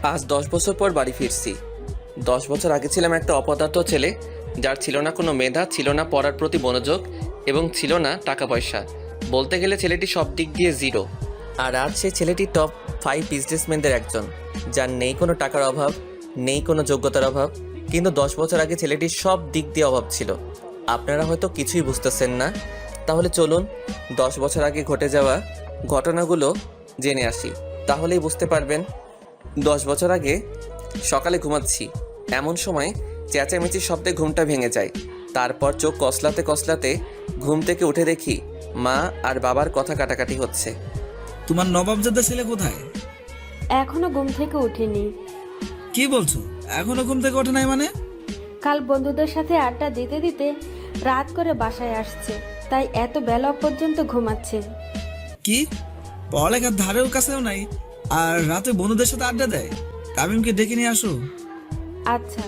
আজ 10 বছর পর বাড়ি ফিরছি। 10 বছর আগে ছিলাম একটা অপদার্থ ছেলে, যার ছিল না কোনো মেধা, ছিল না পড়ার প্রতি মনোযোগ এবং ছিল না টাকা পয়সা। বলতে গেলে ছেলেটি সব দিক দিয়ে জিরো। আর আজ সেই ছেলেটি টপ 5 বিজনেসম্যানদের একজন, যার নেই কোনো টাকার অভাব, নেই কোনো যোগ্যতার অভাব। কিন্তু 10 বছর আগে ছেলেটির সব দিক দিয়ে অভাব ছিল। আপনারা হয়তো কিছুই বুঝতেছেন না। তাহলে চলুন 10 বছর আগে ঘটে যাওয়া ঘটনাগুলো জেনে আসি, তাহলেই বুঝতে পারবেন। 10 বছর আগে সকালে ঘুমাচ্ছি, এমন সময় চেঁচামেচির শব্দে ঘুমটা ভেঙে যায়। তারপর চোখ কসলাতে কসলাতে ঘুম থেকে উঠে দেখি মা আর বাবার কথা কাটাকাটি হচ্ছে। তোমার নবাবজাদা ছেলে কোথায়? এখনো ঘুম থেকে উঠিনি। কি বলছো? এখনো ঘুম থেকে ওঠে নাই মানে? কাল বন্ধুদের সাথে আড্ডা দিতে দিতে রাত করে বাসায় আসছে, তাই এত বেলা পর্যন্ত ঘুমাচ্ছে। কি পড়ালেখার ধারেও কাছেও নাই, আর রাতে বন্ধুদের সাথে আড্ডা দেয়? তামিমকে ডেকে নিয়ে আসো। আচ্ছা,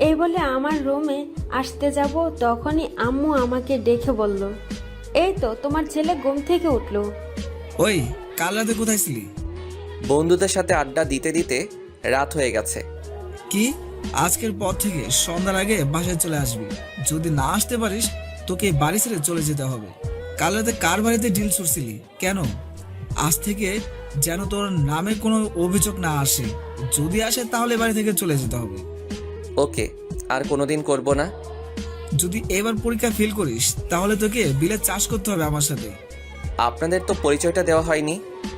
এই বলে আমার রুমে আসতে যাব, তখনই আম্মু আমাকে ডেকে বলল, এই তো তোমার ছেলে ঘুম থেকে উঠলো। ওই কাল রাতে কোথায় ছিলি? বন্ধুদের সাথে আড্ডা দিতে দিতে রাত হয়ে গেছে। কি আজকের পর থেকে সন্ধ্যার আগে বাসায় চলে আসবি। যদি না আসতে পারিস তোকে এই বাড়ি ছেড়ে চলে যেতে হবে। কাল রাতে কার বাড়িতে ডিল ছুড়ছিলি কেন? আজ থেকে যেন তোর নামে কোনো অভিযোগ না আসে, যদি আসে তাহলে বাড়ি থেকে চলে যেতে হবে। ওকে, আর কোনোদিন করব না। যদি এবার পরীক্ষা ফেল করিস তাহলে তোকে বিলে চাষ করতে হবে আমার সাথে। আপনাদের তো পরিচয়টা দেওয়া হয়নি।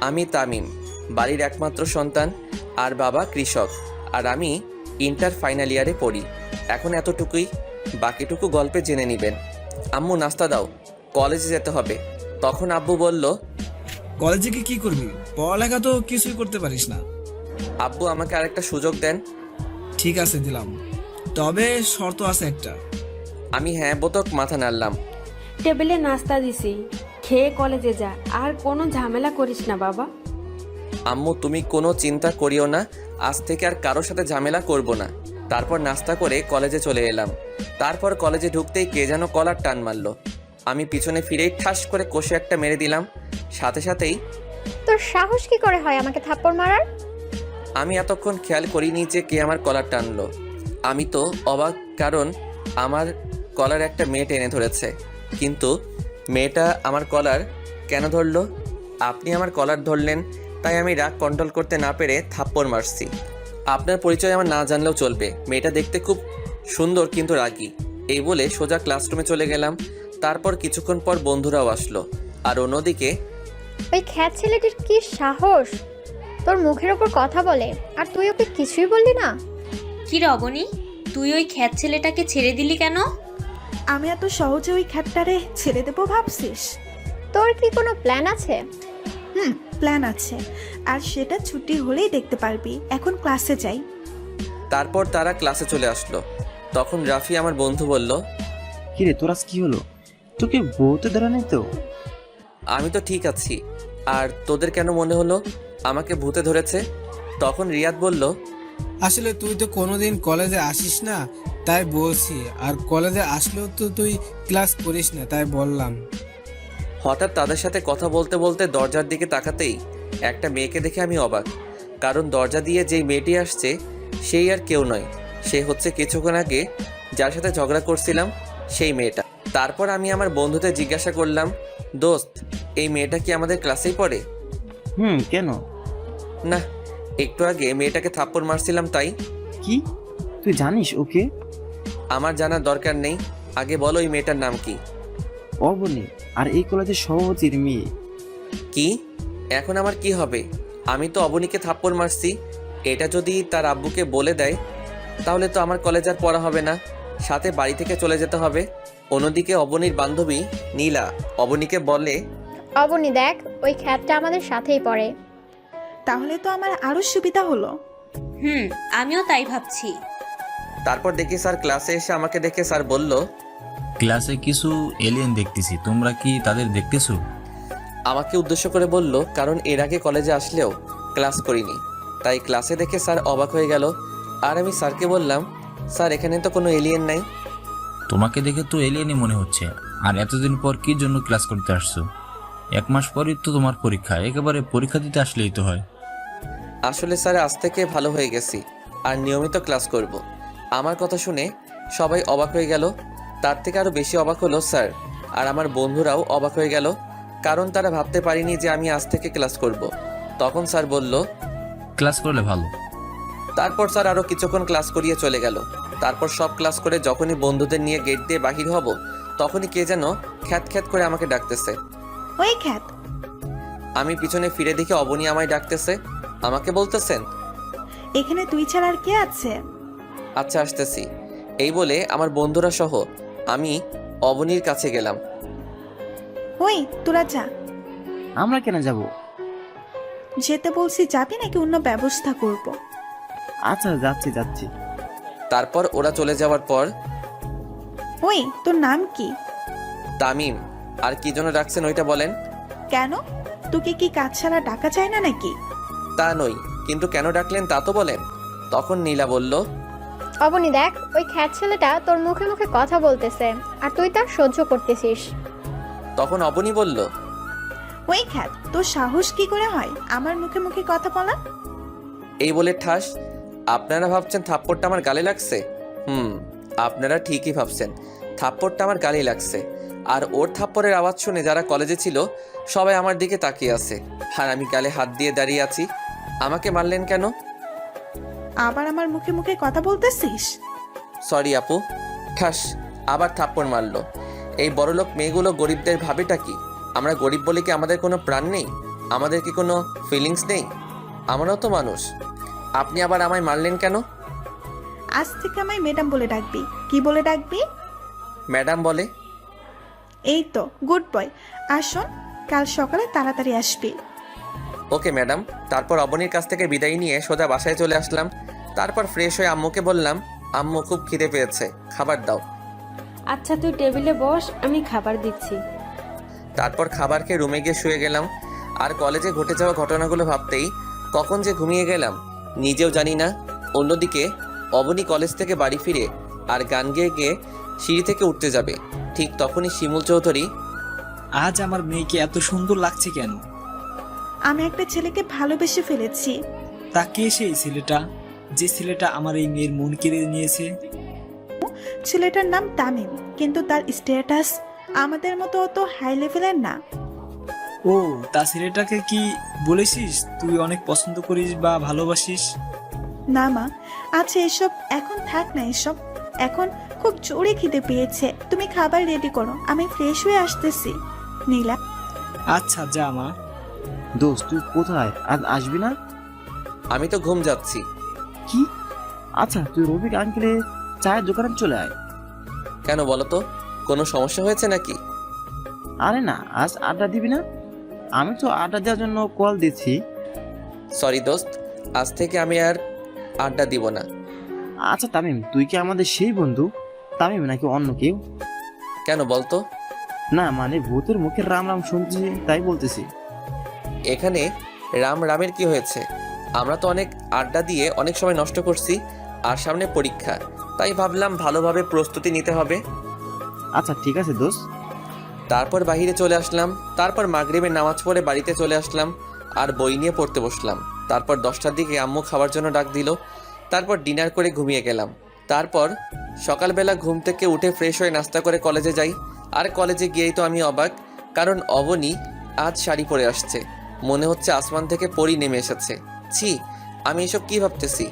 আমি তামিম, বাড়ির একমাত্র সন্তান, আর বাবা কৃষক, আর আমি ইন্টার ফাইনাল ইয়ারে পড়ি। এখন এতটুকুই, বাকিটুকু গল্পে জেনে নেবেন। আম্মু নাস্তা দাও, কলেজে যেতে হবে। তখন আব্বু বলল, কলেজে গিয়ে কি করবি? পড়ালেখা তো কিছুই করতে পারিস না। আব্বু আমাকে আরেকটা সুযোগ দেন। ঠিক আছে দিলাম, তবে শর্ত আছে একটা। আমি হ্যাঁ বোতক মাথা নাড়লাম। টেবিলে নাস্তা দিছি, খেয়ে কলেজে যা, আর কোনো ঝামেলা করিস না বাবা। আম্মু তুমি কোনো চিন্তা করিও না, আজ থেকে আর কারোর সাথে ঝামেলা করব না। তারপর নাস্তা করে কলেজে চলে এলাম। তারপর কলেজে ঢুকতেই কে যেন কলার টান মারলো। আমি পিছনে ফিরেই ঠাস করে কষে একটা মেরে দিলাম। সাথে সাথেই তোর সাহস কি করে হয় আমাকে থাপ্পড় মারার? আমি এতক্ষণ খেয়াল করিনি যে কে আমার কলার টানলো। আমি তো অবাক, কারণ আমার কলার একটা মেয়ে টেনে ধরেছে। কিন্তু মেয়েটা আমার কলার কেন ধরলো? আপনি আমার কলার ধরলেন, তাই আমি রাগ কন্ট্রোল করতে না পেরে থাপ্পড় মারছি। আপনার পরিচয় আমার না জানলেও চলবে, মেয়েটা দেখতে খুব সুন্দর কিন্তু রাগী। এই বলে সোজা ক্লাসরুমে চলে গেলাম। তারপর কিছুক্ষণ পর বন্ধুরাও আসলো। আর অন্যদিকে ওই খ্যাত ছেলেটির কি সাহস তোর মুখের ওপর কথা বলে, আর তুই ওকে কিছুই বললি না? কি রবণী, তুই ওই খ্যাত ছেলেটাকে ছেড়ে দিলি কেন? আমি এত সহজে ওই খ্যাটটারে ছেড়ে দেবো ভাবছিস? তোর কি কোনো প্ল্যান আছে? প্ল্যান আছে, আর সেটা ছুটি হলেই দেখতে পারবি। এখন ক্লাসে যাই। তারপর তারা ক্লাসে চলে আসলো। তখন রাফি আমার বন্ধু বলল, কিরে তোর আজ কি হলো? তোকে বউতে ধরে নাই তো? আমি তো ঠিক আছি, আর তোদের কেন মনে হলো আমাকে ভূতে ধরেছে? তখন রিয়াদ বলল, আসলে তুই তো কোনোদিন কলেজে আসিস না, তাই বলছি। আর কলেজে আসলেও তো তুই ক্লাস করিস না, তাই বললাম। হঠাৎ তাদের সাথে কথা বলতে বলতে দরজার দিকে তাকাতেই একটা মেয়েকে দেখে আমি অবাক। কারণ দরজা দিয়ে যেই মেয়েটি আসছে সেই আর কেউ নয়, সে হচ্ছে কিছুক্ষণ আগে যার সাথে ঝগড়া করছিলাম সেই মেয়েটা। তারপর আমি আমার বন্ধুদের জিজ্ঞাসা করলাম, দোস্ত এই মেয়েটা কি আমাদের ক্লাসেই পড়ে? কেন? না, একটু আগে মেয়েটাকে থাপ্পড় মারছিলাম তাই। কি তুই জানিস ওকে? আমার জানার দরকার নেই, আগে বলো এই মেয়েটার নাম কি? অবনী, আর এই কলেজের সভাপতির মেয়ে। কি? এখন আমার কি হবে? আমি তো অবনীকে থাপ্পড় মারছি। এটা যদি তার আব্বুকে বলে দেয় তাহলে তো আমার কলেজ আর পড়া হবে না, সাথে বাড়ি থেকে চলে যেতে হবে। অন্যদিকে অবনীর বান্ধবী নীলা অবনীকে বলে, অবনী দেখ, ওই খ্যাতটা আমাদের সাথেই পড়ে। তাহলে তো আমার আরো সুবিধা হলো। আমিও তাই ভাবছি। তারপর দেখি স্যার ক্লাসে এসে আমাকে দেখে স্যার বলল, ক্লাসে কিছু এলিয়েন দেখতেছি, তোমরা কি তাদের দেখতেছো? আমাকে উদ্দেশ্য করে বলল, কারণ এর আগে কলেজে আসলেও ক্লাস করিনি, তাই ক্লাসে দেখে স্যার অবাক হয়ে গেল। আর আমি স্যারকে বললাম, স্যার এখানে তো কোনো এলিয়েন নাই। তোমাকে দেখে তো এলিয়েনই মনে হচ্ছে। আর এতদিন পর কি জন্য ক্লাস করতে আসছো? 1 মাস পরই তো তোমার পরীক্ষা, একেবারে পরীক্ষা দিতে আসলেই তো হয়। আসলে স্যার আজ থেকে ভালো হয়ে গেছি আর নিয়মিত ক্লাস করব। আমার কথা শুনে সবাই অবাক হয়ে গেল। তার থেকে আরও বেশি অবাক হলো স্যার, আর আমার বন্ধুরাও অবাক হয়ে গেল, কারণ তারা ভাবতে পারেনি যে আমি আজ থেকে ক্লাস করব। তখন স্যার বলল, ক্লাস করলে ভালো। তারপর স্যার আরও কিছুক্ষণ ক্লাস করিয়ে চলে গেল। তারপর সব ক্লাস করে যখনই বন্ধুদের নিয়ে গেট দিয়ে বাহির হব, তখনই কে যেন খ্যাত খ্যাত করে আমাকে ডাকতেছে। ওই খ্যাত, আমি পিছনে ফিরে দেখি অবনী আমায় ডাকতেছে। আমাকে বলতেছেন, এখানে তুই ছাড়া আর কে আছে? আচ্ছা আসতেছি। এই বলে আমার বন্ধুরা সহ আমি অবনীর কাছে গেলাম। ওই তোরা যা। আমরা কেন যাব? যেতে বলছি, যাবি নাকি অন্য ব্যবস্থা করব? আচ্ছা যাচ্ছি। তারপর ওরা চলে যাওয়ার পর, ওই তোর নাম কি? তামিম। আর কি জন্য ডাকছেন ওইটা বলেন। কেন, তোকে কি কাজ ছাড়া ডাকা যায় না নাকি? তা নই, কিন্তু কেন ডাকলেন তা তো বলেন। তখন নীলা বলল, অবনী দেখ, ওই খ্যাত ছেলেটা তোর মুখে মুখে কথা বলতেছে আর তুই তা সহ্য করতেছিস। তখন অবনী বলল, ওই খ্যাত, তোর সাহস কি করে হয় আমার মুখে মুখে কথা বলা? এই বলে ঠাস। আপনারা ভাবছেন থাপ্পড়টা আমার গালে লাগছে? আপনারা ঠিকই ভাবছেন, থাপ্পড়টা আমার গালে লাগছে। আর ওর থাপ্পড়ের আওয়াজ শুনে যারা কলেজে ছিল সবাই আমার দিকে তাকিয়ে আছে, আর আমি গালে হাত দিয়ে দাঁড়িয়ে আছি। আমাকে মারলেন কেন? আবার আমার মুখে মুখে কথা বলতেছিস? সরি আপু। ঠাস, আবার থাপ্পড় মারলো। এই বড়লোক মেয়েগুলো গরিবদের ভাবেটা কি? আমরা গরিব বলে কি আমাদের কোনো প্রাণ নেই? আমাদের কি কোনো ফিলিংস নেই? আমরাও তো মানুষ। আপনি আবার আমায় মারলেন কেন? আজ থেকে আমায় ম্যাডাম বলে ডাকবি। কি বলে ডাকবি? ম্যাডাম বলে। এই তো, গুড বয়। আর শোন, কাল সকালে তাড়াতাড়ি আসবি। Okay madam. তারপর অবনীর কাছ থেকে বিদায় নিয়ে সোজা বাসায় চলে আসলাম। তারপর ফ্রেশ হয়ে আম্মুকে বললাম, আম্মু খুব খিদে পেয়েছে, খাবার দাও। আচ্ছা তুই টেবিলে বস, আমি খাবার দিচ্ছি। তারপর খাবার খেয়ে রুমে গিয়ে শুয়ে গেলাম। আর কলেজে ঘটে যাওয়া ঘটনাগুলো ভাবতেই কখন যে ঘুমিয়ে গেলাম নিজেও জানি না। অন্যদিকে অবনী কলেজ থেকে বাড়ি ফিরে আর গান গেয়ে গিয়ে সিঁড়ি থেকে উঠতে যাবে, ঠিক তখনই শিমুল চৌধুরী, আজ আমার মেয়েকে এত সুন্দর লাগছে কেন? আমি একটা ছেলেকে ভালোবেসে ফেলেছি। তা কে সেই ছেলেটা, যে ছেলেটা আমার এই মেয়ের মন কেড়ে নিয়েছে? ছেলেটার নাম তামিম, কিন্তু তার স্ট্যাটাস আমাদের মতো অত হাই লেভেলের না। ও, তা ছেলেটাকে কি বলেছিস তুই অনেক পছন্দ করিস বা ভালোবাসিস? না মা, আচ্ছা এসব এখন থাক না। এসব এখন খুব জোরে খিদে পেয়েছে। তুমি খাবার রেডি করো, আমি ফ্রেশ হয়ে আসতেছি। নীলা, আচ্ছা যা মা। দোস্ত তুই কোথায়, আজ আসবি না? আমি তো ঘুম যাচ্ছি। কি? আচ্ছা তুই রফিক আঙ্কেলের চায়ের দোকানে চলে আয়। কেন বলো তো, কোনো সমস্যা হয়েছে নাকি? আরে না, আজ আড্ডা দিবি না? আমি তো আড্ডা দেওয়ার জন্য কল দিচ্ছি। সরি দোস্ত, আজ থেকে আমি আর আড্ডা দিব না। আচ্ছা তামিম, তুই কি আমাদের সেই বন্ধু তামিম নাকি অন্য কেউ? কেন বলতো? না মানে ভূতের মুখে রাম রাম শুনছি তাই বলতেছি। এখানে রাম রামের কি হয়েছে? আমরা তো অনেক আড্ডা দিয়ে অনেক সময় নষ্ট করছি, আর সামনে পরীক্ষা, তাই ভাবলাম ভালোভাবে প্রস্তুতি নিতে হবে। আচ্ছা ঠিক আছে দোস্ত। তারপর বাইরে চলে আসলাম। তারপর মাগরিবের নামাজ পড়ে বাড়িতে চলে আসলাম আর বই নিয়ে পড়তে বসলাম। তারপর 10টার দিকে আম্মু খাবার জন্য ডাক দিল। তারপর ডিনার করে ঘুমিয়ে গেলাম। তারপর সকালবেলা ঘুম থেকে উঠে ফ্রেশ হয়ে নাস্তা করে কলেজে যাই। আর কলেজে গিয়েই তো আমি অবাক, কারণ অবনী আজ শাড়ি পরে আসছে। মনে হচ্ছে আসমান থেকে পরি নেমে এসেছে। ছি, আমি এসব কি ভাবতেছি?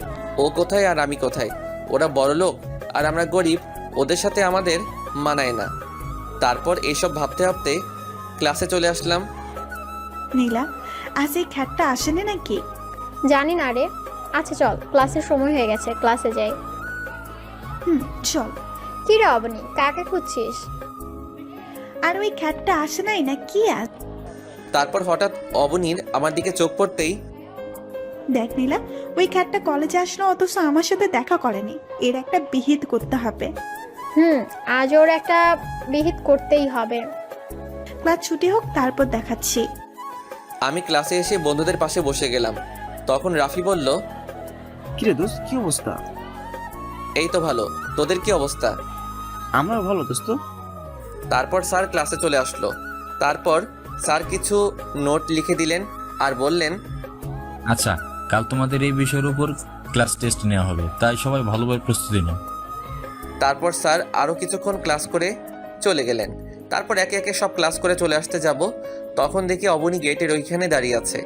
ও কোথায় আর আমি কোথায়? ওরা বড়লোক আর আমরা গরিব, ওদের সাথে আমাদের মানায় না। তারপর এইসব ভাবতে ভাবতে ক্লাসে চলে আসলাম। নীলা, আজ এই খ্যাটটা আসেনি নাকি? জানি না রে। আচ্ছা চল, ক্লাসের সময় হয়ে গেছে, ক্লাসে যাই। চল। কি রে অবনী, কাকে খুঁজছিস? আর ওই খ্যাটটা আসে নাই না কি আজ? তারপর হঠাৎ অবনীর আমার দিকে চোখ পড়তেই, দেখ নীলা, ওই খ্যাটটা কলেজে আসলো অথচ আমার সাথে দেখা করেনি। এর একটা বিহিত করতে হবে। আজ ওর একটা বিহিত করতেই হবে। ক্লাস ছুটি হোক, তারপর দেখাচ্ছি। আমি ক্লাসে এসে বন্ধুদের পাশে বসে গেলাম। তখন রাফি বলল, কিরে দোস্ত, কি অবস্থা? এই তো ভালো, তোদের কি অবস্থা? আমরাও ভালো দোস্ত। তারপর স্যার ক্লাসে চলে আসলো। তারপর স্যার কিছু নোট লিখে দিলেন আর বললেন, আচ্ছা কাল তোমাদের এই বিষয়ের উপর ক্লাস টেস্ট নেওয়া হবে, তাই সবাই ভালোভাবে প্রস্তুতি নাও। তারপর স্যার আরও কিছুক্ষণ ক্লাস করে চলে গেলেন। তারপর একে একে সব ক্লাস করে চলে আসতে যাব, তখন দেখি অবনী গেটের ওইখানে দাঁড়িয়ে আছে।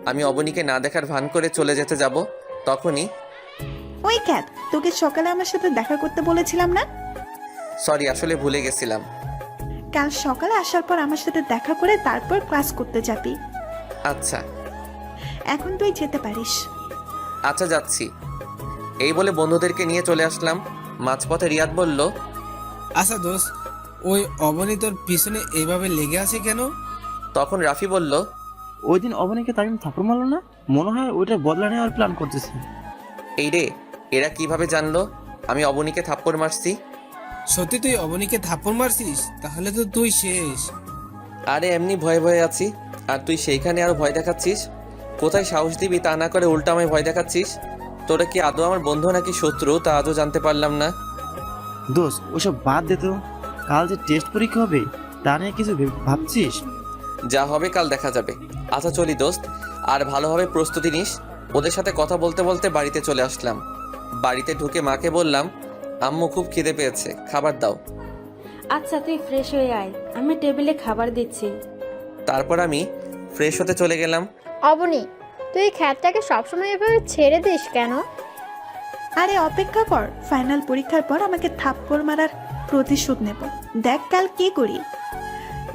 আমি অবনীকে না দেখার ভান করে চলে যেতে যাব, তখনই ওই ক্যাট, তোকে সকালে আমার সাথে দেখা করতে বলেছিলাম না? সরি, আসলে ভুলে গেছিলাম। কাল সকালে আসার পর আমার সাথে দেখা করে তারপর ক্লাস করতে যাবি। আচ্ছা এখন তুই যেতে পারিস। আচ্ছা যাচ্ছি। এই বলে বন্ধুদেরকে নিয়ে চলে আসলাম। মাঝপথে রিয়াদ বলল, আচ্ছা দোস্ত, ওই অবনী তোর পিছনে এইভাবে লেগে আছে কেন? তখন রাফি বলল, ওই দিন অবনীকে তামিম থাপ্পড় মারলো না, মনে হয় ওইটার বদলা নেওয়ার প্ল্যান করতেছে। এই রে, এরা কিভাবে জানলো আমি অবনীকে থাপ্পড় মারছি? সত্যি তুই অবনীকে থাপ্পড় মারছিস? তাহলে তো তুই শেষ। আরে এমনি ভয়ে ভয়ে আছি, আর তুই সেইখানে আরো ভয় দেখাচ্ছিস। কোথায় সাহস দিবি তা না করে উল্টা আমায় ভয় দেখাচ্ছিস। তোরা কি আদৌ আমার বন্ধু নাকি শত্রু তা আজও জানতে পারলাম না। দোস্ত ওসব বাদ দে তো, কাল যে টেস্ট পরীক্ষা হবে তা নিয়ে কিছু ভাবছিস? যা হবে কাল দেখা যাবে। আচ্ছা চলি দোস্ত, আর ভালোভাবে প্রস্তুতি নিস। ওদের সাথে কথা বলতে বলতে বাড়িতে চলে আসলাম। বাড়িতে ঢুকে মাকে বললাম, আম্মু খুব খিদে পেয়েছে, খাবার দাও। আচ্ছা তুই ফ্রেশ হয়ে আয়, আমি টেবিলে খাবার দিচ্ছি। তারপর আমি ফ্রেশ হতে চলে গেলাম। অবনী, তুই এই খ্যাতটাকে সবসময় এভাবে ছেড়ে দিস কেন? আরে অপেক্ষা কর, ফাইনাল পরীক্ষার পর আমাকে থাপ্পড় মারার প্রতিশোধ নেব। দেখ কাল কি করি।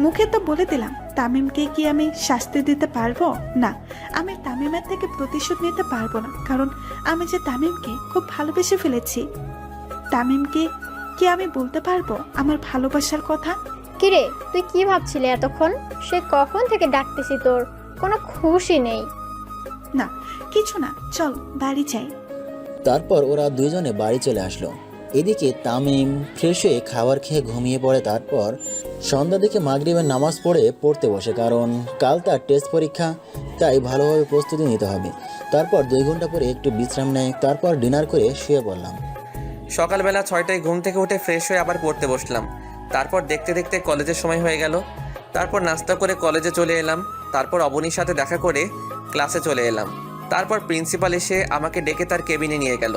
মুখে তো বলে দিলাম, তামিমকে কি আমি শাস্তি দিতে পারবো না? আমি তামিমের থেকে প্রতিশোধ নিতে পারবো না, কারণ আমি যে তামিমকে খুব ভালোবেসে ফেলেছি। তামিমকে কি আমি বলতে পারবো আমার ভালোবাসার কথা? কিরে, তুই কি ভাবছিলি এতক্ষণ? সে কখন থেকে ডাকতেছি, তোর কোনো খুশি নেই? না কিছু না, চল বাড়ি যাই। তারপর ওরা দুজনে বাড়ি চলে আসলো। এদিকে তামিম ফ্রেশ হয়ে খাবার খেয়ে ঘুমিয়ে পড়ে। তারপর সন্ধ্যা দিকে মাগরিবের নামাজ পড়তে বসে, কারণ কাল তার টেস্ট পরীক্ষা, তাই ভালোভাবে প্রস্তুতি নিতে হবে। তারপর 2 ঘন্টা পরে একটু বিশ্রাম নেয়, তারপর ডিনার করে শুয়ে পড়লাম। সকালবেলা 6টায় ঘুম থেকে উঠে ফ্রেশ হয়ে আবার পড়তে বসলাম। তারপর দেখতে দেখতে কলেজের সময় হয়ে গেল। তারপর নাস্তা করে কলেজে চলে এলাম। তারপর অবনীর সাথে দেখা করে ক্লাসে চলে এলাম। তারপর প্রিন্সিপাল এসে আমাকে ডেকে তার কেবিনে নিয়ে গেল।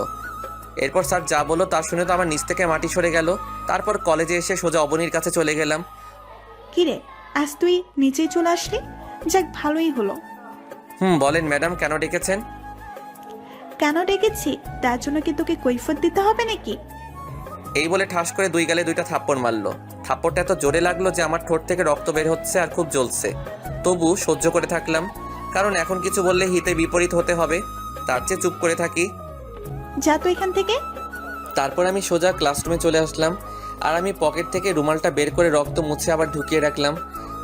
এরপর স্যার যা বললো তা শুনে তো আমার নিচ থেকে মাটি সরে গেল। তারপর কলেজে এসে সোজা অবনীর কাছে চলে গেলাম। কিরে, আজ তুই নিচেই চলে আসলি? যাক, ভালোই হলো। বলেন ম্যাডাম, কেন ডেকেছেন? কেন ডেকেছি তার জন্য কি তোকে কৈফিয়ত দিতে হবে নাকি? এই বলে ঠাস করে 2 গালে 2টা থাপ্পড় মারলো। থাপ্পড়টা এত জোরে লাগলো যে আমার ঠোঁট থেকে রক্ত বের হচ্ছে আর খুব জ্বলছে। তবু সহ্য করে থাকলাম, কারণ এখন কিছু বললে হিতে বিপরীত হতে হবে, তার চেয়ে চুপ করে থাকি। যা তো এখান থেকে। তারপর আমি সোজা ক্লাসরুমে চলে আসলাম, আর আমি পকেট থেকে রুমালটা বের করে রক্ত মুছে আবার ঢুকিয়ে রাখলাম।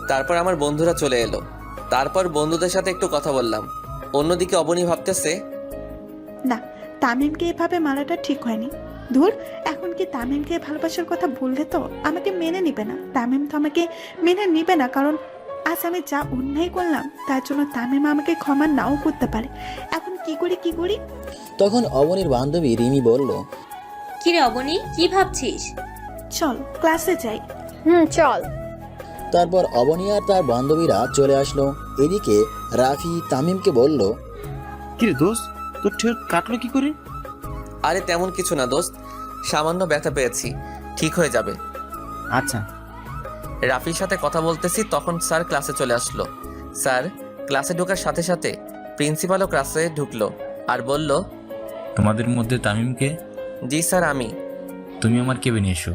তারপর আমার বন্ধুরা চলে এলো। তারপর বন্ধুদের সাথে একটু কথা বললাম। অন্যদিকে অবনী ভাবতেছে, না, তামিমকে এভাবে মারাটা ঠিক হয়নি। ধুর, এখন কি তামিমকে ভালোবাসার কথা বললে তো আমাকে মেনে নিবে না। তামিম তো আমাকে মেনে নিবে না, কারণ আজ আমি যা অন্যায় করলাম তার জন্য তামিম আমাকে ক্ষমা নাও করতে পারে। এখন কি করি? তখন অবনীর বান্ধবী রিমি বলল, কিরে অবনী, কি ভাবছিস? চল ক্লাসে যাই। চল। তারপর অবনী আর তার বান্ধবীরা চলে আসলো। এদিকে রাফি তামিমকে বলল, কিরে দোস্ত, তোর ঠোঁট কাটলো কি করে? আরে তেমন কিছু না দোস্ত, সামান্য ব্যথা পেয়েছি, ঠিক হয়ে যাবে। আচ্ছা। রাফির সাথে কথা বলতেছি, তখন স্যার ক্লাসে চলে আসলো। স্যার ক্লাসে ঢোকার সাথে সাথে প্রিন্সিপালও ক্লাসে ঢুকলো আর বলল, তোমাদের মধ্যে তামিমকে? জি স্যার, আমি। তুমি আমার কেবিনে এসো।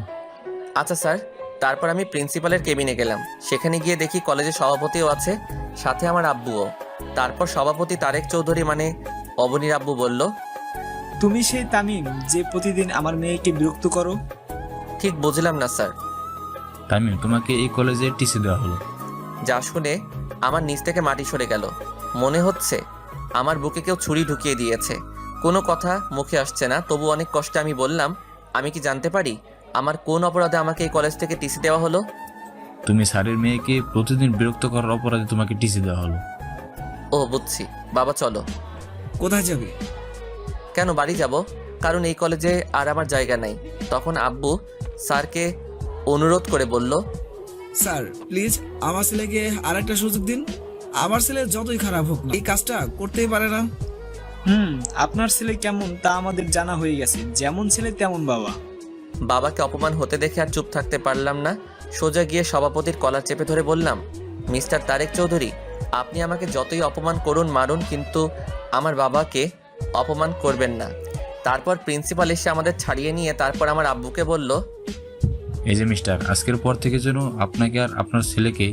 আচ্ছা স্যার। তারপর আমি প্রিন্সিপালের কেবিনে গেলাম। সেখানে গিয়ে দেখি কলেজের সভাপতিও আছে, সাথে আমার আব্বুও। তারপর সভাপতি তারেক চৌধুরী মানে অবনীর আব্বু বলল, তুমি সেই তামিম যে প্রতিদিন আমার মেয়েকে বিরক্ত করো? ঠিক বুঝলাম না স্যার। তামিম, তোমাকে এই কলেজে টিসি দেওয়া হলো। যা শুনে আমার নিচ থেকে মাটি সরে গেল। মনে হচ্ছে আমার বুকে কেউ ছুরি ঢুকিয়ে দিয়েছে। কোনো কথা মুখে আসছে না, তবু অনেক কষ্টে আমি বললাম, আমি কি জানতে পারি আমার কোন অপরাধে আমাকে এই কলেজ থেকে টিসি দেওয়া হলো? তুমি স্যারের মেয়েকে প্রতিদিন বিরক্ত করার অপরাধে তোমাকে টিসি দেওয়া হলো। ও বুঝছি। বাবা চলো। কোথায় যাবে? কেন বাড়ি যাব? কারণ এই কলেজে আর আমার জায়গা নাই। তখন আব্বু স্যারকে অনুরোধ করে বলল, স্যার প্লিজ আমার ছেলেকে আর একটা সুযোগ দিন। আমার ছেলে যতই খারাপ হোক না, এই কাজটা করতেই পারে না। আপনার ছেলে কেমন তা আমাদের জানা হয়ে গেছে, যেমন ছেলে তেমন বাবা। বাবাকে অপমান হতে দেখে আর চুপ থাকতে পারলাম না। সোজা গিয়ে সভাপতির কলার চেপে ধরে বললাম, মিস্টার তারেক চৌধুরী, আপনি আমাকে যতই অপমান করুন মারুন, কিন্তু আমার বাবাকে অপমান করবেন না। তারপর প্রিন্সিপাল এসে আমাদের ছাড়িয়ে নিয়ে তারপর আমার আব্বুকে বলল, এই যে মিস্টার, আজকের পর থেকে যেন আপনাকে আর আপনার ছেলেকে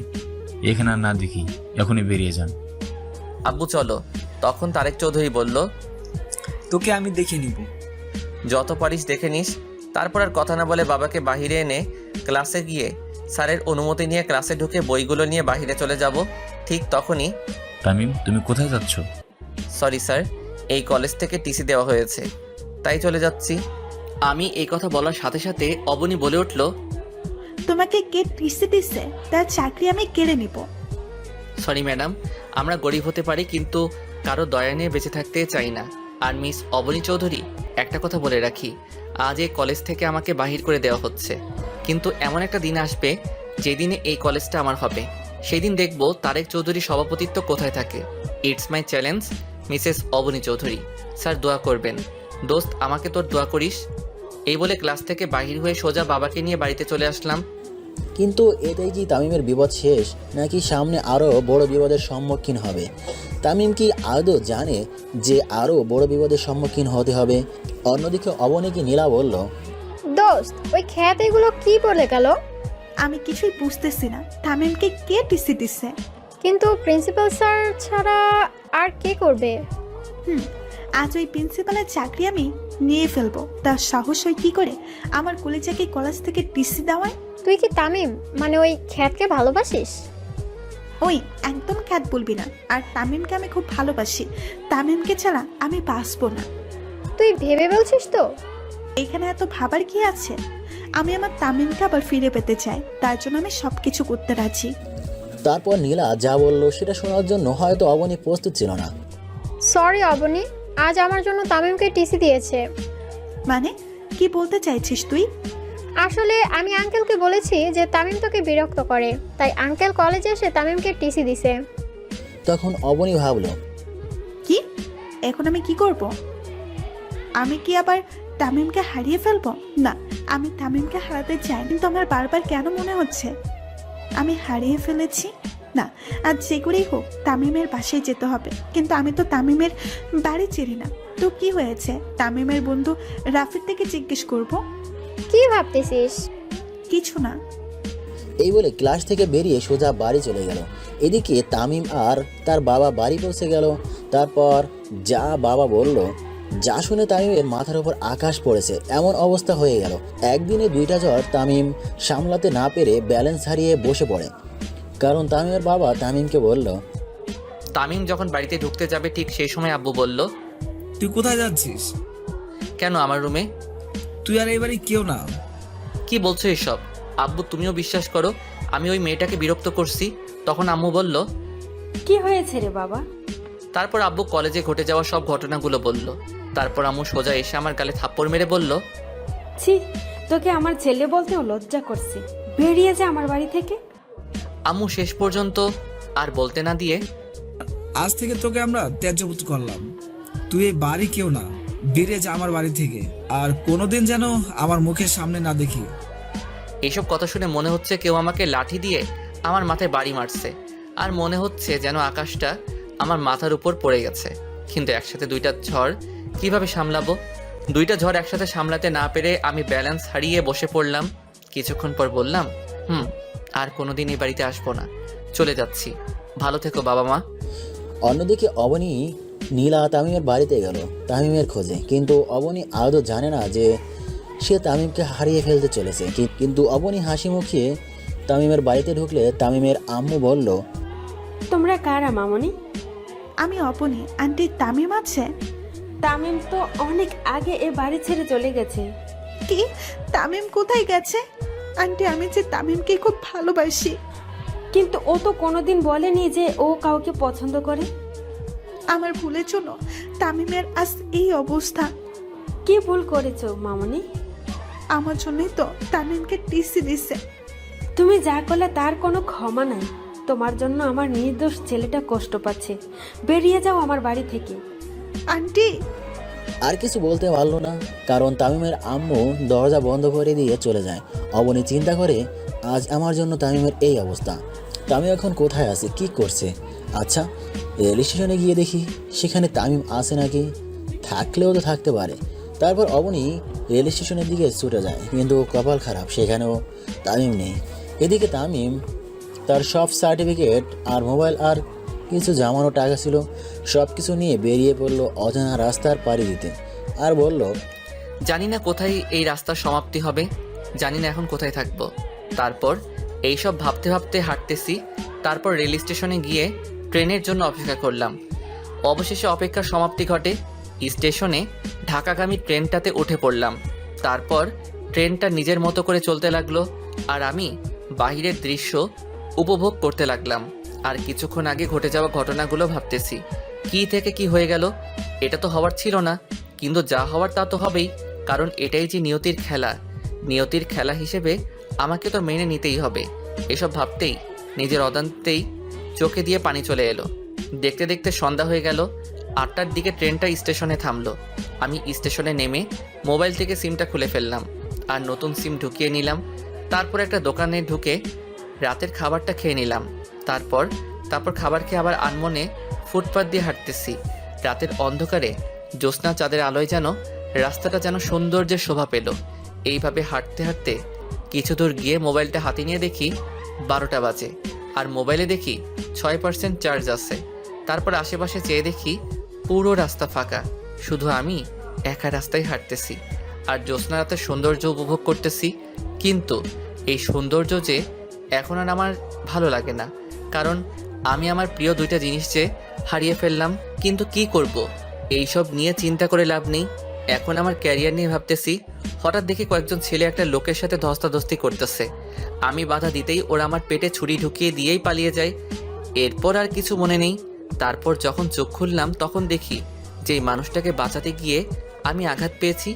এখানে আর না দেখি, এখনই বেরিয়ে যান। আব্বু চলো। তখন তারেক চৌধুরী বলল, তোকে আমি দেখে নিব। যত পারিস দেখে নিস। তারপর আর কথা না বলে বাবাকে বাহিরে এনে ক্লাসে গিয়ে স্যারের অনুমতি নিয়ে ক্লাসে ঢুকে বইগুলো নিয়ে বাহিরে চলে যাব। ঠিক তখনই, তামিম, তুমি কোথায় যাচ্ছ? সরি স্যার, এই কলেজ থেকে টিসি দেওয়া হয়েছে, তাই চলে যাচ্ছি। আমি এই কথা বলার সাথে সাথে অবনী বলে উঠল, তোমাকে কে টিসি দিচ্ছে? তার চাকরি আমি কেড়ে নিব। সরি ম্যাডাম, আমরা গরিব হতে পারি কিন্তু কারো দয়া নিয়ে বেঁচে থাকতে চাই না। আর মিস অবনী চৌধুরী, একটা কথা বলে রাখি, আজ এই কলেজ থেকে আমাকে বাহির করে দেওয়া হচ্ছে, কিন্তু এমন একটা দিন আসবে যেদিনে এই কলেজটা আমার হবে। সেই দিন দেখব তারেক চৌধুরী সভাপতিত্ব কোথায় থাকে। It's my challenge, Mrs Abani Chowdhury. Sir দোয়া করবেন। দোস্ত, আমাকে তোর দোয়া করিস। এই বলে ক্লাস থেকে বাহির হয়ে সোজা বাবাকে নিয়ে বাড়িতে চলে আসলাম। কিন্তু এতেই কি তামিমের বিপদ শেষ, নাকি সামনে আরও বড় বিপদের সম্মুখীন হবে? তামিম কি আদৌ জানে যে আরও বড় বিপদের সম্মুখীন হতে হবে? অন্যদিকে অবনীকে নীলা বলল, দোস্ত, ওই খ্যাত এগুলো কি বলে গেল? আমি কিছুই বুঝতেছি না, তামিমকে কে টিসি দিচ্ছে? কিন্তু প্রিন্সিপাল স্যার ছাড়া আর কে করবে? আজ ওই প্রিন্সিপালের চাকরি আমি নিয়ে ফেলবো। তার সাহস হয় কি করে আমার কলেজাকে কলেজ থেকে টিসি দেওয়ায়? তুই কি তামিম মানে ওই খ্যাতকে ভালোবাসিস? ওই একদম খ্যাত বলবি না। আর তামিমকে আমি খুব ভালোবাসি। তামিমকে ছাড়া আমি বাঁচবো না। তুই ভেবে বলছিস তো? এখানে এত ভাবার কি আছে? আমি আমার তামিমকে আবার ফিরে পেতে চাই, তার জন্য আমি সবকিছু করতে রাজি। তারপর নীলা যা বলল সেটা শোনার জন্য হয়তো অবনী প্রস্তুত ছিল না। সরি অবনী, আজ আমার জন্য তামিমকে টিসি দিয়েছে। মানে কি বলতে চাইছিস তুই? আসলে আমি আঙ্কেলকে বলেছি যে তামিম তোকে বিরক্ত করে, তাই আঙ্কেল কলেজে এসে তামিমকে টিসি দিছে। তখন অবনী ভাবল, কি এখন আমি কি করব? আমি কি আবার তামিমকে হারিয়ে ফেলবো? না, আমি তামিমকে হারাতে চাই, কিন্তু আমার বারবার কেন মনে হচ্ছে আমি হারিয়ে ফেলেছি। না, আজ যে করেই হোক তামিমের বাসায় যেতে হবে। কিন্তু আমি তো তামিমের বাড়ি চিনি না। তো কি হয়েছে? তামিমের বন্ধু রাফির থেকে জিজ্ঞেস করব। কি ভাবতেছিস? কিছু না। এই বলে ক্লাস থেকে বেরিয়ে সোজা বাড়ি চলে গেল। এদিকে তামিম আর তার বাবা বাড়ি পৌঁছে গেল। তারপর যা বাবা বলল, যা শুনে তামিমের মাথার উপর আকাশ পড়েছে এমন অবস্থা হয়ে গেল। একদিনে দুইটা জ্বর তামিম সামলাতে না পেরে ব্যালেন্স হারিয়ে বসে পড়ে। কারণ তামিমের বাবা তামিমকে বলল, তামিম যখন বাড়িতে ঢুকতে যাবে ঠিক সেই সময় আব্বু বলল, তুই কোথায় যাচ্ছিস? কেন আমার রুমে? তুই আর এবারে কেউ না। কি বলছো এসব? আব্বু তুমিও বিশ্বাস করো আমি ওই মেয়েটাকে বিরক্ত করছি। তখন আম্মু বলল, কি হয়েছে রে বাবা? তারপর আব্বু কলেজে ঘটে যাওয়া সব ঘটনাগুলো বলল। তারপর আম্মু সোজা এসে আমার গালে থাপ্পড় মেরে বলল, ছি, তোকে আমার ছেলে বলতেও লজ্জা করছে। বেরিয়ে যা আমার বাড়ি থেকে। আম্মু শেষ পর্যন্ত আর বলতে না দিয়ে, আজ থেকে তোকে আমরা ত্যায্যপুত্র করলাম। তুই এই বাড়ি কেউ না, বেরিয়ে যা আমার বাড়ি থেকে। আর কোনোদিন যেন আমার মুখের সামনে না দেখি। এইসব কথা শুনে মনে হচ্ছে কেউ আমাকে লাঠি দিয়ে আমার মাথায় বাড়ি মারছে। আর মনে হচ্ছে যেন আকাশটা আমার মাথার উপর পড়ে গেছে। কিন্তু একসাথে দুইটা ঝড় কিভাবে সামলাবো? দুইটা ঝড় একসাথে সামলাতে না পেরে আমি ব্যালেন্স হারিয়ে বসে পড়লাম। কিছুক্ষণ পর বললাম, আর কোনোদিন এই বাড়িতে আসবো না, চলে যাচ্ছি। ভালো থেকো বাবা মা। অন্যদিকে অবনী নীলা তামিমের বাড়িতে গেল তামিমের খোঁজে। কিন্তু অবনী আদৌ জানে না যে সে তামিমকে হারিয়ে ফেলতে চলেছে। কিন্তু অবনী হাসি মুখিয়ে তামিমের বাড়িতে ঢুকলে তামিমের আম্মু বলল, তোমরা কারা মামনি? আমি অপনি। আন্টি তামিম আছে? তামিম তো অনেক আগে এ বাড়ি ছেড়ে চলে গেছে। কি? তামিম কোথায় গেছে? আন্টি, আমি যে তামিমকে খুব ভালোবাসি। কিন্তু ও তো কোনোদিন বলেনি যে ও কাউকে পছন্দ করে। আমার ভুলের জন্য তামিমের আজ এই অবস্থা। কি ভুল করেছো মামনি? আমার জন্যই তো তামিমকে টিসি দিছে। তুমি যা করলে তার কোনো ক্ষমা নাই। তোমার জন্য আমার নির্দোষ ছেলেটা কষ্ট পাচ্ছে। বেরিয়ে যাও আমার বাড়ি থেকে। আন্টি। আর কিছু বলতে পারলো না, কারণ তামিমের আম্মু দরজা বন্ধ করে দিয়ে চলে যায়। অবনী চিন্তা করে, আজ আমার জন্য তামিমের এই অবস্থা। তামিম এখন কোথায় আছে, কি করছে? আচ্ছা, রেল স্টেশনে গিয়ে দেখি সেখানে তামিম আছে নাকি, থাকলেও তো থাকতে পারে। তারপর অবনী রেল স্টেশনের দিকে ছুটে যায়, কিন্তু কপাল খারাপ, সেখানেও তামিম নেই। এদিকে তামিম তার সব সার্টিফিকেট আর মোবাইল আর কিছু জামানো টাকা ছিল, সব কিছু নিয়ে বেরিয়ে পড়লো অজানা রাস্তার পাড়ি দিতে। আর বলল, জানি না কোথায় এই রাস্তার সমাপ্তি হবে, জানি না এখন কোথায় থাকবো। তারপর এইসব ভাবতে ভাবতে হাঁটতেছি। তারপর রেল স্টেশনে গিয়ে ট্রেনের জন্য অপেক্ষা করলাম। অবশেষে অপেক্ষার সমাপ্তি ঘটে। স্টেশনে ঢাকাগামী ট্রেনটাতে উঠে পড়লাম। তারপর ট্রেনটা নিজের মতো করে চলতে লাগলো, আর আমি বাহিরের দৃশ্য উপভোগ করতে লাগলাম। আর কিছুক্ষণ আগে ঘটে যাওয়া ঘটনাগুলো ভাবতেছি, কি থেকে কি হয়ে গেল। এটা তো হওয়ার ছিল না, কিন্তু যা হওয়ার তা তো হবেই, কারণ এটাই যে নিয়তির খেলা। নিয়তির খেলা হিসেবে আমাকে তো মেনে নিতেই হবে। এসব ভাবতেই নিজের অজান্তেই চোখে দিয়ে পানি চলে এলো। দেখতে দেখতে সন্ধ্যা হয়ে গেল। 8টার দিকে ট্রেনটা স্টেশনে থামলো। আমি স্টেশনে নেমে মোবাইল থেকে সিমটা খুলে ফেললাম আর নতুন সিম ঢুকিয়ে নিলাম। তারপর একটা দোকানে ঢুকে রাতের খাবারটা খেয়ে নিলাম। তারপর খাবার খেয়ে আবার আনমনে ফুটপাত দিয়ে হাঁটতেছি। রাতের অন্ধকারে জ্যোৎস্না চাঁদের আলোয় যেন রাস্তাটা যেন সৌন্দর্যের শোভা পেল। এইভাবে হাঁটতে হাঁটতে কিছু দূর গিয়ে মোবাইলটা হাতে নিয়ে দেখি 12টা বাজে, আর মোবাইলে দেখি 6% চার্জ আছে। তারপর আশেপাশে চেয়ে দেখি পুরো রাস্তা ফাঁকা, শুধু আমি একা রাস্তায় হাঁটতেছি আর জ্যোৎস্না রাতের সৌন্দর্য উপভোগ করতেছি। কিন্তু এই সৌন্দর্য যে এখন আর আমার ভালো লাগে না, কারণ আমি আমার প্রিয় দুইটা জিনিস যে হারিয়ে ফেললাম। কিন্তু কি করব, এইসব নিয়ে চিন্তা করে লাভ নেই। এখন আমার ক্যারিয়ার নিয়ে ভাবতেছি। হঠাৎ দেখি কয়েকজন ছেলে একটা লোকের সাথে ধস্তাধস্তি করতেছে। আমি বাধা দিতেই ওরা আমার পেটে ছুরি ঢুকিয়ে দিয়েই পালিয়ে যায়। এরপর আর কিছু মনে নেই। তারপর যখন চোখ খুললাম তখন দেখি যেই মানুষটাকে বাঁচাতে গিয়ে আমি আঘাত পেয়েছি,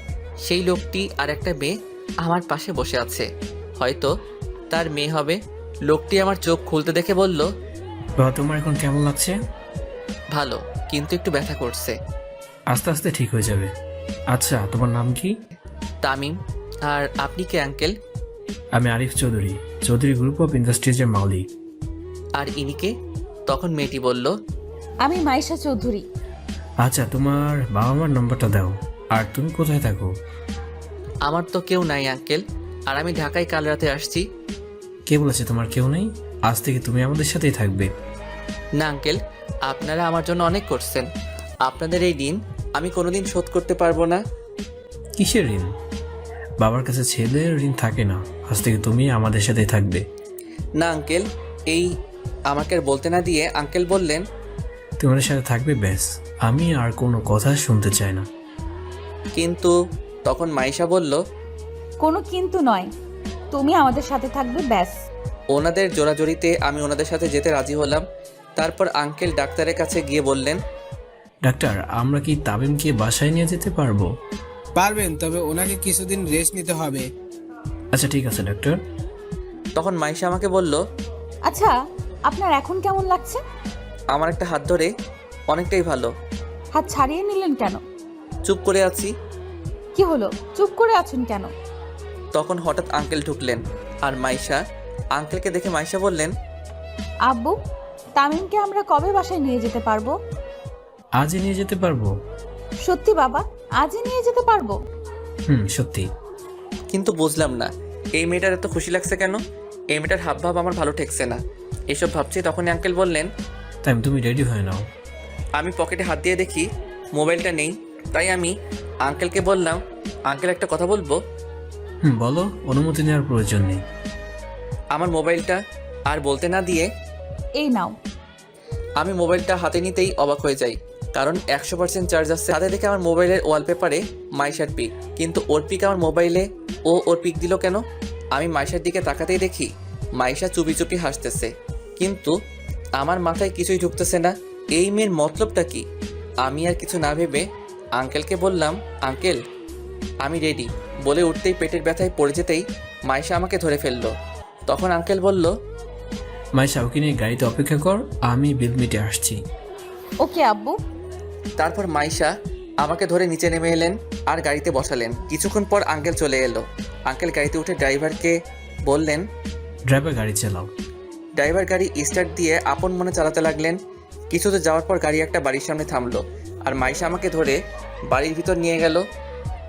সেই লোকটি আর একটা মেয়ে আমার পাশে বসে আছে। হয়তো তার মেয়ে হবে। লোকটি আমার চোখ খুলতে দেখে বলল, বাবা তোমার এখন কেমন লাগছে? ভালো, কিন্তু একটু ব্যথা করছে। আস্তে আস্তে ঠিক হয়ে যাবে। আচ্ছা তোমার নাম কি? তামিম। আর আপনি কে আঙ্কেল? আমি আরিফ চৌধুরী, চৌধুরী গ্রুপ অফ ইন্ডাস্ট্রিজের মালিক। আর ইনিকে? তখন মেয়েটি বলল, আমি মাইশা চৌধুরী। আচ্ছা তোমার বাবা মার নম্বরটা দাও। আর তুমি কোথায় থাকো? আমার তো কেউ নাই আঙ্কেল, আর আমি ঢাকায় কাল রাতে আসছি। কে বলেছে তোমার কেউ নেই? আজ থেকে তুমি আমাদের সাথেই থাকবে। না আঙ্কেল, আপনারা আমার জন্য অনেক করছেন। আপনাদের এই ঋণ আমি কোনোদিন শোধ করতে পারবো না। কিসের ঋণ? বাবার কাছে ছেলের ঋণ থাকে না। আজ থেকে তুমি আমাদের সাথেই থাকবে। না আঙ্কেল, এই আমাকে আর বলতে না দিয়ে আঙ্কেল বললেন, তোমাদের সাথে থাকবে ব্যাস, আমি আর কোনো কথা শুনতে চাই না। কিন্তু তখন মাইশা বলল, কোনো কিন্তু নয়, তুমি আমাদের সাথে থাকবে ব্যাস। ওনাদের জোরাজোরিতে আমি ওনাদের সাথে যেতে রাজি হলাম। তারপর আঙ্কেল ডাক্তারের কাছে গিয়ে বললেন, ডাক্তার আমরা কি তামিমকে বাসায় নিয়ে যেতে পারবো? পারবেন, তবে ওনাকে কিছুদিন রেস্ট নিতে হবে। আচ্ছা ঠিক আছে ডাক্তার। তখন মাইশা আমাকে বলল, আচ্ছা আপনার এখন কেমন লাগছে? আমার একটা হাত ধরে, অনেকটাই ভালো। হাত ছাড়িয়ে নিলেন কেন? চুপ করে আছি। কি হলো, চুপ করে আছেন কেন? তখন হঠাৎ আঙ্কেল ঢুকলেন, আর মাইশা আঙ্কেলকে দেখে মাইশা বললেন, আব্বু, তামিমকে আমরা কবে বাসায় নিয়ে যেতে পারবো? আজই নিয়ে যেতে পারবো। সত্যি বাবা, আজই নিয়ে যেতে পারবো? সত্যি। কিন্তু বুঝলাম না এই মেয়েটার এত খুশি লাগছে কেন। এই মেয়েটার হাবভাব আমার ভালো ঠেকছে না। এসব ভাবছি তখনই আঙ্কেল বললেন, তাই তুমি রেডি হয়ে নাও। আমি পকেটে হাত দিয়ে দেখি মোবাইলটা নেই। তাই আমি আঙ্কেলকে বললাম, আঙ্কেল একটা কথা বলবো? বলো, অনুমতি নেওয়ার প্রয়োজন নেই। আমার মোবাইলটা। আর বলতে না দিয়ে, এই নাও। আমি মোবাইলটা হাতে নিতেই অবাক হয়ে যাই, কারণ 100% চার্জ আছে। তাতে দেখে আমার মোবাইলের ওয়ালপেপারে মাইশার পিক, কিন্তু ওর পিক আমার মোবাইলে। ওর পিক দিল কেন? আমি মাইশার দিকে তাকাতেই দেখি মাইশা চুপি চুপি হাসতেছে, কিন্তু আমার মাথায় কিছুই ঢুকতেছে না। এই মেয়ের মতলবটা কি? আমি আর কিছু না ভেবে আঙ্কেলকে বললাম, আঙ্কেল আমি রেডি। বলে উঠতেই পেটের ব্যথায় পড়ে যেতেই মাইশা আমাকে ধরে ফেললো। তখন আঙ্কেল বলল, মাইশা ওকে নিয়ে গাড়িতে অপেক্ষা কর, আমি বিল মিটে আসছি। ওকে আব্বু। তারপর মাইশা আমাকে ধরে নিচে নেমে এলেন আর গাড়িতে বসালেন। কিছুক্ষণ পর আঙ্কেল চলে এলো। আঙ্কেল গাড়িতে উঠে ড্রাইভারকে বললেন, ড্রাইভার গাড়ি চালাও। ড্রাইভার গাড়ি স্টার্ট দিয়ে আপন মনে চালাতে লাগলেন। কিছু তো যাওয়ার পর গাড়ি একটা বাড়ির সামনে থামলো আর মাইশা আমাকে ধরে বাড়ির ভিতর নিয়ে গেল।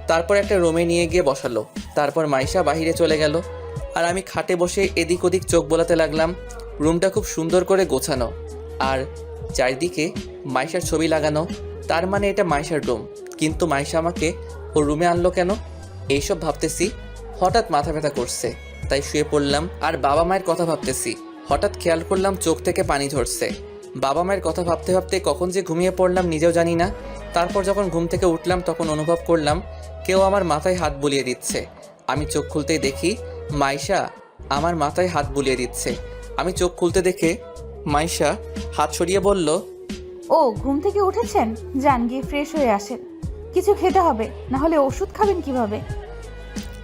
তারপর একটা রুমে নিয়ে গিয়ে বসালো। তারপর মাইশা বাহিরে চলে গেল আর আমি খাটে বসে এদিক ওদিক চোখ বোলাতে লাগলাম। রুমটা খুব সুন্দর করে গোছানো আর চারিদিকে মাইশার ছবি লাগানো। তার মানে এটা মাইশার রুম, কিন্তু মাইশা আমাকে ওর রুমে আনলো কেন? এইসব ভাবতেছি, হঠাৎ মাথা ব্যথা করছে, তাই শুয়ে পড়লাম আর বাবা মায়ের কথা ভাবতেছি। হঠাৎ খেয়াল করলাম চোখ থেকে পানি ঝরছে। বাবা মায়ের কথা ভাবতে ভাবতে কখন যে ঘুমিয়ে পড়লাম নিজেও জানি না। তারপর যখন ঘুম থেকে উঠলাম তখন অনুভব করলাম কেউ আমার মাথায় হাত বুলিয়ে দিচ্ছে। আমি চোখ খুলতেই দেখি মাইশা আমার মাথায় হাত বুলিয়ে দিচ্ছে। আমি চোখ খুলতে দেখে মাইশা হাত সরিয়ে বলল, ও ঘুম থেকে উঠেছেন, যান গিয়ে ফ্রেশ হয়ে আসেন। কিছু খেতে হবে, না হলে ওষুধ খাবেন কিভাবে?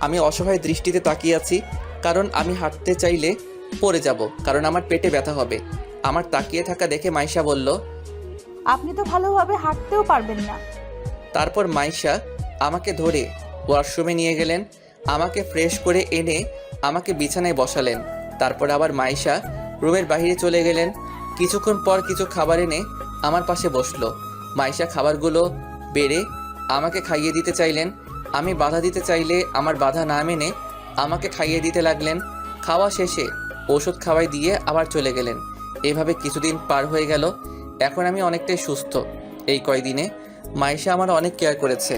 আমি অসহায় দৃষ্টিতে তাকিয়ে আছি, কারণ আমি হাঁটতে চাইলে পড়ে যাব, কারণ আমার পেটে ব্যথা হবে। আমার তাকিয়ে থাকা দেখে মাইশা বলল, আপনি তো ভালোভাবে হাঁটতেও পারবেন না। তারপর মাইশা আমাকে ধরে ওয়াশরুমে নিয়ে গেলেন। আমাকে ফ্রেশ করে এনে আমাকে বিছানায় বসালেন। তারপর আবার মাইশা রুমের বাইরে চলে গেলেন। কিছুক্ষণ পর কিছু খাবার এনে আমার পাশে বসলো। মাইশা খাবারগুলো বেড়ে আমাকে খাইয়ে দিতে চাইলেন। আমি বাধা দিতে চাইলে আমার বাধা না মেনে আমাকে খাইয়ে দিতে লাগলেন। খাওয়া শেষে ওষুধ খাওয়াই দিয়ে আবার চলে গেলেন। এভাবে কিছুদিন পার হয়ে গেল। এখন আমি অনেকটাই সুস্থ। এই কয়দিনে মাইশা আমার অনেক কেয়ার করেছে।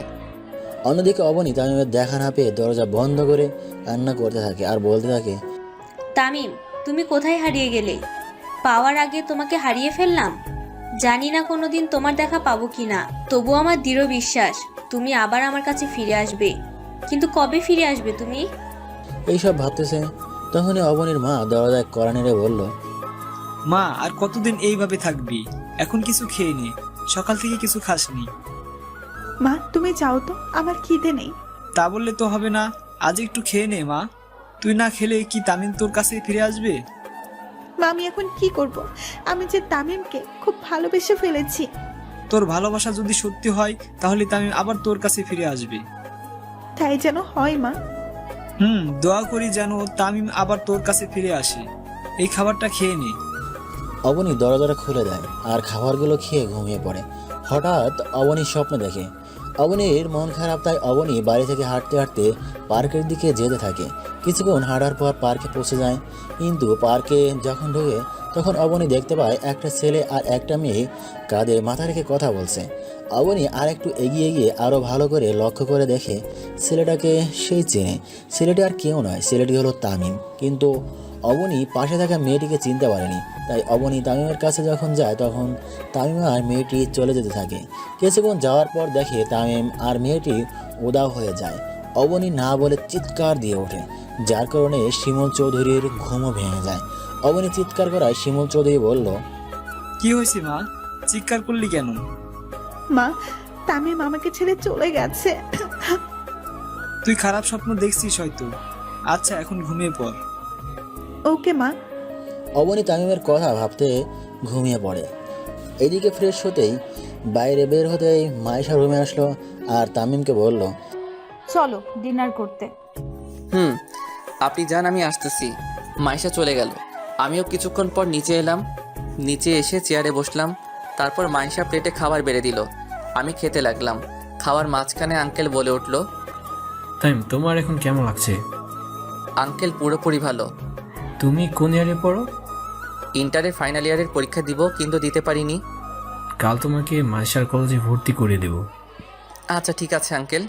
অন্যদিকে অবনী তামিমের দেখা না পেয়ে দরজা বন্ধ করে কান্না করতে থাকে আর বলতে থাকে, তামিম, তুমি কোথায় হারিয়ে গেলে? পাওয়ার আগে তোমাকে হারিয়ে ফেললাম। জানি না কোনোদিন তোমার দেখা পাবো কি না, তবু আমার দৃঢ় বিশ্বাস তুমি আবার আমার কাছে ফিরে আসবে। কিন্তু কবে ফিরে আসবে তুমি? এইসব ভাবতেছে তখনই অবনীর মা দরজায় কড়া নেড়ে বলল, মা আর কতদিন এইভাবে থাকবি? এখন কিছু খেয়ে নে, সকাল থেকে কিছু খাসনি। মা তুমি যাও তো, আমার খিদে নেই। তা বললে তো হবে না, আজ একটু খেয়ে নে মা। তুই না খেলে কি তামিম তোর কাছে ফিরে আসবে? মা আমি এখন কি করব? আমি যে তামিমকে খুব ভালোবেসে ফেলেছি। তোর ভালোবাসা যদি সত্যি হয় তাহলে তামিম আবার তোর কাছে ফিরে আসবে। তাই যেন হয় মা। দোয়া করি যেন তামিম আবার তোর কাছে ফিরে আসে। এই খাবারটা খেয়ে নে। অবনী দরজাটা খুলে দেয় আর খাবারগুলো খেয়ে ঘুমিয়ে পড়ে। হঠাৎ অবনী স্বপ্ন দেখে। অবনীর মন খারাপ, তাই অবনী বাড়ি থেকে হাঁটতে হাঁটতে পার্কের দিকে যেতে থাকে। কিছুক্ষণ হাঁটার পর পার্কে পৌঁছে যায়, কিন্তু পার্কে যখন ঢোকে তখন অবনী দেখতে পায় একটা ছেলে আর একটা মেয়ে কাঁধে মাথা রেখে কথা বলছে। অবনী আর একটু এগিয়ে গিয়ে আরও ভালো করে লক্ষ্য করে দেখে ছেলেটাকে সেই চেনে। ছেলেটি আর কেউ নয়, ছেলেটি হলো তামিম। কিন্তু অবনী পাশে থাকা মেয়েটিকে চিনতে পারেনি। তাই অবনী তামিমের কাছে যখন যায় তখন তামিম আর মেয়েটি চলে যেতে থাকে। কিছুক্ষণ যাওয়ার পর দেখে তামিম আর মেয়েটি উধাও হয়ে যায়। অবনী না বলে চিৎকার দিয়ে ওঠে, যার কারণে শিমুল চৌধুরীর ঘুমও ভেঙে যায়। অবনী চিৎকার করায় শিমুল চৌধুরী বলল, কি হয়েছে মা, চিৎকার করলি কেন? মা তামিম আমাকে ছেড়ে চলে গেছে। তুই খারাপ স্বপ্ন দেখছিস হয়তো। আচ্ছা এখন ঘুমিয়ে পড়। ওকে মা। অবনী তামিমের কথা ভাবতে ঘুমিয়ে পড়ে। এদিকে ফ্রেশ হতেই বাইরে বের হতেই মাইশা রুমে আসলো আর তামিমকে বলল, চলো ডিনার করতে। আপনি যান, আমি আসতেছি। মাইশা চলে গেল। আমিও কিছুক্ষণ পর নিচে এলাম। নিচে এসে চেয়ারে বসলাম। তারপর মাইশা প্লেটে খাবার বেড়ে দিল। আমি খেতে লাগলাম। খাওয়ার মাঝখানে আঙ্কেল বলে উঠল, তামিম, তোমার এখন কেমন লাগছে? আঙ্কেল পুরোপুরি ভালো। তুমি কোন ইয়ারে পড়ো? ইন্টারের ফাইনাল ইয়ারের পরীক্ষা দিব, কিন্তু দিতে পারিনি। কাল তোমাকে মাইশার কলেজে ভর্তি করে দেব। আচ্ছা ঠিক আছে আঙ্কেল।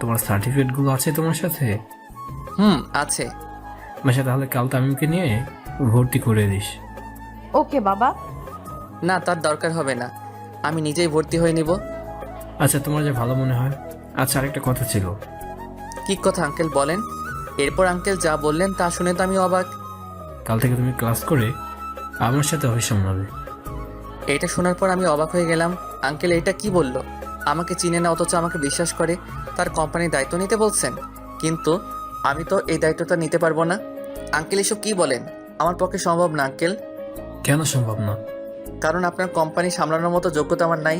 তোমার সার্টিফিকেটগুলো আছে তোমার সাথে? আছে। মাইশা, তাহলে কাল তামিমকে নিয়ে ভর্তি করে দিস। ওকে বাবা। না, তার দরকার হবে না, আমি নিজেই ভর্তি হয়ে নিব। আচ্ছা, তোমার যা ভালো মনে হয়। আচ্ছা, আরেকটা কথা ছিল। কি কথা আঙ্কেল বলেন? এরপর আঙ্কেল যা বললেন তা শুনে তো আমি অবাক। কাল থেকে তুমি ক্লাস করে আমার সাথে অফিস সামলাবে। এটা শোনার পর আমি অবাক হয়ে গেলাম। আঙ্কেল এটা কি বলল? আমাকে চিনে না অথচ আমাকে বিশ্বাস করে তার কোম্পানির দায়িত্ব নিতে বলছেন, কিন্তু আমি তো এই দায়িত্বটা নিতে পারবো না। আঙ্কেল এসব কি বলেন? আমার পক্ষে সম্ভব না আঙ্কেল। কেন সম্ভব না? কারণ আপনার কোম্পানি সামলানোর মতো যোগ্যতা আমার নাই।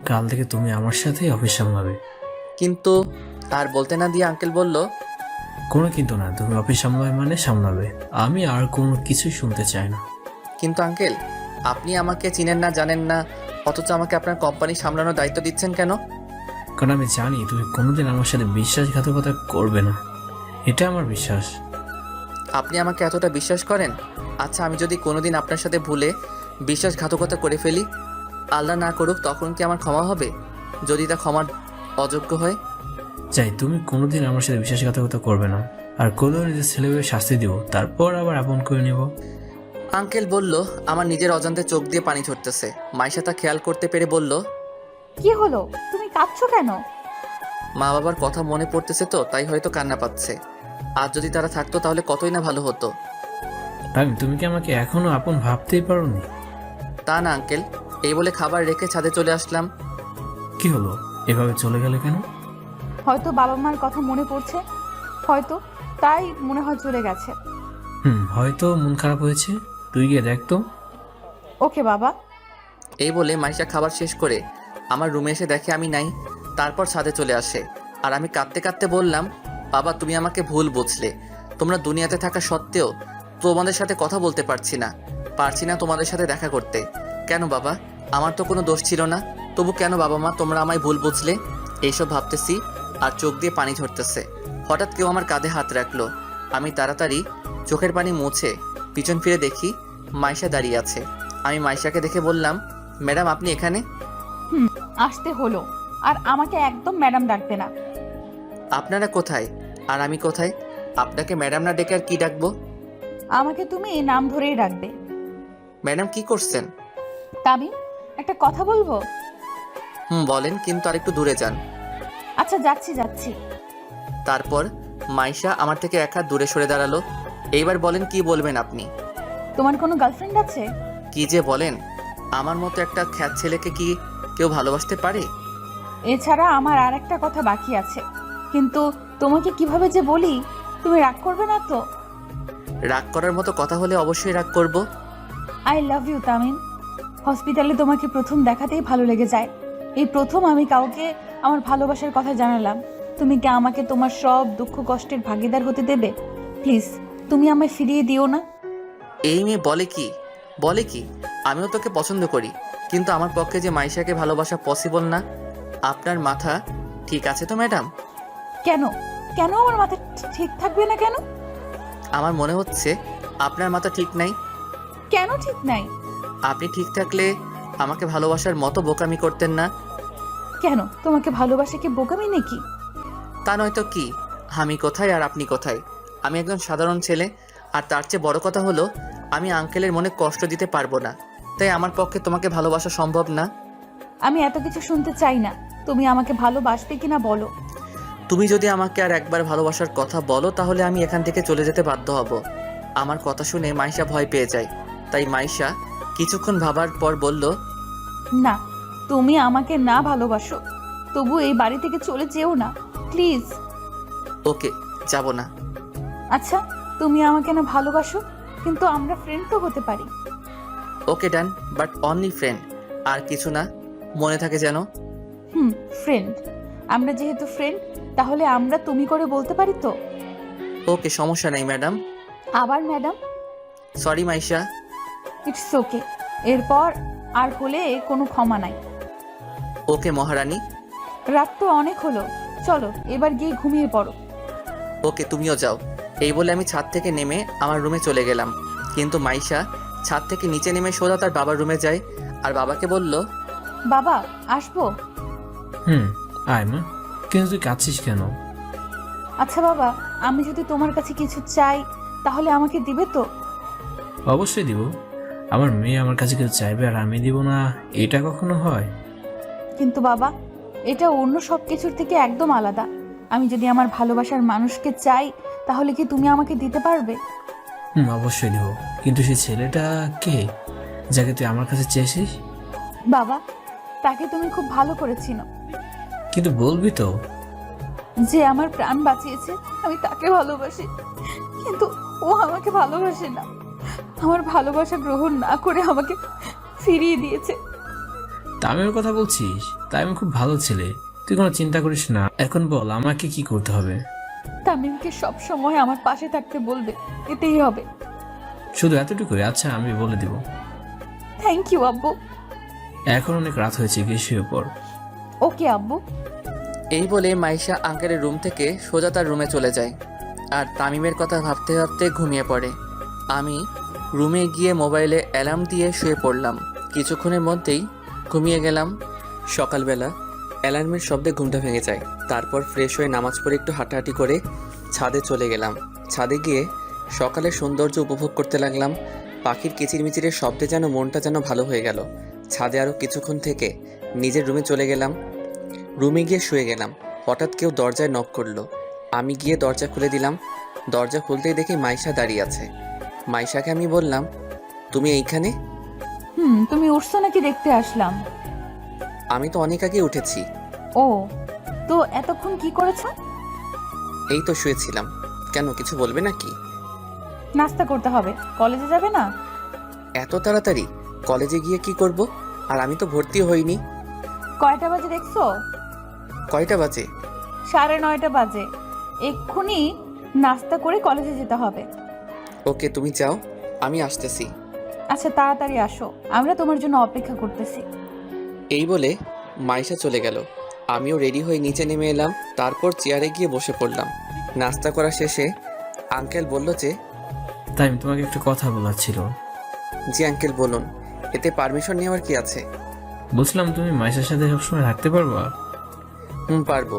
কাল থেকে তুমি আমার সাথে অফিস সামলাবে। কিন্তু আর বলতে না দিয়ে আঙ্কেল বলল, কোনো কিন্তু না, তুমি অফিস সামলাবে মানে সামলাবে। আমি আর কোনো কিছুই শুনতে চাই না। কিন্তু আঙ্কেল, আপনি আমাকে চিনেন না, জানেন না, অথচ আমাকে আপনার কোম্পানি সামলানোর দায়িত্ব দিচ্ছেন কেন? কারণ আমি জানি তুমি কোনোদিন আমার সাথে বিশ্বাসঘাতকতা করবে না, এটা আমার বিশ্বাস। আপনি আমাকে এতটা বিশ্বাস করেন? আচ্ছা, আমি যদি কোনোদিন আপনার সাথে ভুলে বিশ্বাসঘাতকতা করে ফেলি, আল্লাহ না করুক, তখন কি আমার ক্ষমা হবে? যদি তা ক্ষমার অযোগ্য হয়? চাই তুমি কোনোদিন আমার সাথে বিশ্বাসঘাতকতা করবে না, আর করলেও নিজের ছেলেকে শাস্তি দিব, তারপর আবার আপন করে নেব। আঙ্কেল বলল, আমার নিজের অজান্তে চোখ দিয়ে পানি ঝরতেছে। মাইশা তা খেয়াল করতে পেরে বলল, কি হলো, তুমি কাঁদছো কেন? মা বাবার কথা মনে পড়তেছে তো, তাই হয়তো কান্না পাচ্ছে। আর যদি তারা থাকতো তাহলে কতই না ভালো হতো। তুমি কি আমাকে এখনো আপন ভাবতেই পারোনি? তা না আঙ্কেল, এই বলে খাবার রেখে ছাদে চলে আসলাম। কি হলো, এভাবে চলে গেলে কেন? হয়তো বাবা মার কথা মনে পড়ছে, হয়তো তাই মনে হয় চলে গেছে। হয়তো মন খারাপ হয়েছে, তুই গিয়ে দেখ তো। ওকে বাবা। এই বলে মাইশা খাবার শেষ করে আমার রুমে এসে দেখে আমি নাই। তারপর ছাদে চলে আসে, আর আমি কাঁদতে কাঁদতে বললাম, বাবা তুমি আমাকে ভুল বুঝলে। তোমরা দুনিয়াতে থাকা সত্ত্বেও তোমাদের সাথে কথা বলতে পারছি না তোমাদের সাথে দেখা করতে। কেন বাবা? আমার তো কোনো দোষ ছিল না, তবু কেন বাবা মা তোমরা আমায় ভুল বুঝলে? এইসব ভাবতেছি আর চোখ দিয়ে পানি ঝরতেছে। হঠাৎ কেউ আমার কাঁধে হাত রাখলো। আমি তাড়াতাড়ি চোখের পানি মুছে পিছন ফিরে দেখি মাইশা দাঁড়িয়ে আছে। আমি মাইশাকে দেখে বললাম, ম্যাডাম আপনি এখানে? আসতে হলো, আর আমাকে একদম ম্যাডাম ডাকবে না। আপনারা কোথায় আর আমি কোথায়? আপনাকে ম্যাডাম না ডেকে আর কি ডাকবো? আমাকে তুমি নাম ধরেই ডাকবে। ম্যাডাম কি করছেন? তামিম, একটা কথা বলবো? বলেন, কিন্তু আর একটু দূরে যান। আচ্ছা যাচ্ছি। তারপর মাইশা আমার থেকে এক হাত দূরে সরে দাঁড়ালো। এইবার বলেন, কি বলবেন আপনি? তোমার কোনো গার্লফ্রেন্ড আছে? কি যে বলেন, আমার মতো একটা খ্যাত ছেলেকে কি কেউ ভালোবাসতে পারে? এছাড়া আমার আর একটা কথা বাকি আছে, কিন্তু তোমাকে কিভাবে যে বলি, তুমি রাগ করবে না তো? রাগ করার মতো কথা হলে অবশ্যই রাগ করব। I love you Tamim. হসপিটালে তোমাকে প্রথম দেখাতেই ভালো লেগে যায়। এই প্রথম আমি কাউকে আমার ভালোবাসার কথা জানালাম। তুমি কি আমাকে তোমার সব দুঃখ কষ্টের ভাগিদার হতে দেবে? প্লিজ, তুমি আমায় ফিরিয়ে দিও না। এই মেয়ে বলে কি? আমিও তোকে পছন্দ করি, কিন্তু আমার পক্ষে যে মাইশাকে ভালোবাসা পসিবল না। আপনার মাথা ঠিক আছে তো ম্যাডাম? কেন আমার মাথা ঠিক থাকবে না কেন? আমার মনে হচ্ছে আপনার মাথা ঠিক নাই। কেন ঠিক নাই? আপনি ঠিক থাকলে আমাকে ভালোবাসার মতো বোকামি করতেন না। কেন, তোমাকে ভালোবাসা কি বোকামি নাকি? তা নয়তো কি? আমি কোথায় আর আপনি কোথায়? আমি একজন সাধারণ ছেলে, আর তার চেয়ে বড় কথা হলো আমি আঙ্কেলের মনে কষ্ট দিতে পারবো না, তাই আমার পক্ষে তোমাকে ভালোবাসা সম্ভব না। আমি এত কিছু শুনতে চাই না। তুমি আমাকে ভালোবাসবে কিনা বলো। তুমি যদি আমাকে আর একবার ভালোবাসার কথা বলো, তাহলে আমি এখান থেকে চলে যেতে বাধ্য হব। আমার কথা শুনে মাইশা ভয় পেয়ে যায়, তাই মাইশা কিছুক্ষণ ভাবার পর বলল, না, তুমি আমাকে না ভালোবাসো, তবু এই বাড়ি থেকে চলে যেও না প্লিজ। ওকে, যাব না। আচ্ছা, তুমি আমাকে না ভালোবাসো, কিন্তু আমরা ফ্রেন্ড তো হতে পারি। ওকে ডান, বাট অনলি ফ্রেন্ড, আর কিছু না, মনে থাকে যেন। ফ্রেন্ড। আমরা যেহেতু ফ্রেন্ড, তাহলে আমরা তুমি করে বলতে পারি তো? ওকে, সমস্যা নেই ম্যাডাম। আবার madam? Sorry Maisha. It's okay. এরপর আর হলে কোনো ক্ষমা নাই। ওকে মহারানী। রাত তো অনেক হলো, চলো এবার গিয়ে ঘুমিয়ে পড়ো। ওকে, তুমিও যাও। এই বলে আমি ছাদ থেকে নেমে আমার রুমে চলে গেলাম, কিন্তু মাইশা ছাদ থেকে নিচে নেমে সোজা তার বাবার রুমে যায়, আর বাবাকে বলল, বাবা আসবো? আয় মা, কিন্তু তুই কাঁদছিস কেন? আচ্ছা বাবা, আমি যদি তোমার কাছে কিছু চাই, তাহলে আমাকে দিবে তো? অবশ্যই দিব। আমার মেয়ে আমার কাছে কিছু চাইবে আর আমি দিব না, এটা কখনো হয়? কিন্তু বাবা, এটা অন্য সব কিছুর থেকে একদম আলাদা। আমি যদি আমার ভালোবাসার মানুষকে চাই, তাহলে কি তুমি আমাকে দিতে পারবে? অবশ্যই দিব, কিন্তু সেই ছেলেটা কে যাকে তুই আমার কাছে চেয়েছিস? বাবা, তাকে তুমি খুব ভালো করে চিনো। কিন্তু বলবি তো? যে আমার প্রাণ বাঁচিয়েছে, আমি তাকে ভালোবাসি, কিন্তু ও আমাকে ভালোবাসে না। আমার ভালোবাসা গ্রহণ না করে আমাকে ফিরিয়ে দিয়েছে। তামিমের কথা বলছিস? তাই আমি খুব ভালো ছেলে, তুই কোনো চিন্তা করিস না। এখন বল আমাকে কি করতে হবে? তামিমকে সব সময় আমার পাশে থাকতে বলবে, এতেই হবে। শুধু এতটুকুই? আচ্ছা আমি বলে দিব। থ্যাংক ইউ আব্বু। এখন অনেক রাত হয়েছে, গিয়ে শুয়ে পড়। ওকে আব্বু। এই বলে মাইশা আঙ্কেলের রুম থেকে সোজা তার রুমে চলে যায় আর তামিমের কথা ভাবতে ভাবতে ঘুমিয়ে পড়ে। আমি রুমে গিয়ে মোবাইলে অ্যালার্ম দিয়ে শুয়ে পড়লাম। কিছুক্ষণের মধ্যেই ঘুমিয়ে গেলাম। সকালবেলা অ্যালার্মের শব্দে ঘুমটা ভেঙে যায়। তারপর ফ্রেশ হয়ে নামাজ পড়ে একটু হাঁটাহাঁটি করে ছাদে চলে গেলাম। ছাদে গিয়ে সকালের সৌন্দর্য উপভোগ করতে লাগলাম। পাখির কিচিরমিচিরের শব্দে যেন মনটা যেন ভালো হয়ে গেল। ছাদে আরও কিছুক্ষণ থেকে নিজের রুমে চলে গেলাম। রুমে গিয়ে শুয়ে গেলাম। হঠাৎ কেউ দরজায় নক করলো। আমি গিয়ে দরজা খুলে দিলাম। দরজা খুলতেই দেখি মাইশা দাঁড়িয়ে আছে। মাইশাকে আমি বললাম, তুমি এইখানে? তুমি উঠছো নাকি দেখতে আসলাম। আমি তো অনেক আগে উঠেছি। ও, তো এতক্ষণ কি করেছো? এই তো শুয়েছিলাম। কেন, কিছু বলবে নাকি? নাস্তা করতে হবে, কলেজে যাবে না? এত তাড়াতাড়ি? কলেজে গিয়ে কি করব? আর আমি তো ভর্তি হইনি। কয়টা বাজে দেখছো? কয়টা বাজে? 9:30 বাজে। এক্ষুনি নাস্তা করে কলেজে যেতে হবে। ওকে, তুমি যাও, আমি আসতেছি। আচ্ছা তাড়াতাড়ি আসো, আমরা তোমার জন্য অপেক্ষা করতেছি। এই বলে মাইশা চলে গেল। আমিও রেডি হয়ে নিচে নেমে এলাম। তারপর চেয়ারে গিয়ে বসে পড়লাম। নাস্তা করা শেষে আঙ্কেল বলল যে, তাই তোমাকে একটা কথা বলার ছিল। জি আঙ্কেল বলুন। এতে পারমিশন নেওয়ার কি আছে? বলছিলাম তুমি মাইশার সাথে সবসময় থাকতে পারবা? পারবো।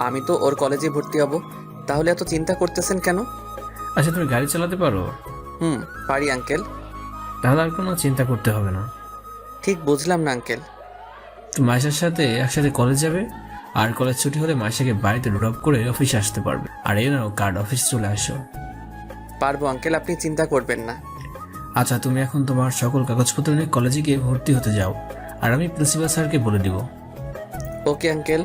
আমি তো ওর কলেজে ভর্তি হব। তাহলে এত চিন্তা করতেছেন কেন? আচ্ছা তুমি গাড়ি চালাতে পারো? পারি আঙ্কেল। তাহলে আর কোনো চিন্তা করতে হবে না। ঠিক বুঝলাম না আঙ্কেল। তো মাইশার সাথে একসাথে কলেজ যাবে, আর কলেজ ছুটি হলে মাইশাকে বাড়িতে ড্রপ করে অফিসে আসতে পারবে। আর এই নাও কার্ড, অফিস চলে আসো। পারবো আঙ্কেল, আপনি চিন্তা করবেন না। আচ্ছা তুমি এখন তোমার সকল কাগজপত্র নিয়ে কলেজে গিয়ে ভর্তি হতে যাও, আর আমি প্রিন্সিপাল স্যারকে বলে দিব। Okay uncle.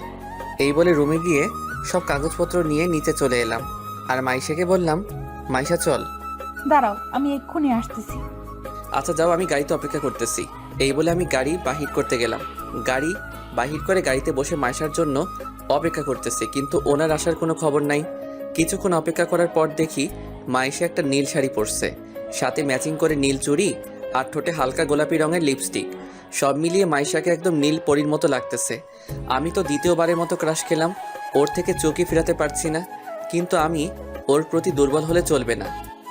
এই বলে রুমে গিয়ে সব কাগজপত্র নিয়ে নিচে চলে এলাম। আর মাইশাকে বললাম, মাইশা চল। দাঁড়াও, আমি এক্ষুনি আসতেছি। আচ্ছা যাও, আমি গাড়িতে অপেক্ষা করতেছি। এই বলে আমি গাড়ি বাহির করতে গেলাম। গাড়ি বাহির করে গাড়িতে বসে মাইশার জন্য অপেক্ষা করতেছি, কিন্তু ওনার আসার কোনো খবর নাই। কিছুক্ষণ অপেক্ষা করার পর দেখি মাইশা একটা নীল শাড়ি পরছে, সাথে ম্যাচিং করে নীল চুড়ি আর ঠোঁটে হালকা গোলাপি রঙের লিপস্টিক। সব মিলিয়ে মাইশাকে একদম নীল পরীর মতো লাগতেছে। আমি তো দ্বিতীয়বারের মতো ক্রাশ খেলাম। ওর থেকে চোখই ফেরাতে পারছি না, কিন্তু আমি ওর প্রতি দুর্বল হলে চলবে না,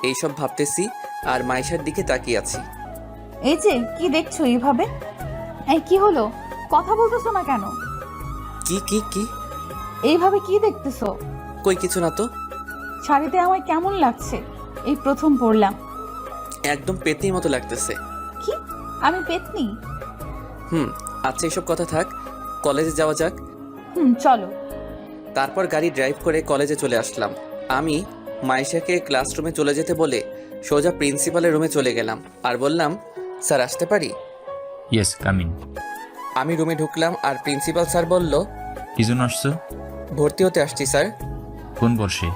এইসব ভাবতেছি আর মাইশার দিকে তাকিয়ে আছি। এই যে কি দেখছো এইভাবে? এই কি হলো, কথা বলতেছো না কেন? কি কি কি এইভাবে কি দেখতেছো? কই কিছু না তো। শাড়িতে আমায় কেমন লাগছে? এই প্রথম পরলাম। একদম পেতনির মতো লাগতেছে। কি, আমি পেতনি? আচ্ছা এসব কথা থাক, কলেজে যাওয়া যাক। চলো। তারপর গাড়ি ড্রাইভ করে কলেজে চলে আসলাম। আমি মাইশাকে ক্লাসরুমে চলে যেতে বলে সোজা প্রিন্সিপালের রুমে চলে গেলাম আর বললাম, স্যার আসতে পারি? Yes, coming. আমি রুমে ঢুকলাম আর প্রিন্সিপাল স্যার বলল, কি জন্য আসছো? ভর্তি হতে আসছি স্যার। কোন বর্ষে?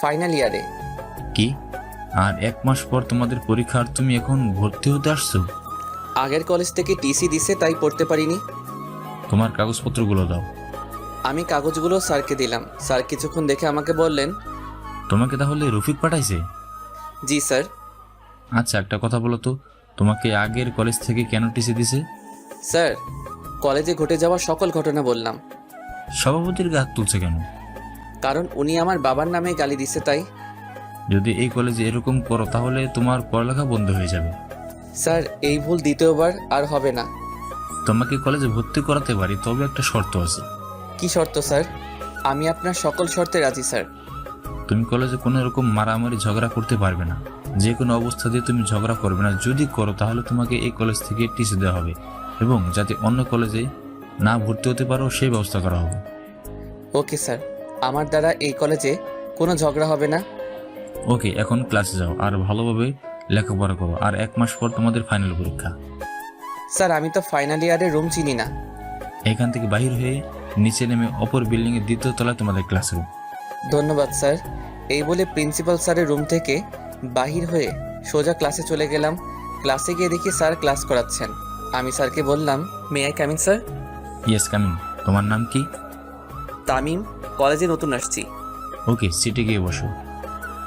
ফাইনাল ইয়ারে। কি, আর 1 মাস পর তোমাদের পরীক্ষা আর তুমি এখন ভর্তি হতে আসছো? আগের কলেজ থেকে টিসি দিছে, তাই পড়তে পারিনি। তোমার কাগজপত্রগুলো দাও। আমি কাগজগুলো স্যারকে দিলাম। স্যার কিছুক্ষণ দেখে আমাকে বললেন, তোমাকে তাহলে রফিক পাঠাইছে? জি স্যার। আচ্ছা একটা কথা বলো তো, তোমাকে আগের কলেজ থেকে কেন টিসি দিছে? স্যার, কলেজে ঘটে যাওয়া সকল ঘটনা বললাম। সভাপতির গা হাত তুলছে কেন? কারণ উনি আমার বাবার নামে গালি দিছে, তাই। যদি এই কলেজে এরকম করো তাহলে তোমার পড়ালেখা বন্ধ হয়ে যাবে। স্যার, এই ভুল দ্বিতীয়বার আর হবে না। তোমাকে কলেজে ভর্তি করাতে পারি, তবে একটা শর্ত আছে। কি শর্ত স্যার? আমি আপনার সকল শর্তে রাজি স্যার। তুমি কলেজে কোনো রকম মারামারি ঝগড়া করতে পারবে না। যে কোনো অবস্থা দিয়ে তুমি ঝগড়া করবে না। যদি করো তাহলে তোমাকে এই কলেজ থেকে টিসি দেওয়া হবে, এবং যাতে অন্য কলেজে না ভর্তি হতে পারো সেই ব্যবস্থা করা হবে। ওকে স্যার, আমার দ্বারা এই কলেজে কোনো ঝগড়া হবে না। ওকে, এখন ক্লাসে যাও আর ভালোভাবে লেখাপড়া করো। আর 1 মাস পর তোমাদের ফাইনাল পরীক্ষা। স্যার, আমি তো ফাইনাল ইয়ারের রুম চিনি না। এখান থেকে বাহির হয়ে নিচে নেমে অপর বিল্ডিংয়ের 2য় তলায় তোমাদের ক্লাসরুম। ধন্যবাদ স্যার। এই বলে প্রিন্সিপাল স্যারের রুম থেকে বাহির হয়ে সোজা ক্লাসে চলে গেলাম। ক্লাসে গিয়ে দেখি স্যার ক্লাস করাচ্ছেন। আমি স্যারকে বললাম, may I coming sir? Yes coming. তোমার নাম কি? তামিম, কলেজে নতুন আসছি। ওকে, সিটে গিয়ে বসো।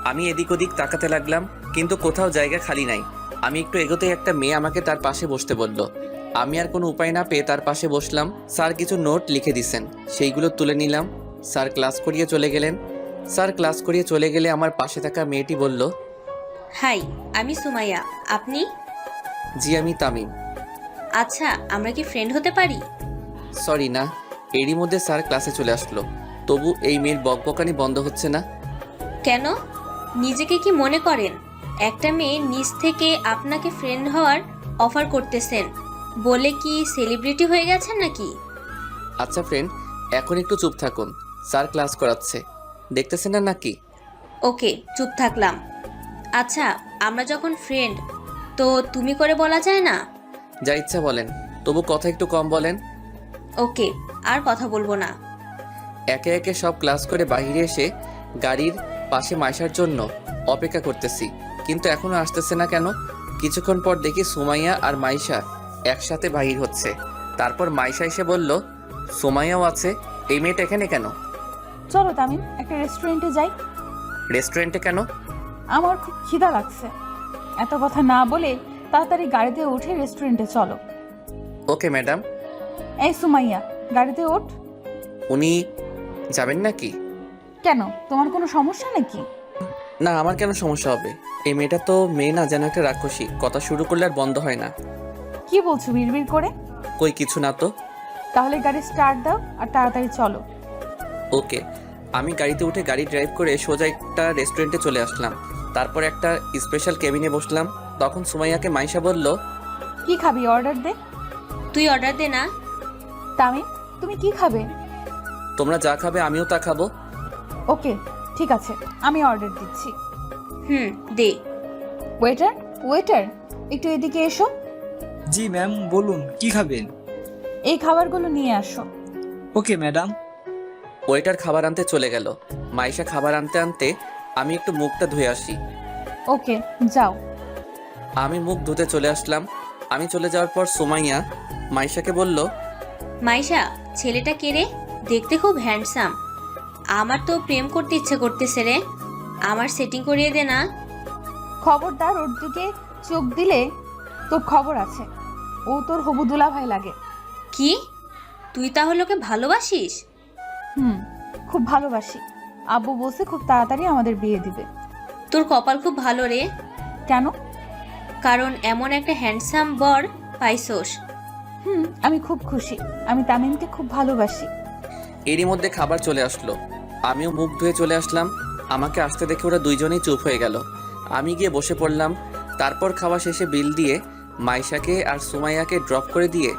আমি এদিক ওদিক তাকাতে লাগলাম, কিন্তু কোথাও জায়গা খালি নাই। আমি একটু এগোতে একটা মেয়ে আমাকে তার পাশে বসতে বলল। আমি আর কোনো উপায় না পেয়ে তার পাশে বসলাম। স্যার কিছু নোট লিখে দিছেন, সেইগুলো তুলে নিলাম। স্যার ক্লাস করিয়ে চলে গেলেন। স্যার ক্লাস করিয়ে চলে গেলে আমার পাশে থাকা মেয়েটি বলল, হাই, আমি সুমাইয়া। আপনি? জি আমি তামিম। আচ্ছা, আমরা কি ফ্রেন্ড হতে পারি? সরি না। এরই মধ্যে স্যার ক্লাসে চলে আসলো। তবু এই মেয়ের বকবকানি বন্ধ হচ্ছে না। কেন? নিজেকে কি মনে করেন একটা মেয়ে নিজ থেকে আপনাকে ফ্রেন্ড হওয়ার অফার করতেছেন বলে কি সেলিব্রিটি হয়ে গেছেন নাকি? আচ্ছা ফ্রেন্ড, এখন একটু চুপ থাকুন। স্যার ক্লাস করাচ্ছে, দেখতেছেন না নাকি? ওকে, চুপ থাকলাম। আচ্ছা, আমরা যখন ফ্রেন্ড, তো তুমি করে বলা যায় না? যা ইচ্ছা বলেন, তবু কথা একটু কম বলেন। ওকে, আর কথা বলবো না। একে একে সব ক্লাস করে বাইরে এসে গাড়ির পাশে মাইশার জন্য অপেক্ষা করতেছি, কিন্তু এখনো আসতেছে না কেন? কিছুক্ষণ পর দেখি সুমাইয়া আর মাইশা একসাথে বাহির হচ্ছে। তারপর মাইশা এসে বলল, সুমাইয়াও আছে, এই মেয়েটা এখানে কেন? চলো তামিম, একটা রেস্টুরেন্টে যাই। রেস্টুরেন্টে কেন? আমার খুব খিদা লাগছে। এত কথা না বলে তাড়াতাড়ি গাড়িতে উঠে রেস্টুরেন্টে চলো। Okay madam. এই সুমাইয়া, গাড়িতে ওঠ। উনি যাবেন নাকি? কেন, তোমার কোনো সমস্যা নাকি? না, আমার কেন সমস্যা হবে? এই মেয়েটা তো মেয়ে না, যেন একটা রাক্ষসী। কথা শুরু করলে আর বন্ধ হয় না। কি বলছো বিড়বিড় করে? কই কিছু না তো। তাহলে গাড়ি স্টার্ট দাও আর তাড়াতাড়ি চলো। ওকে। আমি গাড়িতে উঠে গাড়ি ড্রাইভ করে সোজা একটা রেস্টুরেন্টে চলে আসলাম। তারপর একটা স্পেশাল কেবিনে বসলাম। তখন সুমাইয়াকে মাইশা বলল, কি খাবি, অর্ডার দে। তুই অর্ডার দে না। তামিম, তুমি কি খাবে? তোমরা যা খাবে আমিও তা খাবো। ওকে, ঠিক আছে, আমি অর্ডার দিচ্ছি। দে। ওয়েটার, ওয়েটার, একটু এদিকে এসো। জি ম্যাম, বলুন কি খাবেন? এই খাবারগুলো নিয়ে আসো। Okay madam. ওয়েটার খাবার আনতে চলে গেল। মাইশা খাবার আনতে আনতে আমি একটু মুখটা ধুয়ে আসি। ওকে, যাও। আমি মুখ ধুতে চলে আসলাম। আমি চলে যাওয়ার পর সুমাইয়া মাইশাকে বলল, মাইশা, ছেলেটা কে রে? দেখতে খুব হ্যান্ডসাম। আমার তো প্রেম করতে ইচ্ছে করতেছে রে। আমার সেটিং করিয়ে দে না। খবরদার ওর দিকে চোখ দিলে তোর খবর আছে। ও তোর হবু দুলাভাই লাগে। কি? তুই তাহলে ওকে ভালোবাসিস? খুব ভালোবাসি। আব্বু বলছে খুব তাড়াতাড়ি আমাদের বিয়ে দিবে। তোর কপাল খুব ভালো রে। কেন? কারণ এমন একটা হ্যান্ডসাম বর পাইছোস। আমি খুব খুশি। আমি তামিমকে খুব ভালোবাসি। এরই মধ্যে খাবার চলে আসলো। আমিও মুখ ধুয়ে চলে আসলাম। আমাকে আসতে দেখে ওরা দুইজনেই চুপ হয়ে গেল। আমি গিয়ে বসে পড়লাম। তারপর খাওয়া শেষে বিল দিয়ে মাইশাকে আর সুমাইয়াকে ড্রপ করে দিয়ে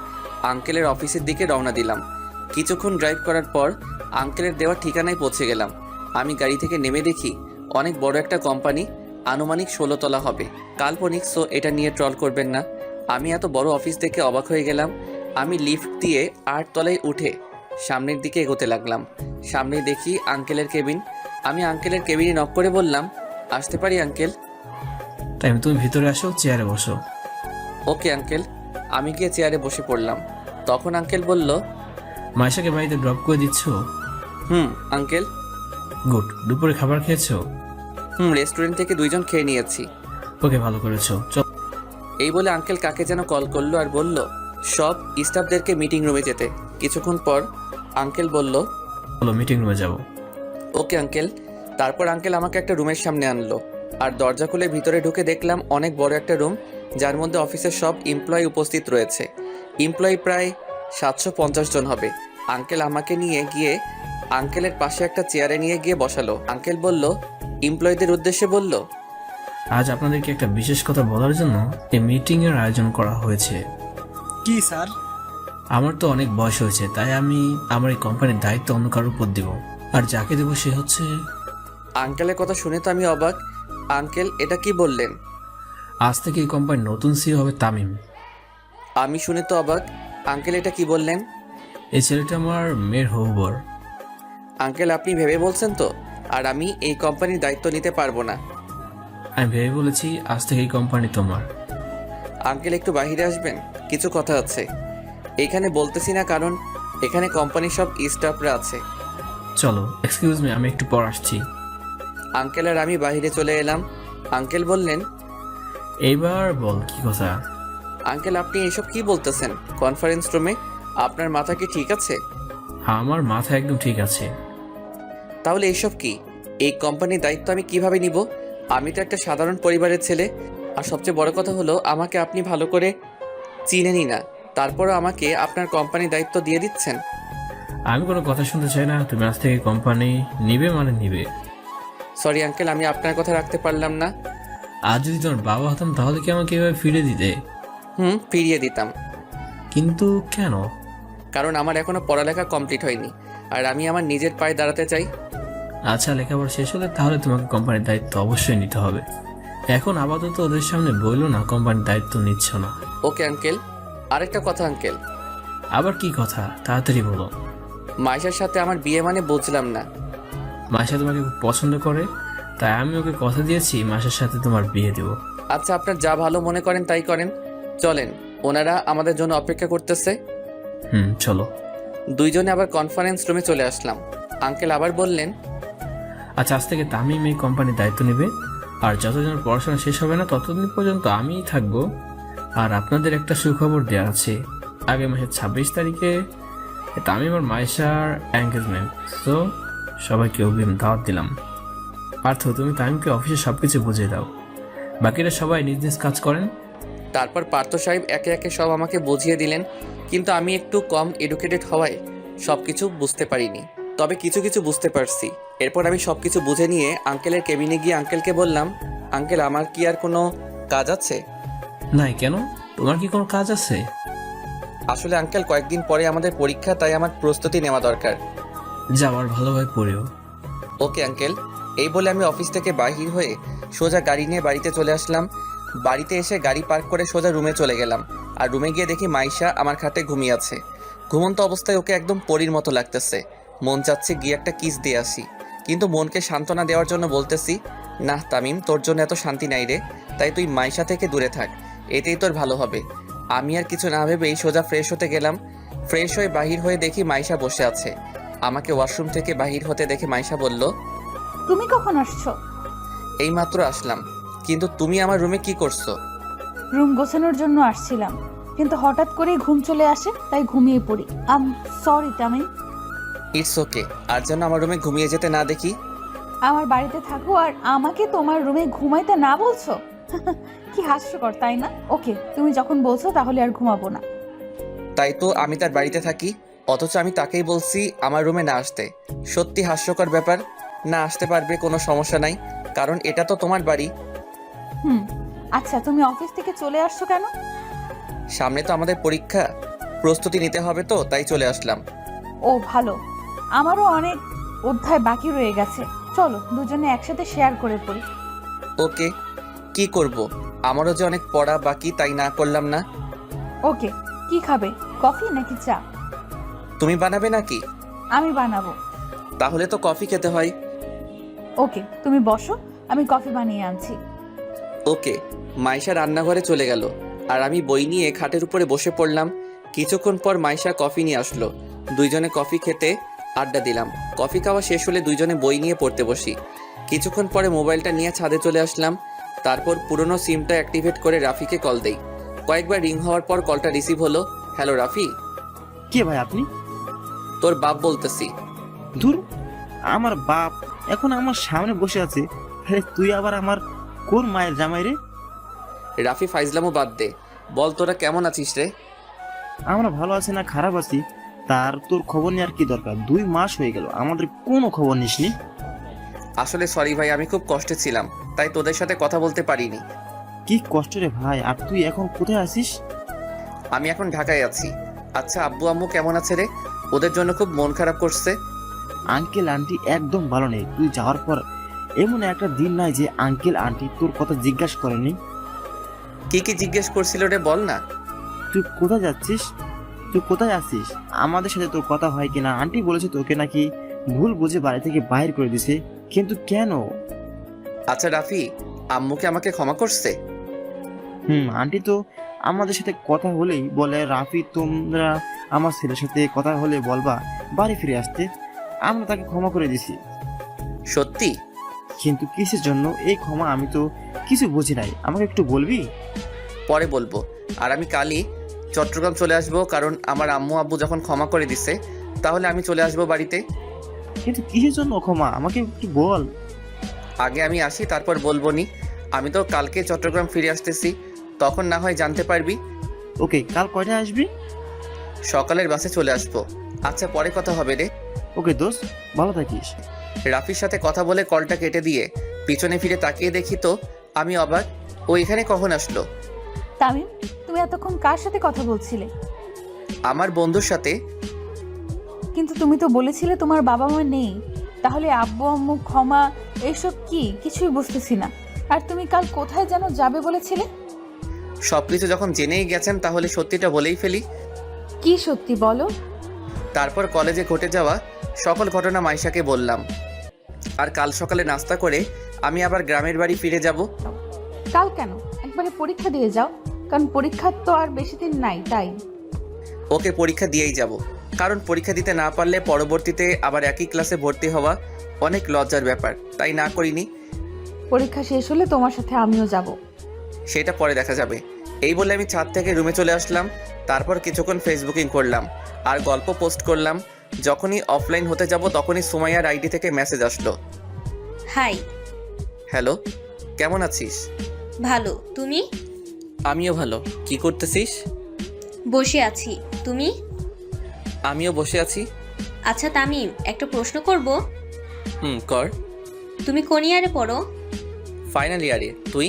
আঙ্কেলের অফিসের দিকে রওনা দিলাম। কিছুক্ষণ ড্রাইভ করার পর আঙ্কেলের দেওয়া ঠিকানায় পৌঁছে গেলাম। আমি গাড়ি থেকে নেমে দেখি অনেক বড় একটা কোম্পানি, আনুমানিক 16 তলা হবে। কাল্পনিক, সো এটা নিয়ে ট্রল করবেন না। আমি এত বড় অফিস দেখে অবাক হয়ে গেলাম। আমি লিফট দিয়ে 8 তলায় উঠে সামনের দিকে এগোতে লাগলাম। সামনে দেখি আঙ্কেলের কেবিন। আমি আঙ্কেলের কেবিনে নক করে বললাম, আসতে পারি আঙ্কেল? তাই তুমি ভিতরে আসো, চেয়ারে বসো। Okay uncle. আমি গিয়ে চেয়ারে বসে পড়লাম। তখন আঙ্কেল বলল, মাইশাকে বাড়িতে ড্রপ করে দিচ্ছ? আঙ্কেল। গুড। দুপুরে খাবার খেয়েছো? রেস্টুরেন্ট থেকে 2 জন খেয়ে নিয়েছি। ওকে, ভালো করেছো। চল। এই বলে আঙ্কেল কাকে যেন কল করলো আর বলল সব স্টাফদেরকে মিটিং রুমে যেতে। কিছুক্ষণ পর আঙ্কেল বলল, চলো মিটিং রুমে যাবো। Okay uncle. তারপর আঙ্কেল আমাকে একটা রুমের সামনে আনলো আর দরজা খুলে ভিতরে ঢুকে দেখলাম অনেক বড় একটা রুম, যার মধ্যে অফিসের সব এমপ্লয়ি উপস্থিত রয়েছে। এমপ্লয়ি প্রায় 750 জন হবে। আঙ্কেল আমাকে নিয়ে গিয়ে আঙ্কেলের পাশে একটা চেয়ারে নিয়ে গিয়ে বসালো। আঙ্কেল বলল, এমপ্লয়ীদের উদ্দেশ্যে বলল, আজ আপনাদেরকে একটা বিশেষ কথা বলার জন্য এই মিটিং এর আয়োজন করা হয়েছে। কি স্যার? আমার তো অনেক বয়স হয়েছে, তাই আমি আমার এই কোম্পানির দায়িত্ব অন্য কারোর উপর দিব, আর যাকে দেবো সে হচ্ছে। আঙ্কেলের কথা শুনে তো আমি অবাক। আঙ্কেল, এটা কি বললেন? আজ থেকে এই কোম্পানির নতুন সিইও হবে তামিম। আমি শুনে তো অবাক। আঙ্কেল, এটা কি বললেন? এই ছেলেটা আমার মেয়ের হবু বর। আঙ্কেল, আপনি ভেবে বলছেন তো? আর আমি এই কোম্পানির দায়িত্ব নিতে পারবো না। আমি ভেবে বলেছি আজ থেকে এই কোম্পানি তোমার। আঙ্কেল, একটু বাইরে আসবেন, কিছু কথা আছে। এখানে বলতেছি না কারণ এখানে কোম্পানির সব স্টাফরা আছে। চলো, এক্সকিউজ মি, আমি একটু পর আসছি। আঙ্কেল আর আমি বাইরে চলে এলাম। আঙ্কেল বললেন, এইবার বল কি কথা। আঙ্কেল আপনি এসব কি বলতেছেন? কনফারেন্স রুমে আপনার মাথা কি ঠিক আছে? আমার মাথা একদম ঠিক আছে। তাহলে এসব কি? এই কোম্পানির দায়িত্ব আমি কিভাবে নিব? আমি তো একটা সাধারণ পরিবারের ছেলে। আর সবচেয়ে বড় কথা হলো আমাকে আপনি ভালো করে চিনেনই না, তারপরও আমাকে আপনার কোম্পানির দায়িত্ব দিয়ে দিচ্ছেন। আমি কোনো কথা শুনতে চাই না। তুমি আজ থেকে কোম্পানি নিবে মানে নিবে। সরি আঙ্কেল, আমি আপনার কথা রাখতে পারলাম না। আর যদি তোমার বাবা হতাম তাহলে কি আমাকে এভাবে ফিরে দিতে? ফিরিয়ে দিতাম। কিন্তু কেন? কারণ আমার এখনো পড়ালেখা কমপ্লিট হয়নি, আর আমি আমার নিজের পায়ে দাঁড়াতে চাই। আচ্ছা, লেখাপড়া শেষ হলে তাহলে তোমাকে কোম্পানির দায়িত্ব অবশ্যই নিতে হবে। এখন আপাতত ওদের সামনে বললো না কোম্পানির দায়িত্ব নিচ্ছ না। Okay uncle. আরেকটা কথা আঙ্কেল। আবার কি কথা? তাড়াতাড়ি বলো। মাইশার সাথে আমার বিয়ে মানে বুঝলাম না। মাসা তোমাকে খুব পছন্দ করে, তাই আমি ওকে কথা দিয়েছি মাসের সাথে তোমার বিয়ে দেবো। আচ্ছা, আপনার যা ভালো মনে করেন তাই করেন। চলেন, ওনারা আমাদের জন্য অপেক্ষা করতেছে। চলো। দুইজনে আবার কনফারেন্স রুমে চলে আসলাম। আঙ্কেল আবার বললেন, আচ্ছা, আজ থেকে তামিম এই কোম্পানির দায়িত্ব নেবে, আর যতদিন পড়াশোনা শেষ হবে না ততদিন পর্যন্ত আমিই থাকবো। আর আপনাদের একটা সুখবর দেওয়া আছে, আগামী মাসের 26 তারিখে তামিম আর মাইশার এঙ্গেজমেন্ট। তো সবাইকে অগ্রিম দাওয়াত দিলাম। পার্থ, তুমি তামিমকে অফিসে সবকিছু বুঝিয়ে দাও, বাকিরা সবাই নিজ নিজ কাজ করেন। তারপর পার্থ সাহেব একে একে সব আমাকে বুঝিয়ে দিলেন, কিন্তু আমি একটু কম এডুকেটেড হওয়ায় সব কিছু বুঝতে পারিনি, তবে কিছু কিছু বুঝতে পারছি। এরপর আমি সব কিছু বুঝে নিয়ে আঙ্কেলের কেবিনে গিয়ে আঙ্কেলকে বললাম, আঙ্কেল আমার কি আর কোনো কাজ আছে? নাই, কেন? তোমার কি কোনো কাজ আছে? আসলে আঙ্কেল কয়েকদিন পরে আমাদের পরীক্ষা, তাই আমার প্রস্তুতি নেওয়া দরকার। যাওয়ার ভালোভাবে পড়েও। Okay uncle. এই বলে আমি অফিস থেকে বাহির হয়ে সোজা গাড়ি নিয়ে বাড়িতে চলে আসলাম। বাড়িতে এসে গাড়ি পার্ক করে সোজা রুমে চলে গেলাম। আর রুমে গিয়ে দেখি মাইশা আমার খাটে ঘুমিয়ে আছে। ঘুমন্ত অবস্থায় ওকে একদম পরীর মতো লাগতেছে। মন চাচ্ছে গিয়ে একটা কিস দিয়ে আসি, কিন্তু মনকে সান্ত্বনা দেওয়ার জন্য বলতেছি, না তামিম, তোর জন্য এত শান্তি নাই রে, তাই তুই মাইশা থেকে দূরে থাক, এতেই তোর ভালো হবে। আমি আর কিছু না ভেবেই সোজা ফ্রেশ হতে গেলাম। ফ্রেশ হয়ে বাহির হয়ে দেখি মাইশা বসে আছে। আমাকে ওয়াশরুম থেকে বাহির হতে দেখে মাইশা বলল, তুমি কখন আসছো? এইমাত্র আসলাম। কিন্তু তুমি আমার রুমে কি করছো? রুম গোছানোর জন্য আসছিলাম, কিন্তু হঠাৎ করেই ঘুম চলে আসে, তাই ঘুমিয়ে পড়ি। সরি তামিম। It's okay. আর যেন আমার রুমে ঘুমিয়ে যেতে না দেখি। আমার বাড়িতে থাকো আর আমাকে তোমার রুমে ঘুমাইতে না বলছো? কি হাস্যকর, তাই না? ওকে, তুমি যখন বলছো তাহলে আর ঘুমাবো না। তাই তো আমি তার বাড়িতে থাকি, অথচ আমি তাকেই বলছি আমার রুমে না আসতে। সত্যি হাস্যকর ব্যাপার। না আসতে পারবে, কোনো সমস্যা নাই, কারণ এটা তো তোমার বাড়ি। আচ্ছা, তুমি অফিস থেকে চলে আসছো কেন? সামনে তো আমাদের পরীক্ষা, প্রস্তুতি নিতে হবে, তো তাই চলে আসলাম। ও ভালো, আমারও অনেক অধ্যায় বাকি রয়ে গেছে। চলো দুজনে একসাথে শেয়ার করে পড়ি। ওকে। কি করব? আমারও যে অনেক পড়া বাকি, তাই না করলাম না। ওকে, কি খাবে, কফি নাকি চা? তুমি বানাবে নাকি? আমি বানাবো। তাহলে তো কফি খেতে হয়। ওকে, তুমি বসো, আমি কফি বানিয়ে আনছি। ওকে। মাইশা রান্নাঘরে চলে গেল, আর আমি বই নিয়ে খাটের উপরে বসে পড়লাম। কিছুক্ষণ পর মাইশা কফি নিয়ে আসলো। দুইজনে কফি খেতে আড্ডা দিলাম। কফি খাওয়া শেষ হলে দুইজনে বই নিয়ে পড়তে বসি। কিছুক্ষণ পরে মোবাইলটা নিয়ে ছাদে চলে আসলাম। তারপর পুরনো সিমটা অ্যাক্টিভেট করে রাফিকে কল দেই। কয়েকবার রিং হওয়ার পর কলটা রিসিভ হলো। হ্যালো রাফি। কে ভাই আপনি? তোর বাপ বলতেছি। ধুর, আমার বাপ এখন আমার সামনে বসে আছে, তুই আবার আমার কোন মায়ের জামাই রে? রাফি ফাইজলামও বাদ দে, বল তোরা কেমন আছিস রে? আমরা ভালো আছি না খারাপ আছি, তার তোর খবর নেওয়ার কি দরকার? 2 মাস হয়ে গেল আমাদের কোনো খবর নিসনি। আসলে সরি ভাই, আমি খুব কষ্টে ছিলাম, তাই তোদের সাথে কথা বলতে পারিনি। কি কষ্ট রে ভাই, আর তুই এখন কোথায় আছিস? আমি এখন ঢাকায় আছি। আচ্ছা আব্বু আম্মু কেমন আছে রে? ওদের জন্য খুব মন খারাপ করছে। আঙ্কেল আন্টি একদম ভালো নেই। তুই যাওয়ার পর এমন একটা দিন নাই যে আঙ্কেল আন্টি তোর কথা জিজ্ঞাসা করেনি। কি কি জিজ্ঞেস করছিল রে, বল না। তুই কোথায় যাচ্ছিস, তুই কোথায় আসিস, আমাদের সাথে তোর কথা হয় কিনা। আন্টি বলেছে তোকে নাকি ভুল বুঝে বাড়ি থেকে বাইরে করে দিছে, কিন্তু কেন? আচ্ছা রাফি, আম্মুকে আমাকে ক্ষমা করছে? আন্টি তো আমাদের সাথে কথা হলেই বলে, রাফি তোমরা আমার ছেলের সাথে কথা হলে বলবা বাড়ি ফিরে আসতে। আমরা তাকে ক্ষমা করে দিছি। সত্যি? কিন্তু কিসের জন্য এই ক্ষমা? আমি তো কিছু বুঝি নাই, আমাকে একটু বলবি? পরে বলবো। আর আমি কালই চট্টগ্রাম চলে আসবো, কারণ আমার আম্মু আব্বু যখন ক্ষমা করে দিছে তাহলে আমি চলে আসবো বাড়িতে। কিন্তু কিসের জন্য ক্ষমা, আমাকে একটু বল। আগে আমি আসি, তারপর বলবো নি। আমি তো কালকে চট্টগ্রাম ফিরে আসতেছি, তখন না হয় জানতে পারবি। ওকে, কাল কয়টায় আসবি? সকালের বাসে চলে আসবো। আচ্ছা, পরে কথা হবে রে। ওকে দোস্ত, ভালো থাকিস। রাফির সাথে কথা বলে কলটা কেটে দিয়ে পিছনে ফিরে তাকিয়ে দেখি তো আমি অবাক, ও এখানে কখন আসলো? তামিম, তুমি এতক্ষণ কার সাথে কথা বলছিলে? আমার বন্ধুর সাথে। কিন্তু তুমি তো বলেছিলে তোমার বাবা মা নেই। তাহলে আব্বু আম্মু ক্ষমা এসব কি? কিছুই বুঝতেছি না। আর তুমি কাল কোথায় যেন যাবে বলেছিলে? সবকিছু যখন জেনেই গেছেন তাহলে সত্যিটা বলেই ফেলি। কি সত্যি বলো? তারপর কলেজে ঘটে যাওয়া সকল ঘটনা মাইশাকে বললাম। আর কাল সকালে নাস্তা করে আমি আবার গ্রামের বাড়ি ফিরে যাব। কাল কেন? একবারে পরীক্ষা দিয়ে যাও, কারণ পরীক্ষার তো আর বেশি দিন নাই। তাই ওকে, পরীক্ষা দিয়েই যাব, কারণ পরীক্ষা দিতে না পারলে পরবর্তীতে আবার একই ক্লাসে ভর্তি হওয়া অনেক লজ্জার ব্যাপার, তাই না করিনি। পরীক্ষা শেষ হলে তোমার সাথে আমিও যাব। সেটা পরে দেখা যাবে। এই বলে আমি ছাদ থেকে রুমে চলে আসলাম। তারপর কিছুক্ষণ ফেসবুকিং করলাম আর গল্প পোস্ট করলাম। যখনই অফলাইন হতে যাব তখনই সুমাইয়ার আইডি থেকে মেসেজ আসলো। হাই। হ্যালো, কেমন আছিস? ভালো, তুমি? আমিও ভালো। কি করতেছিস? বসে আছি, তুমি? আমিও বসে আছি। আচ্ছা তামিম, একটা প্রশ্ন করব। কর। তুমি কোন ইয়ারে পড়ো? ফাইনাল ইয়ারে। তুই?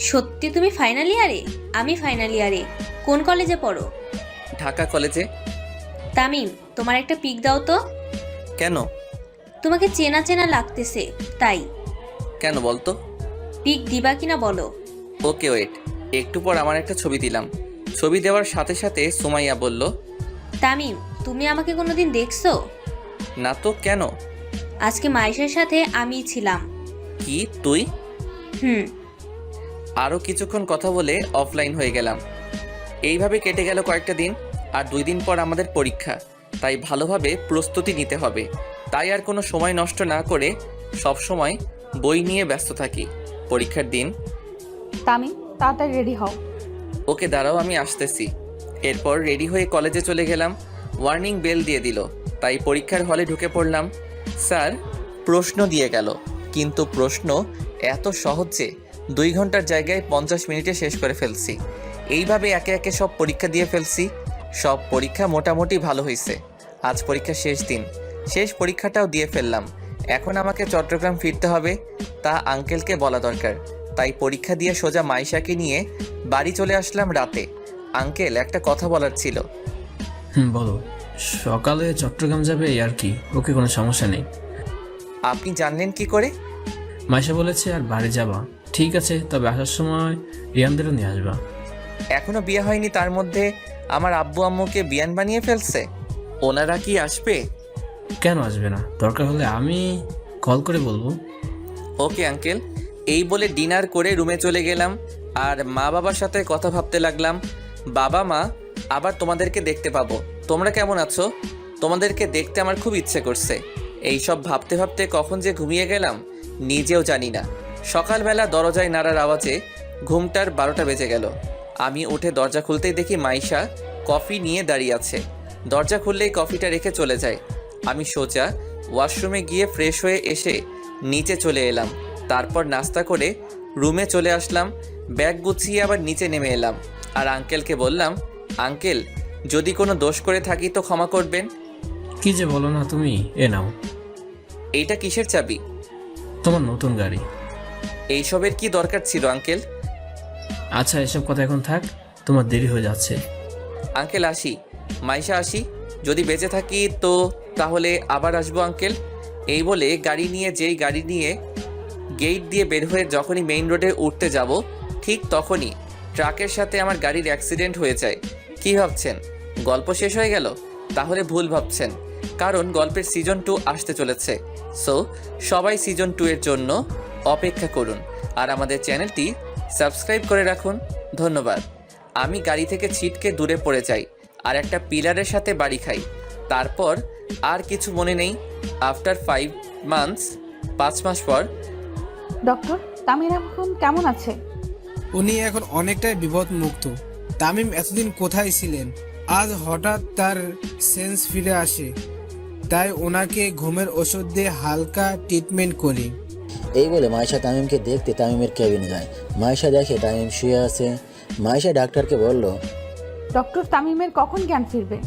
সত্যি তুমি ফাইনাল ইয়ারে? আমি ফাইনাল ইয়ারে। কোন কলেজে পড়ো? ঢাকা কলেজে। তামিম, তোমার একটা পিক দাও তো। কেন? তোমাকে চেনা চেনা লাগতেছে তাই। কেন বলতো? পিক দিবা কিনা বলো। ওকে ওয়েট, একটু পর আমার একটা ছবি দিলাম। ছবি দেওয়ার সাথে সাথে সুমাইয়া বলল, তামিম, তুমি আমাকে কোনোদিন দেখছো? না তো, কেন? আজকে মাইশার সাথে আমিই ছিলাম। কি তুই? হুম। আরও কিছুক্ষণ কথা বলে অফলাইন হয়ে গেলাম। এইভাবে কেটে গেল কয়েকটা দিন। আর 2 দিন পর আমাদের পরীক্ষা, তাই ভালোভাবে প্রস্তুতি নিতে হবে। তাই আর কোনো সময় নষ্ট না করে সব সময় বই নিয়ে ব্যস্ত থাকি। পরীক্ষার দিন। তামিম, তাড়াতাড়ি রেডি হও। ওকে দাঁড়াও, আমি আসতেছি। এরপর রেডি হয়ে কলেজে চলে গেলাম। ওয়ার্নিং বেল দিয়ে দিল, তাই পরীক্ষার হলে ঢুকে পড়লাম। স্যার প্রশ্ন দিয়ে গেল, কিন্তু প্রশ্ন এত সহজ যে 2 ঘন্টার জায়গায় 50 মিনিটে শেষ করে ফেলছি। এইভাবে একে একে সব পরীক্ষা দিয়ে ফেলছি। সব পরীক্ষা মোটামুটি ভালো হয়েছে। আজ পরীক্ষা শেষ দিন, শেষ পরীক্ষাটাও দিয়ে ফেললাম। এখন আমাকে চট্টগ্রাম ফিরতে হবে, তা আঙ্কেলকে বলা দরকার। তাই পরীক্ষা দিয়ে সোজা মাইশাকে নিয়ে বাড়ি চলে আসলাম রাতে। আঙ্কেল, একটা কথা বলার ছিল। বলো। সকালে চট্টগ্রাম যাবে আর কি, ওকে, কোনো সমস্যা নেই। আপনি জানলেন কি করে? মাইশা বলেছে আর বাড়ি যাবা। ঠিক আছে, তবে আসার সময় রিয়ানদেরও নিয়ে আসবা। এখনো বিয়ে হয়নি, তার মধ্যে আমার আব্বু আম্মুকে বিয়ান বানিয়ে ফেলছে। ওনারা কি আসবে? কেন আসবে না? দরকার হলে আমি কল করে বলবো। Okay uncle. এই বলে ডিনার করে রুমে চলে গেলাম আর মা বাবার সাথে কথা ভাবতে লাগলাম। বাবা মা, আবার তোমাদেরকে দেখতে পাবো। তোমরা কেমন আছো? তোমাদেরকে দেখতে আমার খুব ইচ্ছে করছে। এই সব ভাবতে ভাবতে কখন যে ঘুমিয়ে গেলাম নিজেও জানি না। সকালবেলা দরজায় নাড়ার আওয়াজে ঘুমটার 12টা বেজে গেল। আমি উঠে দরজা খুলতেই দেখি মাইশা কফি নিয়ে দাঁড়িয়ে আছে। দরজা খুললেই কফিটা রেখে চলে যায়। আমি সোজা ওয়াশরুমে গিয়ে ফ্রেশ হয়ে এসে নিচে চলে এলাম। তারপর নাস্তা করে রুমে চলে আসলাম। ব্যাগ গুছিয়ে আবার নিচে নেমে এলাম আর আঙ্কেলকে বললাম, আঙ্কেল যদি কোনো দোষ করে থাকি তো ক্ষমা করবেন। কি যে বলো না তুমি। এ নাও। এইটা কিসের চাবি? তোমার নতুন গাড়ি। এইসবের কি দরকার ছিল আঙ্কেল? আচ্ছা, এসব কথা এখন থাক, তোমার দেরি হয়ে যাচ্ছে। আঙ্কেল আসি। মাইশা আসি। যদি বেঁচে থাকি তো তাহলে আবার আসবো আঙ্কেল। এই বলে গাড়ি নিয়ে গেট দিয়ে বের হয়ে যখনই মেইন রোডে উঠতে যাব ঠিক তখনই ট্রাকের সাথে আমার গাড়ির অ্যাক্সিডেন্ট হয়ে যায়। কি ভাবছেন গল্প শেষ হয়ে গেল? তাহলে ভুল ভাবছেন, কারণ গল্পের সিজন 2 আসতে চলেছে। সো সবাই সিজন 2 এর জন্য অপেক্ষা করুন আর আমাদের চ্যানেলটি সাবস্ক্রাইব করে রাখুন। ধন্যবাদ। আমি গাড়ি থেকে ছিটকে দূরে পড়ে যাই আর একটা পিলারের সাথে বাড়ি খাই। তারপর আর কিছু মনে নেই। আফটার 5 মান্থস, 5 মাস পর ডক্টর তামিম এখন কেমন আছে? উনি এখন অনেকটাই বিপদমুক্ত। তামিম এতদিন কোথায় ছিলেন? আজ হঠাৎ তার সেন্স ফিরে আসে, তাই ওনাকে ঘুমের ওষুধ দিয়ে হালকা ট্রিটমেন্ট করি। এই বলে মাইশা তামিমকে দেখতে তামিমের কেবিনে যায়। মাইশা দেখে তামিম শুয়ে আছে। মাইশা ডাক্তারকে বলল, ডক্টর তামিমের কখন জ্ঞান ফিরবে?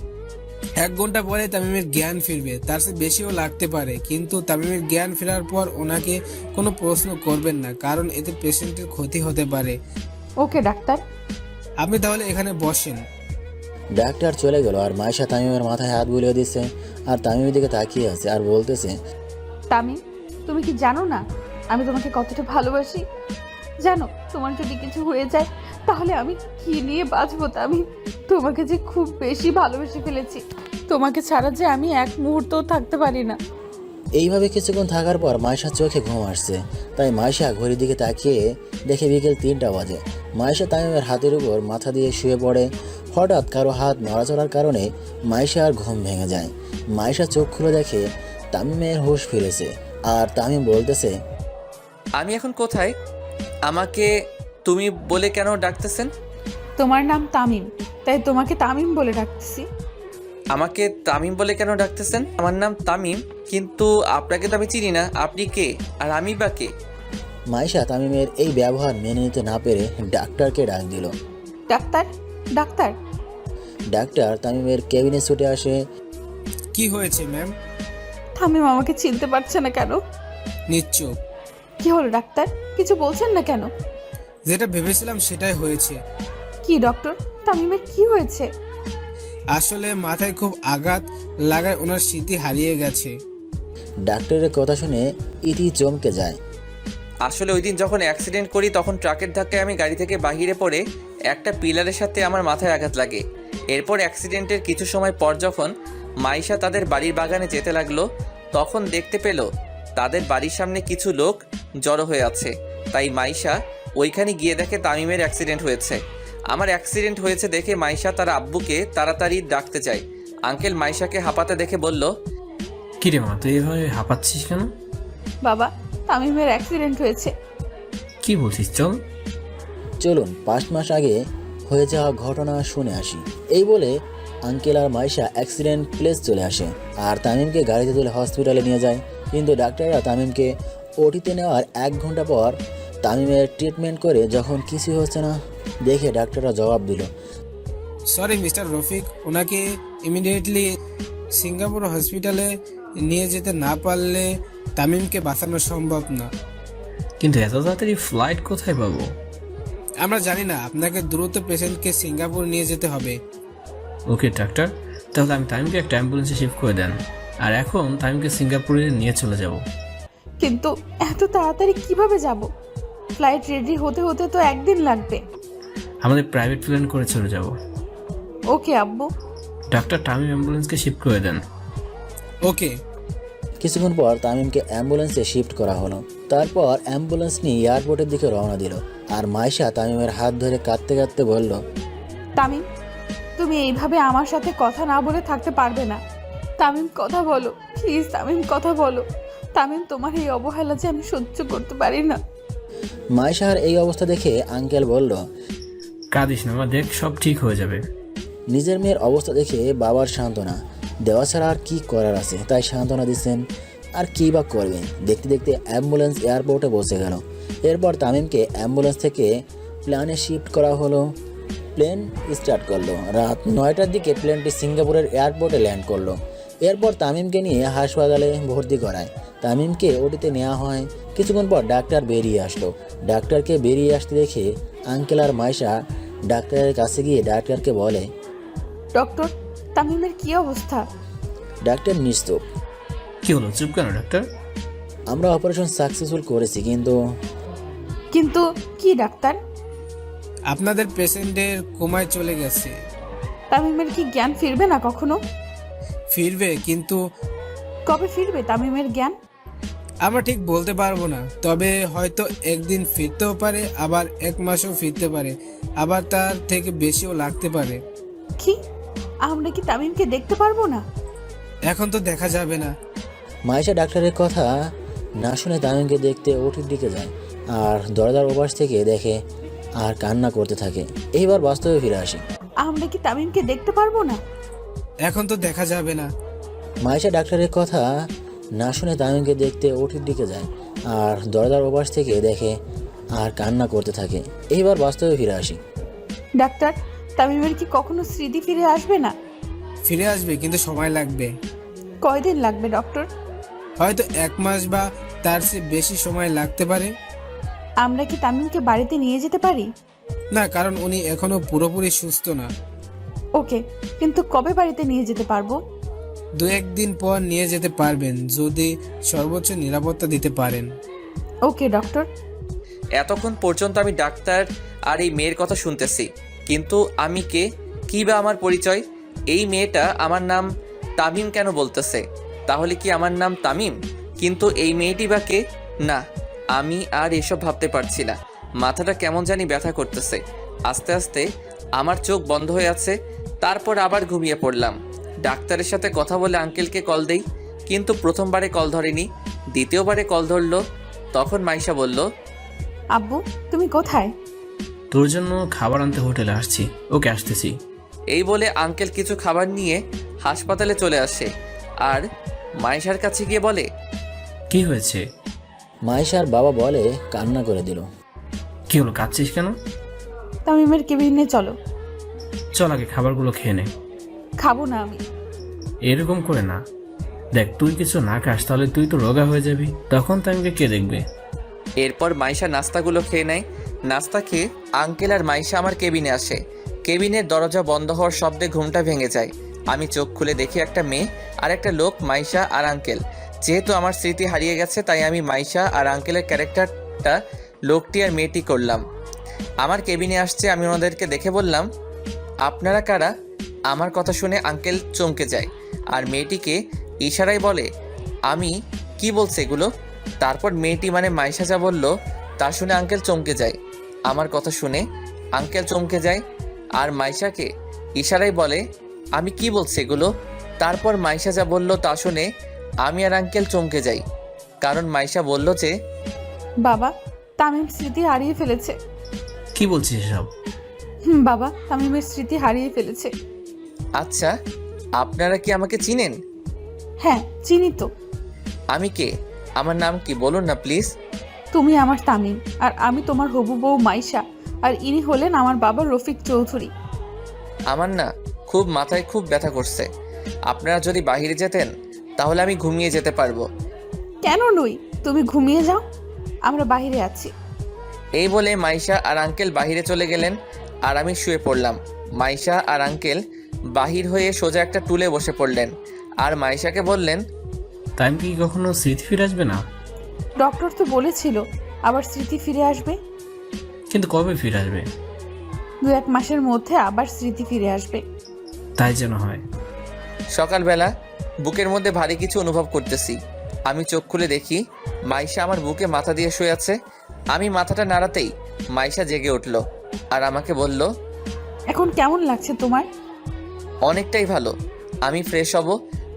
1 ঘন্টা পরে তামিমের জ্ঞান ফিরবে, তার চেয়ে বেশিও লাগতে পারে। কিন্তু তামিমের জ্ঞান ফেরার পর ওনাকে কোনো প্রশ্ন করবেন না, কারণ এতে পেশেন্টের ক্ষতি হতে পারে। ওকে ডাক্তার। আপনি তাহলে এখানে বসেন। ডাক্তার চলে গেল আর মাইশা তামিমের মাথায় হাত বুলিয়ে দিচ্ছে আর তামিমের দিকে তাকিয়ে আছে আর বলতেছে, তামিম তুমি কি জানো না আমি তোমাকে কতটা ভালোবাসি? জানো তোমার যদি কিছু হয়ে যায় তাহলে আমি কি নিয়ে বাঁচবো? তামিম তোমাকে যে খুব বেশি ভালোবেসে ফেলেছি, তোমাকে ছাড়া যে আমি এক মুহূর্তও থাকতে পারি না। এইভাবে কিছুক্ষণ থাকার পর মাইশার চোখে ঘুম আসছে। তাই মাইশা ঘড়ির দিকে তাকিয়ে দেখে বিকেল 3টা বাজে। মাইশা তামিমের হাতের উপর মাথা দিয়ে শুয়ে পড়ে। হঠাৎ কারো হাত নড়াচড়ার কারণে মাইশার ঘুম ভেঙে যায়। মাইশা চোখ খুলে দেখে তামিমের হুঁশ ফিরেছে আর তামিম বলতেছে, আমি এখন কোথায়? আমাকে তুমি বলে কেন ডাকতেছেন? তোমার নাম তামিম, তাই তোমাকে তামিম বলে ডাকতেছি। আমাকে তামিম বলে কেন ডাকতেছেন? আমার নাম তামিম, কিন্তু আপনাকে তো আমি চিনি না। আপনি কে আর আমি বা কে? মাইশা তামিমের এই ব্যবহার মেনে নিতে না পেরে ডাক্তারকে ডাক দিল। ডাক্তার ডাক্তার ডাক্তার তামিমের কেবিনে ছুটে আসে। কি হয়েছে ম্যাম? তামিম আমাকে চিনতে পারছে না কেন? নিশ্চয়। কি হলো ডাক্তার, কিছু বলছেন না কেন? যেটা ভেবেছিলাম সেটাই হয়েছে। কি ডক্টর, তামিমের কি হয়েছে? আসলে মাথায় খুব আঘাত লাগায় ওনার স্মৃতি হারিয়ে গেছে। ডাক্তারের কথা শুনে ইতি চমকে যায়। আসলে ওই দিন যখন অ্যাক্সিডেন্ট করি তখন ট্রাকের ধাক্কায় আমি গাড়ি থেকে বাহিরে পড়ে একটা পিলারের সাথে আমার মাথায় আঘাত লাগে। এরপর অ্যাক্সিডেন্টের কিছু সময় পর যখন মাইশা তাদের বাড়ির বাগানে যেতে লাগলো তখন দেখতে পেল তাদের বাড়ির সামনে কিছু লোক জড়ো হয়ে আছে। তাই মাইশা ওইখানে গিয়ে দেখে তামিমের অ্যাক্সিডেন্ট হয়েছে। আমার অ্যাক্সিডেন্ট হয়েছে দেখে মাইশা তার আব্বুকে তাড়াতাড়ি ডাকতে চায়। আঙ্কেল মাইশাকে হাঁপাতে দেখে বলল, কিরে মা, তুই এভাবে হাঁপাচ্ছিস কেন? বাবা তামিমের অ্যাক্সিডেন্ট হয়েছে। কি বলছিস? চল চলুন 5 মাস আগে হয়ে যাওয়া ঘটনা শুনে আসি। এই বলে আঙ্কেল আর মাইশা অ্যাক্সিডেন্ট প্লেস চলে আসে আর তামিমকে গাড়িতে তুলে হসপিটালে নিয়ে যায়। কিন্তু ডাক্তাররা তামিমকে ওটিতে নেওয়ার 1 ঘন্টা পর তামিমের ট্রিটমেন্ট করে যখন কিছু হচ্ছে না দেখে ডাক্তাররা জবাব দিল, সরি মিস্টার রফিক, ওনাকে ইমিডিয়েটলি সিঙ্গাপুর হসপিটালে নিয়ে যেতে না পারলে তামিমকে বাঁচানো সম্ভব না। কিন্তু এত তাড়াতাড়ি ফ্লাইট কোথায় পাবো? আমরা জানি না, আপনাকে দ্রুত পেশেন্টকে সিঙ্গাপুর নিয়ে যেতে হবে। ওকে ডাক্তার, তাহলে আমি তামিমকে একটা অ্যাম্বুলেন্সে শিফট করে দেন, আর এখন তামিমকে সিঙ্গাপুরে নিয়ে চলে যাব। কিন্তু এত তাড়াতাড়ি কিভাবে যাব? ফ্লাইট রেডি হতে হতে তো 1 দিন লাগবে। আমাদের প্রাইভেট প্লেন করে চলে যাব। ওকে আব্বু। ডাক্তার তামিম অ্যাম্বুলেন্সকে শিফট করে দেন। ওকে। কিছুক্ষণ পর তামিমকে অ্যাম্বুলেন্সে শিফট করা হলো। তারপর অ্যাম্বুলেন্স নিয়ে এয়ারপোর্টের দিকে রওনা দিল আর মাইশা তামিমের হাত ধরে কাঁদতে কাঁদতে বলল, তামিম তুমি এইভাবে আমার সাথে কথা না বলে থাকতে পারবে না। তামিম কথা বলো প্লিজ, তামিম কথা বলো। তামিম তোমার এই অবহেলা যে আমি সহ্য করতে পারি না। মাইশার এই অবস্থা দেখে আঙ্কেল বলল, কাঁদিস না মা, দেখ সব ঠিক হয়ে যাবে। নিজের মেয়ের অবস্থা দেখে বাবার সান্ত্বনা দেওয়া ছাড়া আর কি করার আছে, তাই সান্ত্বনা দিচ্ছেন। আর কী বা করবেন। দেখতে দেখতে অ্যাম্বুলেন্স এয়ারপোর্টে পৌঁছে গেল। এরপর তামিমকে অ্যাম্বুলেন্স থেকে প্লেনে শিফট করা হলো। প্লেন স্টার্ট করলো। রাত 9টার দিকে প্লেনটি সিঙ্গাপুরের এয়ারপোর্টে ল্যান্ড করলো। এরপর তামিমকে নিয়ে হাসপাতালে ভর্তি করায়। তামিমকে ওটিতে নেওয়া হয়। কিছুক্ষণ পর ডাক্তার বেরিয়ে আসলো। ডাক্তারকে বেরিয়ে আসতে দেখে আঙ্কেল আর মাইশা ডাক্তারের কাছে গিয়ে ডাক্তারকে বলে, ডক্টর তামিমের কি অবস্থা? ডাক্তার নিশ্চুপ। কি হলো, চুপ কেন ডাক্তার? আমরা অপারেশন সাকসেসফুল করেছি, কিন্তু কিন্তু কি ডাক্তার? আপনাদের পেশেন্টের কোমায় চলে গেছে। তামিমের কি জ্ঞান ফিরবে না কখনো? ফিরবে, কিন্তু কবে ফিরবে তামিমের জ্ঞান? আমরা ঠিক বলতে পারবো না। তবে হয়তো 1 দিন ফিরতেও পারে, আবার 1 মাসও ফিরতে পারে, আবার তার থেকে বেশিও লাগতে পারে। কি আমরা কি তামিমকে দেখতে পারবো না? এখন তো দেখা যাবে না। মাইশা ডাক্তারের কথা না শুনে তামিমকে দেখতে ওটির দিকে যায় আর দরজার ওপাশ থেকে দেখে আর কান্না করতে থাকে। এইবার বাস্তবে ফিরে আসি। আমরা কি তামিমকে দেখতে পারবো না? এখন তো দেখা যাবে না। মাইশা ডাক্তারের কথা না শুনে তামিমকে দেখতে ওটির দিকে যায় আর দরজার ওপাশ থেকে দেখে আর কান্না করতে থাকে। এইবার বাস্তবে ফিরে আসি। ডাক্তার, তামিমের কি কখনো স্মৃতি ফিরে আসবে না? ফিরে আসবে, কিন্তু সময় লাগবে। কয়দিন লাগবে ডক্টর? হয়তো 1 মাস বা তার চেয়ে বেশি সময় লাগতে পারে। আমরা কি তামিমকে বাড়িতে নিয়ে যেতে পারি? না, কারণ উনি এখনো পুরোপুরি সুস্থ না। ওকে, কিন্তু কবে বাড়িতে নিয়ে যেতে পারবো? 2-1 দিন পর নিয়ে যেতে পারবেন, যদি সর্বোচ্চ নিরাপত্তা দিতে পারেন। ওকে ডক্টর। এতক্ষণ পর্যন্ত আমি ডাক্তার আর এই মেয়ের কথা শুনতেছি, কিন্তু আমি কে, কী বা আমার পরিচয়? এই মেয়েটা আমার নাম তামিম কেন বলতেছে? তাহলে কি আমার নাম তামিম? কিন্তু এই মেয়েটি বা কে? না, আমি আর এসব ভাবতে পারছি না। মাথাটা কেমন জানি ব্যথা করতেছে। আস্তে আস্তে আমার চোখ বন্ধ হয়ে আছে, তারপর আবার ঘুমিয়ে পড়লাম। ডাক্তারের সাথে কথা বলে আঙ্কেলকে কল দেই, কিন্তু প্রথমবারে কল ধরেনি, দ্বিতীয়বারে কল ধরলো। তখন মাইশা বলল, আব্বু, তুমি কোথায়? তোর জন্য খাবার আনতে হোটেলে আসছি। ওকে, আসতেছি। এই বলে আঙ্কেল কিছু খাবার নিয়ে হাসপাতালে চলে আসে আর মাইশার কাছে গিয়ে বলে, কি হয়েছে? মাইশার বাবা বলে কান্না করে দিল। কি হলো, কাঁদছিস কেন? তামিমের কেবিনে চলো। চল আগে খাবারগুলো খেয়ে নে। খাবো না আমি। এরকম করে না, দেখ তুই কিছু না খাস তাহলে তুই তো রোগা হয়ে যাবি, তখন তামিমকে কে দেখবে? এরপর মাইশা নাস্তাগুলো খেয়ে নেয়। নাস্তা খেয়ে আঙ্কেল আর মাইশা আমার কেবিনে আসে। কেবিনের দরজা বন্ধ হওয়ার শব্দে ঘুমটা ভেঙে যায়। আমি চোখ খুলে দেখি একটা মেয়ে আর একটা লোক, মাইশা আর আঙ্কেল। যেহেতু আমার স্মৃতি হারিয়ে গেছে, তাই আমি মাইশা আর আঙ্কেলের ক্যারেক্টারটা লোকটি আর মেয়েটি করলাম। আমার কেবিনে আসছে, আমি ওনাদেরকে দেখে বললাম, আপনারা কারা? আমার কথা শুনে আঙ্কেল চমকে যায় আর মেয়েটিকে ইশারায় বলে, আমি কি বলছে এগুলো? তারপর মেয়েটি মানে মাইশা যা বলল তা শুনে আঙ্কেল চমকে যায়। আমার কথা শুনে আঙ্কেল চমকে যায় আর মাইশাকে ইশারায় বলে, আমি কি বলছে এগুলো? তারপর মাইশা যা বলল তা শুনে আমি আর আঙ্কেল চমকে যাই, কারণ মাইশা বলল যে, বাবা, তামিম স্মৃতি হারিয়ে ফেলেছে। কি বলছিস এসব? বাবা, তামিমের স্মৃতি হারিয়ে ফেলেছে। আচ্ছা, আপনারা কি আমাকে চিনেন? হ্যাঁ, চিনি তো। আমি কে? আমার নাম কি বলুন না প্লিজ। তুমি আমার তামিম, আর আমি তোমার হবু বউ মাইশা, আর ইনি হলেন আমার বাবা রফিক চৌধুরী। আমার না খুব মাথায় খুব ব্যথা করছে। আপনারা যদি বাইরে যেতেন তাহলে আমি ঘুমিয়ে যেতে পারবো। কেন নই, তুমি ঘুমিয়ে যাও, আমরা বাইরে আছি। এই বলে মাইশা আর আঙ্কেল বাহিরে চলে গেলেন আর আমি শুয়ে পড়লাম। মাইশা আর আঙ্কেল বাহির হয়ে সোজা একটা টুলে বসে পড়লেন আর মাইশাকে বললেন, তামিম কি কখনো স্মৃতি ফিরে আসবে না? ডক্টর তো বলেছিল আবার স্মৃতি ফিরে আসবে। কিন্তু কবে ফিরে আসবে? 2-1 মাসের মধ্যে আবার স্মৃতি ফিরে আসবে। তাই যেন হয়। সকালবেলা বুকের মধ্যে ভারী কিছু অনুভব করতেছি। আমি চোখ খুলে দেখি মাইশা আমার বুকে মাথা দিয়ে শুয়ে আছে। আমি মাথাটা নাড়াতেই মাইশা জেগে উঠল আর আমাকে বলল, এখন কেমন লাগছে তোমার? অনেকটাই ভালো। আমি ফ্রেশ হব।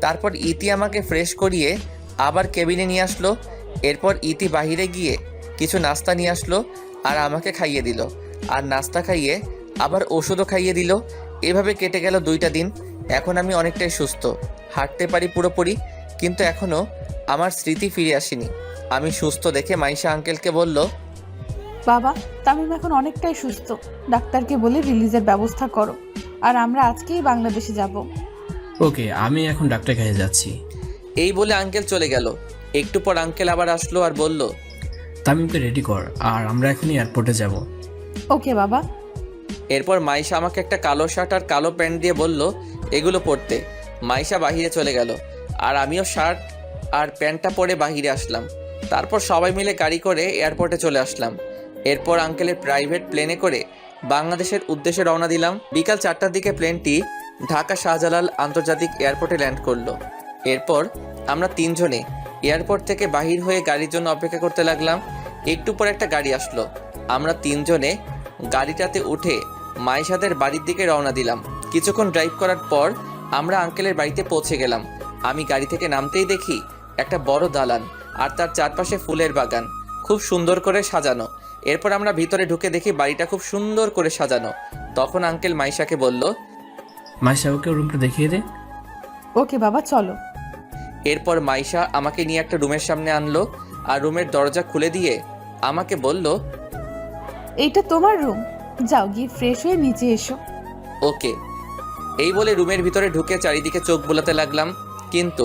তারপর ইতি আমাকে ফ্রেশ করিয়ে আবার কেবিনে নিয়ে আসলো। এরপর ইতি বাহিরে গিয়ে কিছু নাস্তা নিয়ে আসলো আর আমাকে খাইয়ে দিল, আর নাস্তা খাইয়ে আবার ওষুধও খাইয়ে দিল। এভাবে কেটে গেল 2টা দিন। এখন আমি অনেকটাই সুস্থ, হাঁটতে পারি পুরোপুরি, কিন্তু এখনও আমার স্মৃতি ফিরে আসেনি। আমি সুস্থ দেখে মাইশা আঙ্কেলকে বলল, বাবা, তামিম এখন অনেকটাই সুস্থ। ডাক্তারকে বলে রিলিজের ব্যবস্থা করো, আর আমরা আজকেই বাংলাদেশে যাব। ওকে, আমি এখন ডাক্তার কাছে যাচ্ছি। এই বলে আঙ্কেল চলে গেল। একটু পর আঙ্কেল আবার আসলো আর বলল, তামিমকে রেডি কর, আর আমরা এখনই এয়ারপোর্টে যাব। ওকে বাবা। এরপর মাইশা আমাকে একটা কালো শার্ট আর কালো প্যান্ট দিয়ে বলল এগুলো পরতে। মাইশা বাহিরে চলে গেল আর আমিও শার্ট আর প্যান্টটা পরে বাহিরে আসলাম। তারপর সবাই মিলে গাড়ি করে এয়ারপোর্টে চলে আসলাম। এরপর আঙ্কেলের প্রাইভেট প্লেনে করে বাংলাদেশের উদ্দেশ্যে রওনা দিলাম। বিকাল 4টার দিকে প্লেনটি ঢাকা শাহজালাল আন্তর্জাতিক এয়ারপোর্টে ল্যান্ড করলো। এরপর আমরা 3 জনে এয়ারপোর্ট থেকে বাহির হয়ে গাড়ির জন্য অপেক্ষা করতে লাগলাম। একটু পর একটা গাড়ি আসলো। আমরা 3 জনে গাড়িটাতে উঠে মাইশাদের বাড়ির দিকে রওনা দিলাম। কিছুক্ষণ ড্রাইভ করার পর আমরা আঙ্কেলের বাড়িতে পৌঁছে গেলাম। আমি গাড়ি থেকে নামতেই দেখি একটা বড় দালান আর তার চারপাশে ফুলের বাগান, খুব সুন্দর করে সাজানো। এরপর আমরা ভিতরে ঢুকে দেখি বাড়িটা খুব সুন্দর করে সাজানো। তখন আঙ্কেল মাইশাকে বলল, মাইশা ওকে রুমটা দেখিয়ে দে। ওকে বাবা চলো। এরপর মাইশা আমাকে নিয়ে একটা রুমের সামনে আনলো আর রুমের দরজা খুলে দিয়ে আমাকে বলল, এইটা তোমার রুম, যাও গিয়ে ফ্রেশ হয়ে নিচে এসো। ওকে। এই বলে রুমের ভিতরে ঢুকে চারিদিকে চোখ বোলাতে লাগলাম, কিন্তু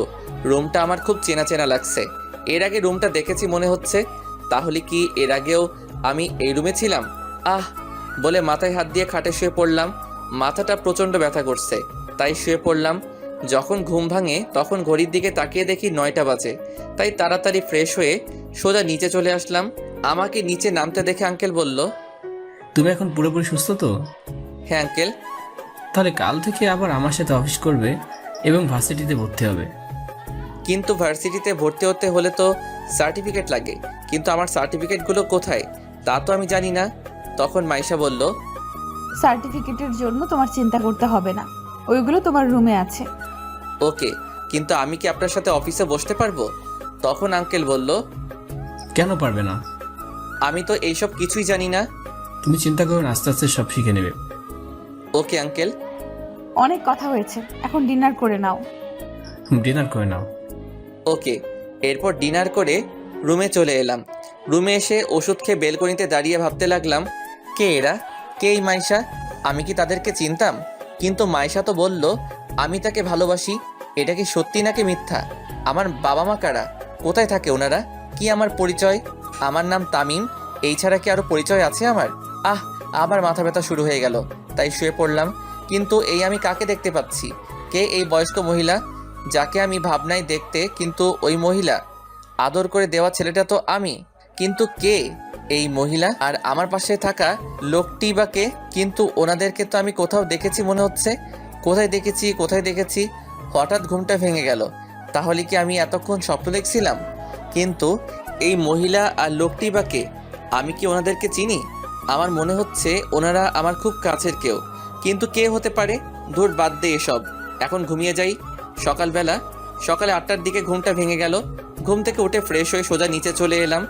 রুমটা আমার খুব চেনা চেনা লাগছে। এর আগে রুমটা দেখেছি মনে হচ্ছে, তাহলে কি এর আগেও আমি এই রুমে ছিলাম? বলে মাথায় হাত দিয়ে খাটে শুয়ে পড়লাম। মাথাটা প্রচণ্ড ব্যথা করছে, তাই শুয়ে পড়লাম। যখন ঘুম ভাঙে তখন ঘড়ির দিকে তাকিয়ে দেখি 9টা বাজে, তাই তাড়াতাড়ি ফ্রেশ হয়ে সোজা নিচে চলে আসলাম। আমাকে নিচে নামতে দেখে আঙ্কেল বলল, তুমি এখন পুরোপুরি সুস্থ তো? হ্যাঁ আঙ্কেল। তাহলে কাল থেকে আবার আমার সাথে অফিস করবে এবং ভার্সিটিতে ভর্তি হবে। কিন্তু ভার্সিটিতে ভর্তি হতে হলে তো সার্টিফিকেট লাগে, কিন্তু আমার সার্টিফিকেটগুলো কোথায় তা তো আমি জানি না। তখন মাইশা বলল, সার্টিফিকেটের জন্য তোমার চিন্তা করতে হবে না, ওইগুলো তোমার রুমে আছে। ওকে, কিন্তু আমি কি আপনার সাথে অফিসে বসতে পারবো? তখন আঙ্কেল বলল, কেন পারবে না? আমি তো এইসব কিছুই জানি না। তুমি চিন্তা করো না, আস্তে আস্তে সব শিখে নেবে। Okay uncle. অনেক কথা হয়েছে, এখন ডিনার করে নাও। ডিনার করে নাও। ওকে। এরপর ডিনার করে রুমে চলে এলাম। রুমে এসে ওষুধ খেয়ে বেলকনিতে দাঁড়িয়ে ভাবতে লাগলাম, কে এরা, কে এই মাইশা? আমি কি তাদেরকে চিনতাম? কিন্তু মাইশা তো বলল আমি তাকে ভালোবাসি। এটা কি সত্যি নাকি মিথ্যা? আমার বাবা মা কারা? কোথায় থাকে ওনারা? কি আমার পরিচয়? আমার নাম তামিম, এই ছাড়া কি আরও পরিচয় আছে আমার? আবার মাথা ব্যথা শুরু হয়ে গেল, তাই শুয়ে পড়লাম। কিন্তু এই আমি কাকে দেখতে পাচ্ছি? কে এই বয়স্ক মহিলা যাকে আমি ভাবনায় দেখতে, কিন্তু ওই মহিলা আদর করে দেওয়া ছেলেটা তো আমি, কিন্তু কে এই মহিলা? আর আমার পাশে থাকা লোকটি বা কে? কিন্তু ওনাদেরকে তো আমি কোথাও দেখেছি মনে হচ্ছে। কোথায় দেখেছি? হঠাৎ ঘুমটা ভেঙে গেল। তাহলে কি আমি এতক্ষণ স্বপ্ন দেখছিলাম? কিন্তু এই মহিলা আর লোকটি বা কে? আমি কি ওনাদেরকে চিনি? আমার মনে হচ্ছে ওনারা আমার খুব কাছের কেউ, কিন্তু কে হতে পারে? ধুর, বাদ দে এসব, এখন ঘুমিয়ে যাই। সকালে 8টার দিকে ঘুমটা ভেঙে গেল। ঘুম থেকে উঠে ফ্রেশ হয়ে সোজা নিচে চলে এলাম।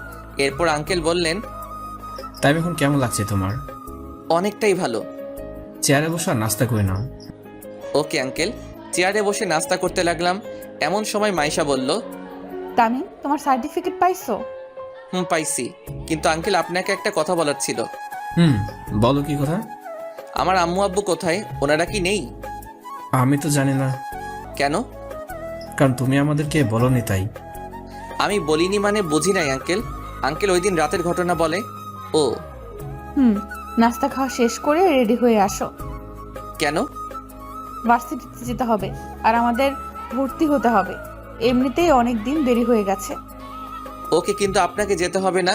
এরপর আঙ্কেল বললেন, তাই এখন কেমন লাগছে তোমার? অনেকটাই ভালো। চেয়ারে বসে আর নাস্তা করে নাও। Okay uncle. চেয়ারে বসে নাস্তা করতে লাগলাম। এমন সময় মাইশা বলল, তামিম, তোমার সার্টিফিকেট পাইছো? পাইছি, কিন্তু আঙ্কেল আপনাকে একটা কথা বলার ছিল। বলো কি কথা? আমার আম্মু আব্বু কোথায়? ওনারা কি নেই? আমি তো জানি না। কেন? কারণ তুমি আমাদেরকে বলোনি তাই। আমি বলিনি মানে বুঝি নাই আঙ্কেল। আঙ্কেল ওই দিন রাতের ঘটনা বলে। ও নাস্তা খাওয়া শেষ করে রেডি হয়ে আসো। কেন? ভার্সিটিতে যেতে হবে আর আমাদের ভর্তি হতে হবে, এমনিতেই অনেক দিন দেরি হয়ে গেছে। ওকে, কিন্তু আপনাকে যেতে হবে না,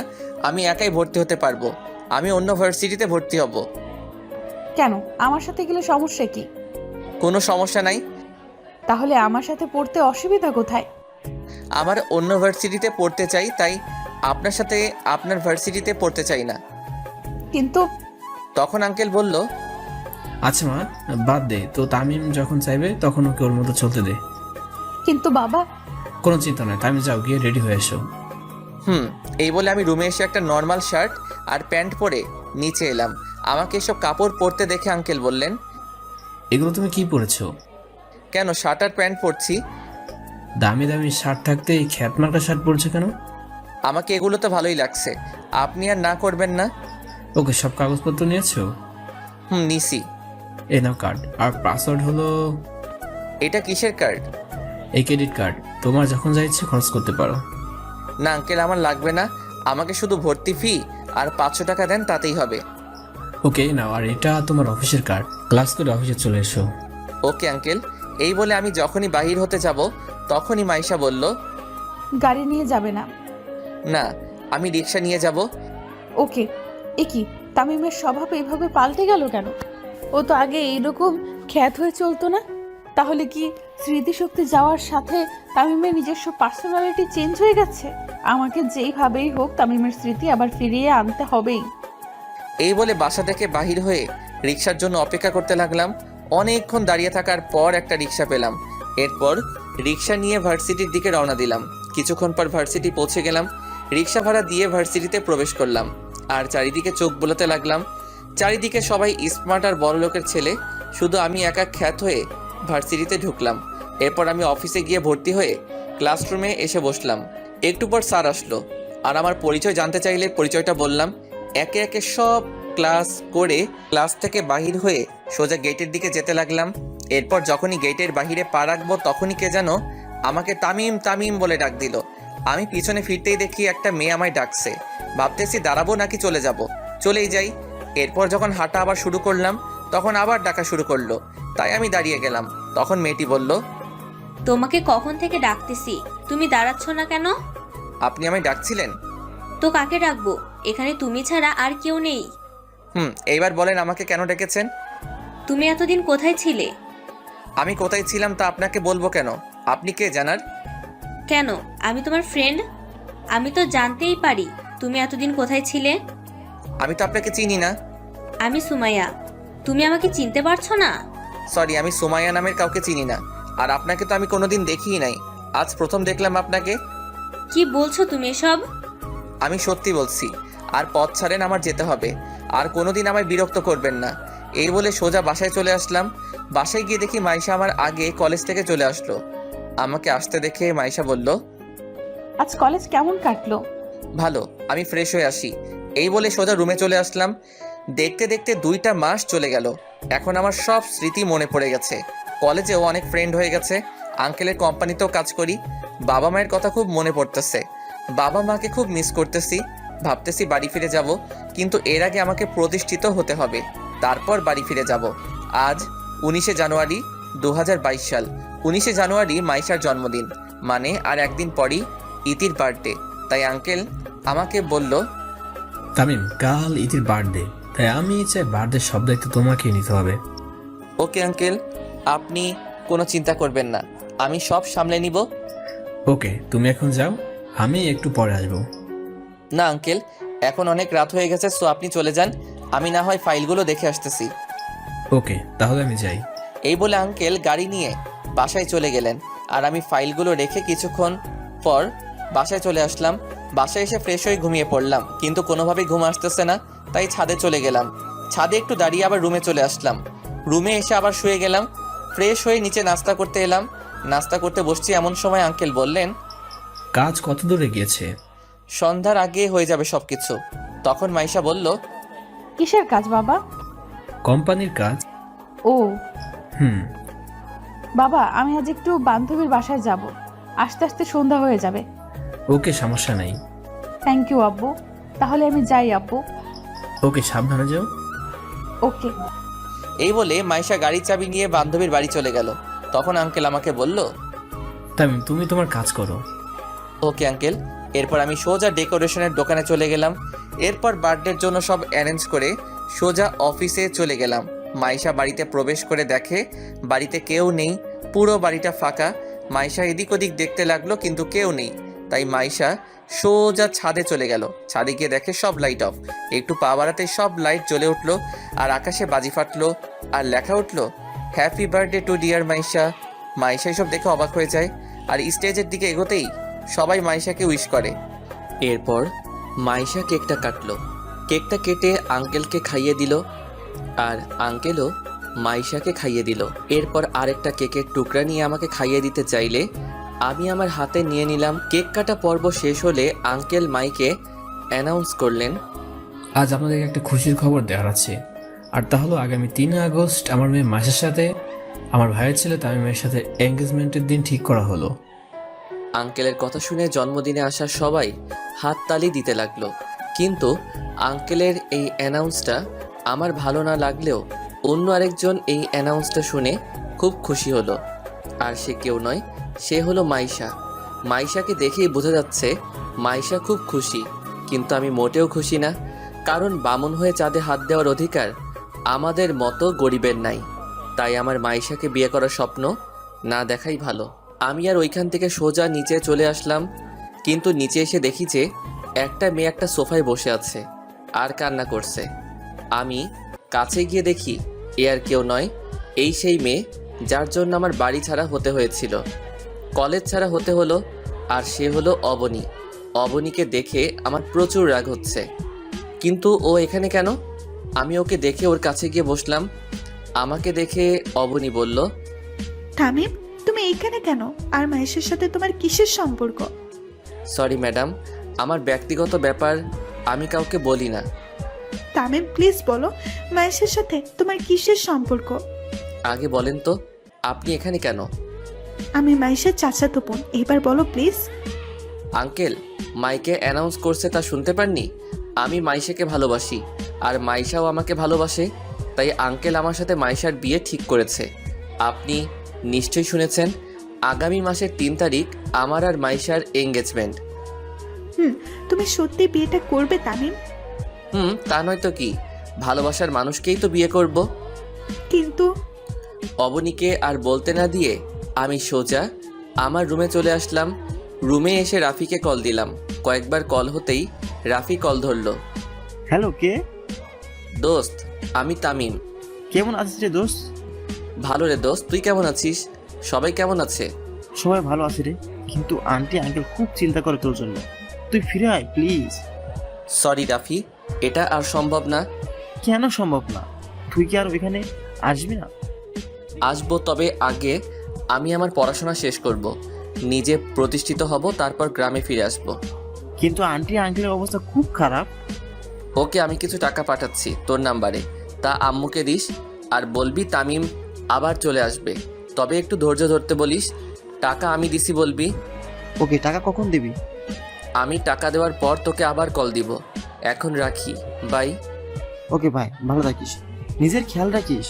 আমি একাই ভর্তি হতে পারবো। আমি অন্য ভার্সিটিতে ভর্তি হব। কেন? আমার সাথে গেলে সমস্যা কি? কোনো সমস্যা নাই। তাহলে আমার সাথে পড়তে অসুবিধা কোথায়? আমার অন্য ভার্সিটিতে পড়তে চাই, তাই আপনার সাথে আপনার ভার্সিটিতে পড়তে চাই না। কিন্তু তখন আঙ্কেল বলল, আচ্ছা মা, বাদ দে তো, তামিম যখন চাইবে তখন ওকে ওর মতো চলতে দে। কিন্তু বাবা। কোনো চিন্তা নয়, তামিম যাও গিয়ে রেডি হয়ে এসো। এই বলে আমি রুমে এসে একটা নর্মাল শার্ট আর প্যান্ট পরে নিচে এলাম। আমাকে এসব কাপড় পরতে দেখে আঙ্কেল বললেন, এগুলো তুমি কি পরেছো? কেন, শার্ট আর প্যান্ট পরছি। দামি দামি শার্ট থাকতে এই খ্যাতমার্কা শার্ট পরছো কেন? আমাকে এগুলো তো ভালোই লাগছে, আপনি আর না করবেন না। ওকে, সব কাগজপত্র নিয়েছো? নিছি। এই নাও কার্ড, আর পাসওয়ার্ড হলো। এটা কিসের কার্ড? এই ক্রেডিট কার্ড, তোমার যখন যা ইচ্ছে খরচ করতে পারো। না আঙ্কেল, আমার লাগবে না, আমাকে শুধু ভর্তি ফি আর 500 টাকা দেন, তাতেই হবে। ওকে নাও, আর এটা তোমার অফিসের কার্ড, ক্লাস করে অফিসে চলে এসো। Okay uncle. এই বলে আমি যখনই বাহির হতে যাব তখনই মাইশা বলল, গাড়ি নিয়ে যাবে না? না, আমি রিক্সা নিয়ে যাব। ওকে। কি তামিমের স্বভাব এভাবে পাল্টে গেল কেন? ও তো আগে এইরকম খ্যাত হয়ে চলতো না। তাহলে কি স্মৃতিশক্তি যাওয়ার সাথে তামিমের নিজস্ব পার্সোনালিটি চেঞ্জ হয়ে গেছে? আমাকে যেইভাবেই হোক তামিমের স্মৃতি আবার ফিরিয়ে আনতে হবেই। এই বলে বাসা থেকে বাহির হয়ে রিক্সার জন্য অপেক্ষা করতে লাগলাম। অনেকক্ষণ দাঁড়িয়ে থাকার পর একটা রিক্সা পেলাম। এরপর রিক্সা নিয়ে ভার্সিটির দিকে রওনা দিলাম। কিছুক্ষণ পর ভার্সিটি পৌঁছে গেলাম। রিক্সা ভাড়া দিয়ে ভার্সিটিতে প্রবেশ করলাম আর চারিদিকে চোখ বোলাতে লাগলাম। চারিদিকে সবাই স্মার্ট আর বড় লোকের ছেলে, শুধু আমি একা খ্যাত হয়ে ভার্সিটিতে ঢুকলাম। এরপর আমি অফিসে গিয়ে ভর্তি হয়ে ক্লাসরুমে এসে বসলাম। একটু পর স্যার আসলো আর আমার পরিচয় জানতে চাইলে পরিচয়টা বললাম। একে একে সব ক্লাস করে ক্লাস থেকে বাহির হয়ে সোজা গেটের দিকে যেতে লাগলাম। এরপর যখনই গেটের বাহিরে পা রাখবো তখনই কে যেন আমাকে তামিম তামিম বলে ডাক দিল। আমি পিছনে ফিরতেই দেখি একটা মেয়ে আমায় ডাকছে। ভাবতেছি দাঁড়াবো নাকি চলে যাব, চলেই যাই। এরপর যখন হাঁটা আবার শুরু করলাম তখন আবার ডাকা শুরু করলো, তাই আমি দাঁড়িয়ে গেলাম। তখন মেয়েটি বলল, তোমাকে কখন থেকে ডাকতেছি, তুমি দাঁড়াচ্ছ না কেন? আপনি আমায় ডাকছিলেন? তো কাকে ডাকবো, এখানে তুমি ছাড়া আর কেউ নেই। এইবার বলেন আমাকে কেন ডেকেছেন? তুমি এতদিন কোথায় ছিলে? আমি কোথায় ছিলাম তা আপনাকে বলবো কেন? আপনি কে জানার? কেন, আমি তোমার ফ্রেন্ড, আমি তো জানতেই পারি তুমি এতদিন কোথায় ছিলে। আমি তো আপনাকে চিনি না। আমি সুমাইয়া, তুমি আমাকে চিনতে পারছো না? সরি, আমি সুমাইয়া নামের কাউকে চিনি না। আর আপনাকে তো আমি কোনোদিন দেখিই নাই, আজ প্রথম দেখলাম আপনাকে। কি বলছো তুমি এসব? আমি সত্যি বলছি। আর পথ ছাড়েন, আমার যেতে হবে। আর কোনোদিন আমায় বিরক্ত করবেন না। এই বলে সোজা বাসায় চলে আসলাম। বাসায় গিয়ে দেখি মাইশা আমার আগে কলেজ থেকে চলে আসলো। আমাকে আসতে দেখে মাইশা বলল, আজ কলেজ কেমন কাটলো? ভালো, আমি ফ্রেশ হয়ে আসি। এই বলে সোজা রুমে চলে আসলাম। দেখতে দেখতে 2টা মাস চলে গেল। এখন আমার সব স্মৃতি মনে পড়ে গেছে। কলেজেও অনেক ফ্রেন্ড হয়ে গেছে। আঙ্কেলের কোম্পানিতেও কাজ করি। বাবা মায়ের কথা খুব মনে পড়তেছে। বাবা মাকে খুব মিস করতেছি। ভাবতেছি বাড়ি ফিরে যাব, কিন্তু এর আগে আমাকে প্রতিষ্ঠিত হতে হবে, তারপর বাড়ি ফিরে যাব। আজ 19শে জানুয়ারি 2022 সাল। 19শে জানুয়ারি মাইশার জন্মদিন, মানে আর একদিন পরই ইতির বার্থডে। তাই আঙ্কেল আমাকে বলল, তামিম, কাল ইতির বার্থডে, তাই আমি চাই বার্থডে সব দায়িত্ব তোমাকেই নিতে হবে। ওকে আঙ্কেল, আপনি কোনো চিন্তা করবেন না, আমি সব সামলে নিব। ওকে, তুমি এখন যাও, আমি একটু পরে আসবো। না আঙ্কেল, এখন অনেক রাত হয়ে গেছে, সো আপনি চলে যান। আমি না হয় ফাইলগুলো দেখে আসতেছি। ওকে, তাহলে আমি যাই। এই বলে আঙ্কেল গাড়ি নিয়ে বাসায় চলে গেলেন। আর আমি ফাইলগুলো রেখে কিছুক্ষণ পর বাসায় চলে আসলাম। বাসায় এসে ফ্রেশ হয়ে ঘুমিয়ে পড়লাম, কিন্তু কোনোভাবেই ঘুম আসতেছে না। তাই ছাদে চলে গেলাম। ছাদে একটু দাঁড়িয়ে আবার রুমে চলে আসলাম। রুমে এসে আবার শুয়ে গেলাম। ফ্রেশ হয়ে নিচে নাস্তা করতে এলাম। নাস্তা করতে বসছি, এমন সময় আঙ্কেল বললেন, কাজ কত দূরে গিয়েছে? সন্ধ্যার আগে হয়ে যাবে সবকিছু। তখন মাইশা বলল, কিসের কাজ বাবা? কোম্পানির কাজ। ও হুম। বাবা, আমি আজ একটু বান্ধবীর বাসায় যাব, আস্তে আস্তে সন্ধ্যা হয়ে যাবে। ওকে, সমস্যা নেই। থ্যাংক ইউ আব্বু, তাহলে আমি যাই আব্বু। ওকে, সাবধানে যাও। ওকে। এই বলে মাইশা গাড়ির চাবি নিয়ে বান্ধবীর বাড়ি চলে গেল। তখন আঙ্কেল আমাকে বলল, তামিম, তুমি তোমার কাজ করো। Okay uncle. এরপর আমি সোজা ডেকোরেশনের দোকানে চলে গেলাম। এরপর বার্থডের জন্য সব অ্যারেঞ্জ করে সোজা অফিসে চলে গেলাম। মাইশা বাড়িতে প্রবেশ করে দেখে বাড়িতে কেউ নেই, পুরো বাড়িটা ফাঁকা। মাইশা এদিক ওদিক দেখতে লাগলো, কিন্তু কেউ নেই। তাই মাইশা সোজা ছাদে চলে গেল। ছাদে গিয়ে দেখে সব লাইট অফ। একটু পা বাড়াতে সব লাইট জ্বলে উঠলো আর আকাশে বাজি ফাটলো আর লেখা উঠলো, happy birthday to dear Maisha. Maisha এসব দেখে অবাক হয়ে যায়। আর স্টেজের দিকে এগোতেই সবাই মাইশাকে উইশ করে। এরপর মাইশা কেকটা কাটলো। কেকটা কেটে আঙ্কেলকে খাইয়ে দিল আর আঙ্কেলও মাইশাকে খাইয়ে দিল। এরপর আরেকটা কেকের টুকরা নিয়ে আমাকে খাইয়ে দিতে চাইলে আমি আমার হাতে নিয়ে নিলাম। কেক কাটা পর্ব শেষ হলে আঙ্কেল মাইকে অ্যানাউন্স করলেন, আজ আপনাদের একটা খুশির খবর দেওয়ার আছে। আর তা হলো আগামী 3 আগস্ট আমার মেয়ে মাসের সাথে আমার ভাইয়ের ছেলে তামিমের সাথে এঙ্গেজমেন্টের দিন ঠিক করা হলো। আঙ্কেলের কথা শুনে জন্মদিনে আসা সবাই হাততালি দিতে লাগলো। কিন্তু আঙ্কেলের এই অ্যানাউন্সটা আমার ভালো না লাগলেও অন্য আরেকজন এই অ্যানাউন্সটা শুনে খুব খুশি হলো। আর সে কেউ নয়, সে হলো মাইশা। মাইশাকে দেখেই বোঝা যাচ্ছে মাইশা খুব খুশি, কিন্তু আমি মোটেও খুশি না। কারণ বামুন হয়ে চাঁদে হাত দেওয়ার অধিকার আমাদের মতো গরিবের নাই। তাই আমার মাইশাকে বিয়ে করার স্বপ্ন না দেখাই ভালো। আমি আর ওইখান থেকে সোজা নিচে চলে আসলাম। কিন্তু নিচে এসে দেখি যে একটা মেয়ে একটা সোফায় বসে আছে আর কান্না করছে। আমি কাছে গিয়ে দেখি এ আর কেউ নয়, এই সেই মেয়ে যার জন্য আমার বাড়ি ছাড়া হতে হয়েছিল, কলেজ ছাড়া হতে হলো। আর সে হলো অবনী। অবনীকে দেখে আমার প্রচুর রাগ হচ্ছে, কিন্তু ও এখানে কেন? আমি ওকে দেখে ওর কাছে গিয়ে বসলাম। আমাকে দেখে অবনী বলল, তামিম, তুমি এইখানে কেন? আর মাহেশের সাথে তোমার কিসের সম্পর্ক? সরি ম্যাডাম, আমার ব্যক্তিগত ব্যাপার আমি কাউকে বলি না। তামিম, প্লিজ বলো, মাহেশের সাথে তোমার কিসের সম্পর্ক? আগে বলেন তো, আপনি এখানে কেন? আমি মাহেশের চাচাতো বোন, এবার বলো প্লিজ। আঙ্কেল মাইকে অ্যানাউন্স করছে তা শুনতে পাননি? আমি মাইশাকে ভালোবাসি আর মাইশাও আমাকে ভালোবাসে, তাই আঙ্কেল আমার সাথে মাইশার বিয়ে ঠিক করেছে। আপনি নিশ্চয়ই শুনেছেন আগামী মাসের 3 তারিখ আমার আর মাইশার এঙ্গেজমেন্ট। তুমি সত্যি বিয়েটা করবে তামিম? তা নয় তো কি, ভালোবাসার মানুষকেই তো বিয়ে করব। কিন্তু অবনীকে আর বলতে না দিয়ে আমি সোজা আমার রুমে চলে আসলাম। রুমে এসে রাফিকে কল দিলাম। কয়েকবার কল হতেই রাফি কল ধরলো। হ্যালো, কে? দোস্ত, আমি তামিম। কেমন আছিস রে দোস্ত? ভালো রে দোস্ত, তুই কেমন আছিস? সবাই কেমন আছে? সবাই ভালো আছে রে, কিন্তু আন্টি আঙ্কেল খুব চিন্তা করে তোর জন্য। তুই ফিরে আয় প্লিজ। সরি রাফি, এটা আর সম্ভব না। কেন সম্ভব না? তুই কি আর ওইখানে আসবি না? আসবো, তবে আগে আমি আমার পড়াশোনা শেষ করব, নিজে প্রতিষ্ঠিত হব, তারপর গ্রামে ফিরে আসব। কিন্তু আন্টি আঙ্কেলের অবস্থা খুব খারাপ। ওকে, আমি কিছু টাকা পাঠাচ্ছি তোর নাম্বারে, তা আম্মুকে দিস আর বলবি তামিম আবার চলে আসবে, তবে একটু ধৈর্য ধরতে বলিস। টাকা আমি দিছি বলবি। ওকে, টাকা কখন দিবি? আমি টাকা দেওয়ার পর তোকে আবার কল দিব। এখন রাখি, বাই। ওকে ভাই, ভালো থাকিস, নিজের খেয়াল রাখিস।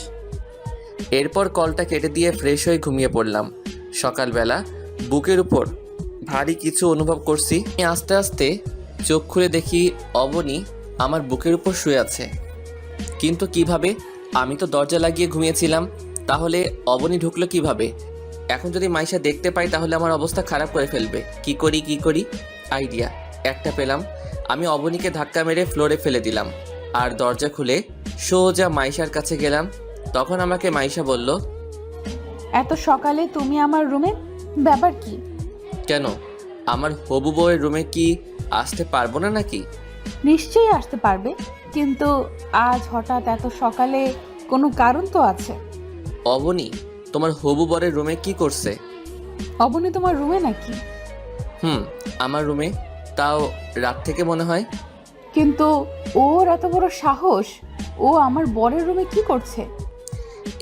এরপর কলটা কেটে দিয়ে ফ্রেশ হয়ে ঘুমিয়ে পড়লাম। সকালবেলা বুকের উপর ভারী কিছু অনুভব করছি। আমি আস্তে আস্তে চোখ খুলে দেখি অবনী আমার বুকের উপর শুয়ে আছে। কিন্তু কিভাবে? আমি তো দরজা লাগিয়ে ঘুমিয়েছিলাম, তাহলে অবনী ঢুকলো কিভাবে? এখন যদি মাইশা দেখতে পাই তাহলে আমার অবস্থা খারাপ করে ফেলবে। কি করি? আইডিয়া একটা পেলাম। আমি অবনীকে ধাক্কা মেরে ফ্লোরে ফেলে দিলাম আর দরজা খুলে সোজা মাইশার কাছে গেলাম। তখন আমাকে মাইশা বলল, এত সকালে তুমি আমার রুমে, ব্যাপার কি? কেন, আমার হবু বউয়ের রুমে কি আসতে পারবো না নাকি? নিশ্চয়ই আসতে পারবে, কিন্তু আজ হঠাৎ এত সকালে কোনো কারণ তো আছে। অবনী তোমার হবু বরের রুমে কি করছে? অবনী তোমার রুমে নাকি? আমার রুমে, তাও রাত থেকে মনে হয়। কিন্তু ওর এত বড় সাহস, ও আমার বরের রুমে কি করছে?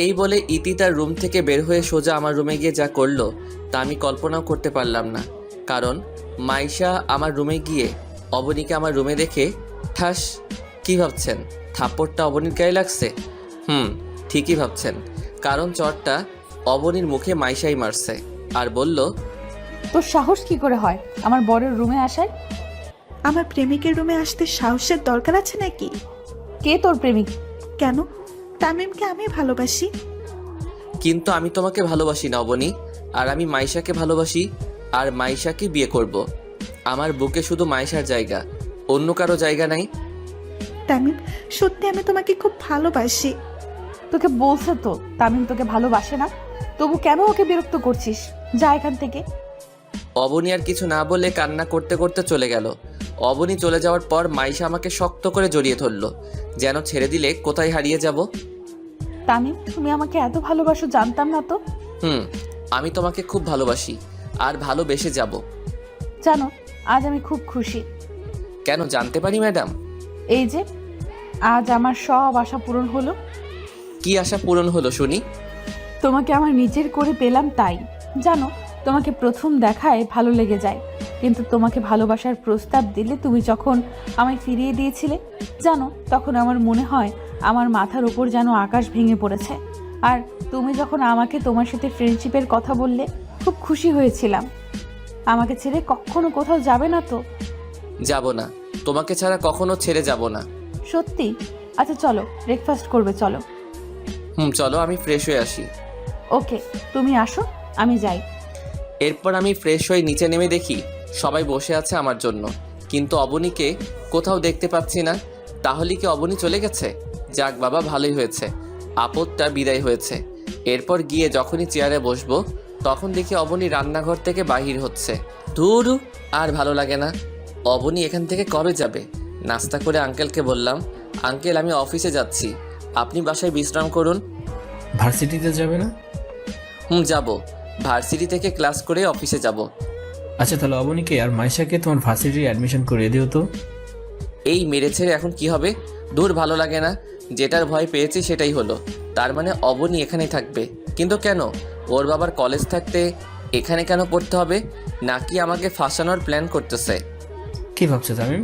এই বলে ইতি তার রুম থেকে বের হয়ে সোজা আমার রুমে গিয়ে যা করলো তা আমি কল্পনাও করতে পারলাম না। কারণ মাইশা আমার রুমে গিয়ে অবনীকে আমার রুমে দেখে ঠাস। কি ভাবছেন থাপ্পড়টা অবনীর গায়ে লাগছে? ঠিকই ভাবছেন, কারণ চটটা অবনীর মুখে মাইশাই মারছে আর বলল, তোর সাহস কি করে হয় আমার বরের রুমে আসার? আমার প্রেমিকের রুমে আসতে সাহসের দরকার আছে নাকি? কে তোর প্রেমিক? কেন? তামিমকে আমি ভালোবাসি। কিন্তু আমি তোমাকে ভালোবাসি না অবনী, আর আমি মাইশাকে ভালোবাসি আর মাইশাকে বিয়ে করব। আমার বুকে শুধু মাইশার জায়গা, অন্য কারো জায়গা নাই। তামিম, সত্যি আমি তোমাকে খুব ভালোবাসি। তোকে বলছে তো তামিম তোকে ভালোবাসে না, তবু কেন ওকে বিরক্ত করছিস? যা এখান থেকে। অবনী আর কিছু না বলে কান্না করতে করতে চলে গেল। অবনী চলে যাওয়ার পর মাইশা আমাকে শক্ত করে জড়িয়ে ধরলো, যেন ছেড়ে দিলে কোথায় হারিয়ে যাব। তামিম, তুমি আমাকে এত ভালোবাসো জানতাম না তো। আমি তোমাকে খুব ভালোবাসি আর ভালোবেসে যাব। জানো, আজ আমি খুব খুশি। কেন জানতে পারি ম্যাডাম? এই যে আজ আমার সব আশা পূরণ হলো। কি আশা পূরণ হলো শুনি? তোমাকে আমার নিজের করে পেলাম, তাই। জানো, তোমাকে প্রথম দেখায় ভালো লেগে যায়, কিন্তু তোমাকে ভালোবাসার প্রস্তাব দিলে তুমি যখন আমায় ফিরিয়ে দিয়েছিলে, জানো, তখন আমার মনে হয় আমার মাথার উপর যেন আকাশ ভেঙে পড়েছে। আর তুমি যখন আমাকে তোমার সাথে ফ্রেন্ডশিপের কথা বললে, খুব খুশি হয়েছিলাম। আমাকে ছেড়ে কখনো কোথাও যাবে না তো? যাব না, তোমাকে ছাড়া কখনো ছেড়ে যাব না। সত্যি? আচ্ছা চলো, ব্রেকফাস্ট করবে, চলো। চলো, আমি ফ্রেশ হয়ে আসি। ওকে, তুমি আসো, আমি যাই। এরপর আমি ফ্রেশ হয়ে নিচে নেমে দেখি সবাই বসে আছে আমার জন্য, কিন্তু অবনীকে কোথাও দেখতে পাচ্ছি না। তাহলে কি অবনী চলে গেছে? যাক বাবা, ভালোই হয়েছে, আপদটা বিদায় হয়েছে। এরপর গিয়ে যখনই চেয়ারে বসবো তখন দেখি অবনী রান্নাঘর থেকে বাহির হচ্ছে। ধুর, আর ভালো লাগে না। অবনী এখান থেকে কবে যাবে? নাস্তা করে আঙ্কেলকে বললাম, আঙ্কেল আমি অফিসে যাচ্ছি, আপনি বাসায় বিশ্রাম করুন। ভার্সিটিতে যাবে না? যাব, ভার্সিটি থেকে ক্লাস করে অফিসে যাব। আচ্ছা, তাহলে অবনীকে আর মাইশাকে তোমার ভার্সিটির অ্যাডমিশন করিয়ে দিও তো। এই মেরেছে এখন কি হবে? দূর, ভালো লাগে না। যেটার ভয় পেয়েছি সেটাই হলো। তার মানে অবনী এখানেই থাকবে, কিন্তু কেন? ওর বাবার কলেজ থাকতে এখানে কেন পড়তে হবে? নাকি আমাকে ফাঁসানোর প্ল্যান করতেছে? কি ভাবছো তামিম?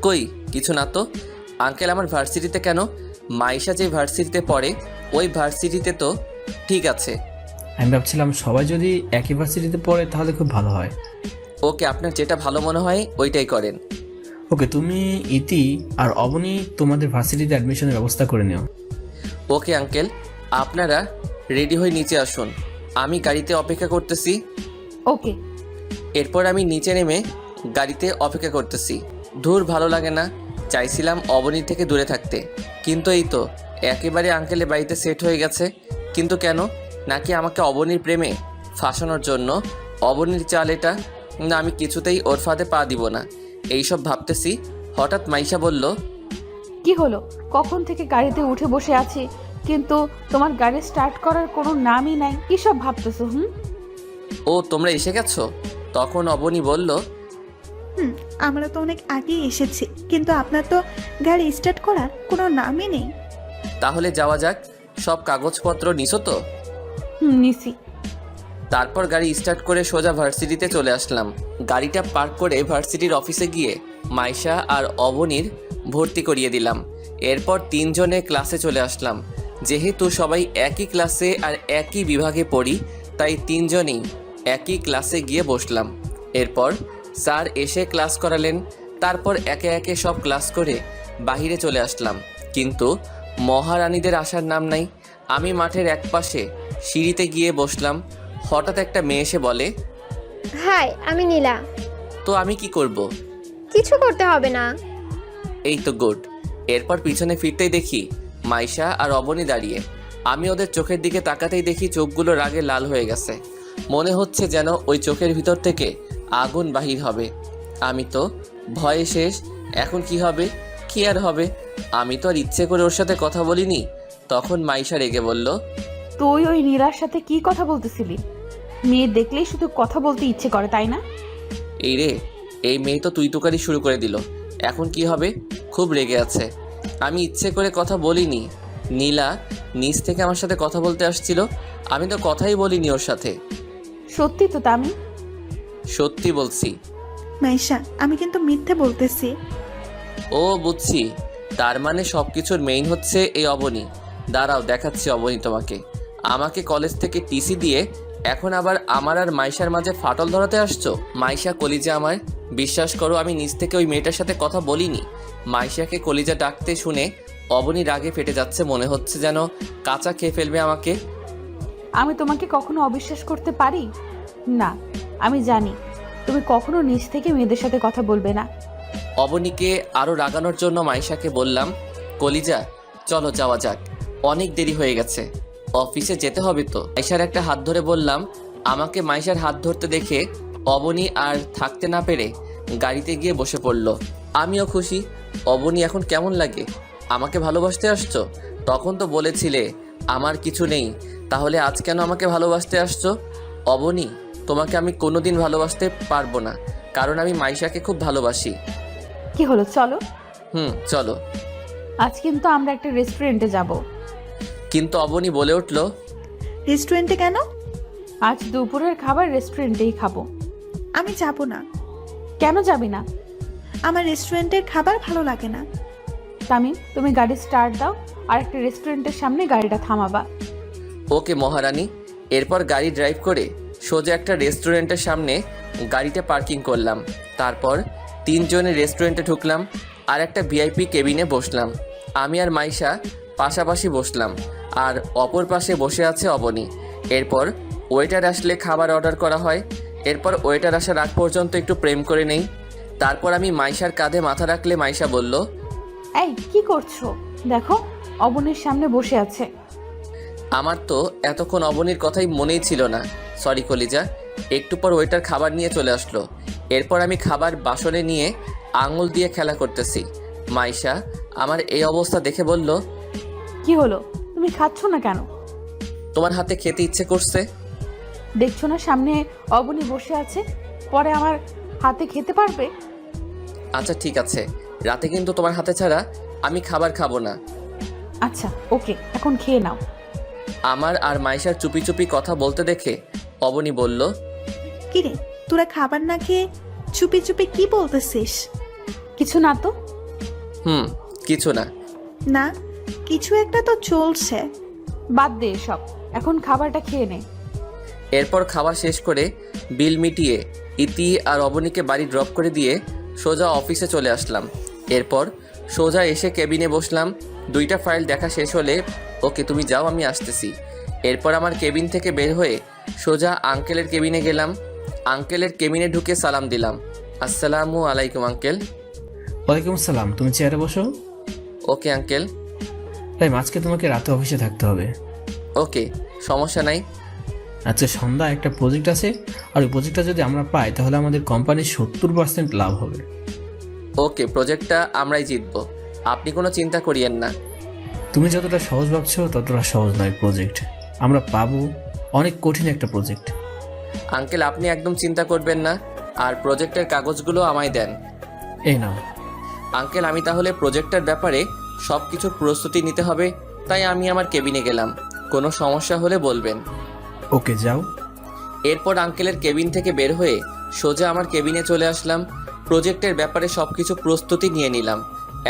কই কিছু না তো। আঙ্কেল আমার ভার্সিটিতে কেন? মাইশা যে ভার্সিটিতে পড়ে ওই ভার্সিটিতে তো। ঠিক আছে, আমি ভাবছিলাম সবাই যদি একই ভার্সিটিতে পড়ে তাহলে খুব ভালো হয়। ওকে, আপনার যেটা ভালো মনে হয় ওইটাই করেন। ওকে, তুমি ইতি আর অবনী তোমাদের ভার্সিটিতে অ্যাডমিশনের ব্যবস্থা করে নিও। ওকে আঙ্কেল, আপনারা রেডি হয়ে নিচে আসুন, আমি গাড়িতে অপেক্ষা করতেছি। ওকে। এরপর আমি নিচে নেমে গাড়িতে অপেক্ষা করতেছি। ধুর, ভালো লাগে না। চাইছিলাম অবনীর থেকে দূরে থাকতে, কিন্তু এই তো একেবারে আঙ্কেলের বাড়িতে সেট হয়ে গেছে। কিন্তু কেন? নাকি আমাকে অবনীর প্রেমে ফাঁসানোর জন্য? অবনীর চাল এটা। না, আমি কিছুতেই ওর ফাঁদে পা দিব না। এইসব ভাবতেছি, হঠাৎ মাইশা বলল, কি হলো? কখন থেকে গাড়িতে উঠে বসে আছি, কিন্তু তোমার গাড়ি স্টার্ট করার কোনো নামই নাই। কি সব ভাবতেছো? ও তোমরা এসে গেছো? তখন অবনী বলল, আমরা তো অনেক আগেই এসেছি, কিন্তু আপনার তো গাড়ি স্টার্ট করার কোনো নামই নেই। তাহলে যাওয়া যাক। সব কাগজপত্র নিছো তো? নিছি। তারপর গাড়ি স্টার্ট করে সোজা ভার্সিটিতে চলে আসলাম। গাড়িটা পার্ক করে ভার্সিটির অফিসে গিয়ে মাইশা আর অবনীর ভর্তি করিয়ে দিলাম। এরপর তিনজনে ক্লাসে চলে আসলাম। যেহেতু সবাই একই ক্লাসে আর একই বিভাগে পড়ি, তাই তিনজনেই একই ক্লাসে গিয়ে বসলাম। এরপর স্যার এসে ক্লাস করালেন। তারপর একে একে সব ক্লাস করে বাহিরে চলে আসলাম, কিন্তু মহারানীদের আসার নাম নাই। আমি মাঠের একপাশে সিঁড়িতে গিয়ে বসলাম। হঠাৎ একটা মেয়ে এসে বলে, হাই, আমি নীলা। তো আমি কি করব? কিছু করতে হবে না। এই তো গুড। এরপর পিছনে ফিরতেই দেখি মাইশা আর অবনী দাঁড়িয়ে। আমি ওদের চোখের দিকে তাকাতেই দেখি চোখগুলো রাগে লাল হয়ে গেছে। মনে হচ্ছে যেন ওই চোখের ভিতর থেকে আগুন বাহির হবে। আমি তো ভয়ে শেষ। এখন কি হবে? কি আর হবে? আমি তো আর ইচ্ছে করে ওর সাথে কথা বলিনি। তখন মাইশা রেগে বলল, তুই ওই নীলার সাথে কি কথা বলতেছিলি? মেয়ে দেখলেই শুধু কথা বলতে ইচ্ছে করে, তাই না? এই রে, এই মেয়ে তো তুই তুকারি শুরু করে দিল। এখন কি হবে? খুব রেগে আছে। আমি ইচ্ছে করে কথা বলিনি। নীলা নিচ থেকে আমার সাথে কথা বলতে আসছিল, আমি তো কথাই বলিনি ওর সাথে। সত্যি তো তামিম? সত্যি বলছি। মাইশা, আমি কিন্তু মিথ্যে বলতেছি। ও বুঝছি, তার মানে সব কিছুর মেইন হচ্ছে এই অবনী। দাঁড়াও দেখাচ্ছি অবনী তোমাকে। আমাকে কলেজ থেকে টিসি দিয়ে এখন আবার আমার আর মাইশার মাঝে ফাটল ধরাতে আসছো? মাইশা কলিজা আমার, বিশ্বাস করো আমি নিজ থেকে ওই মেয়েটার সাথে কথা বলিনি। মাইশাকে কলিজা ডাকতে শুনে অবনী রাগে ফেটে যাচ্ছে, মনে হচ্ছে যেন কাঁচা খেয়ে ফেলবে আমাকে। আমি তোমাকে কখনো অবিশ্বাস করতে পারি না। আমি জানি তুমি কখনো নিজ থেকে মেয়েদের সাথে কথা বলবে না। অবনীকে আরও রাগানোর জন্য মাইশাকে বললাম, কলিজা চলো যাওয়া যাক, অনেক দেরি হয়ে গেছে, অফিসে যেতে হবে তো। মাইশার একটা হাত ধরে বললাম। আমাকে মাইশার হাত ধরতে দেখে অবনী আর থাকতে না পেরে গাড়িতে গিয়ে বসে পড়ল। আমিও খুশি। অবনী এখন কেমন লাগে? আমাকে ভালোবাসতে আসছো? তখন তো বলেছিলে আমার কিছু নেই, তাহলে আজ কেন আমাকে ভালোবাসতে আসছো? অবনী, তোমাকে আমি কোনোদিন ভালোবাসতে পারবো না, কারণ আমি মাইশাকে খুব ভালোবাসি। কি হলো, চলো। চলো। আজ কিন্তু আমরা একটা রেস্টুরেন্টে যাব। কিন্তু অবনী বলে উঠল, রেস্টুরেন্টে কেন? আজ দুপুরের খাবার রেস্টুরেন্টেই খাবো। আমি যাব না। কেন যাবি না? আমার রেস্টুরেন্টের খাবার ভালো লাগে না। তামিম, তুমি গাড়ি স্টার্ট দাও আর একটা রেস্টুরেন্টের সামনে গাড়িটা থামাবা। ওকে মহারানী। এরপর গাড়ি ড্রাইভ করে সোজা একটা রেস্টুরেন্টের সামনে গাড়িটা পার্কিং করলাম। তারপর তিনজনে রেস্টুরেন্টে ঢুকলাম আর একটা ভিআইপি কেবিনে বসলাম। আমি আর মাইশা পাশাপাশি বসলাম, আর অপর পাশে বসে আছে অবনী। এরপর ওয়েটার আসলে খাবার অর্ডার করা হয়। এরপর ওয়েটার আসার আগ পর্যন্ত একটু প্রেম করে নেই। তারপর আমি মাইশার কাঁধে মাথা রাখলে মাইশা বলল, এই কি করছো? দেখো অবনীর সামনে বসে আছে। আমার তো এতক্ষণ অবনীর কথাই মনেই ছিল না। সরি কলিজা। একটু পর ওয়েটার খাবার নিয়ে চলে আসলো। এরপর আমি খাবার বাসনে নিয়ে আঙুল দিয়ে খেলা করতেছি। মাইশা আমার এই অবস্থা দেখে বলল, কি হলো, তুমি খাচ্ছ না কেন? তোমার হাতে খেতে ইচ্ছে করছে। দেখছো না সামনে অবনী বসে আছে, পরে আমার হাতে খেতে পারবে? আচ্ছা ঠিক আছে, রাতে কিন্তু তোমার হাতে ছাড়া আমি খাবার খাবো না। আচ্ছা ওকে, এখন খেয়ে নাও। আমার আর মাইশার চুপি চুপি কথা বলতে দেখে অবনী বলল, কিরে, তোরা খাবার না খেয়ে চুপি চুপি কি বলতেছিস? কিছু না তো। কিছু না। না, কিছু একটা তো চলছে। বাদ দে এসব, এখন খাবারটা খেয়ে নে। এরপর খাওয়া শেষ করে বিল মিটিয়ে ইতি আর অবনীকে বাড়ি ড্রপ করে দিয়ে সোজা অফিসে চলে আসলাম। এরপর সোজা এসে কেবিনে বসলাম। 2টা ফাইল দেখা শেষ হলে, ওকে তুমি যাও, আমি আসতেছি। এরপর আমার কেবিন থেকে বের হয়ে সোজা আঙ্কেলের কেবিনে গেলাম। আঙ্কেলের কেবিনে ঢুকে সালাম দিলাম। আসসালামু আলাইকুম আঙ্কেল। ওয়ালাইকুম আসসালাম, তুমি চেয়ারে বসো। Okay uncle. তাই আজকে তোমাকে রাতে অফিসে থাকতে হবে। ওকে, সমস্যা নাই। আচ্ছা, সন্ধ্যা একটা প্রজেক্ট আছে, আর ওই প্রজেক্টটা যদি আমরা পাই তাহলে আমাদের কোম্পানির 70% লাভ হবে। ওকে, প্রজেক্টটা আমরাই জিতবো, আপনি কোনো চিন্তা করিয়েন না। তুমি যতটা সহজ ভাবছো ততটা সহজ নয় প্রজেক্ট, আমরা পাবো। অনেক কঠিন একটা প্রজেক্ট। আঙ্কেল আপনি একদম চিন্তা করবেন না, আর প্রজেক্টের কাগজগুলো আমায় দেন। এই নাও। আঙ্কেল আমি তাহলে প্রজেক্টের ব্যাপারে সব কিছুর প্রস্তুতি নিতে হবে, তাই আমি আমার কেবিনে গেলাম। কোনো সমস্যা হলে বলবেন। ওকে, যাও। এরপর আঙ্কেলের কেবিন থেকে বের হয়ে সোজা আমার কেবিনে চলে আসলাম। প্রজেক্টের ব্যাপারে সব কিছু প্রস্তুতি নিয়ে নিলাম।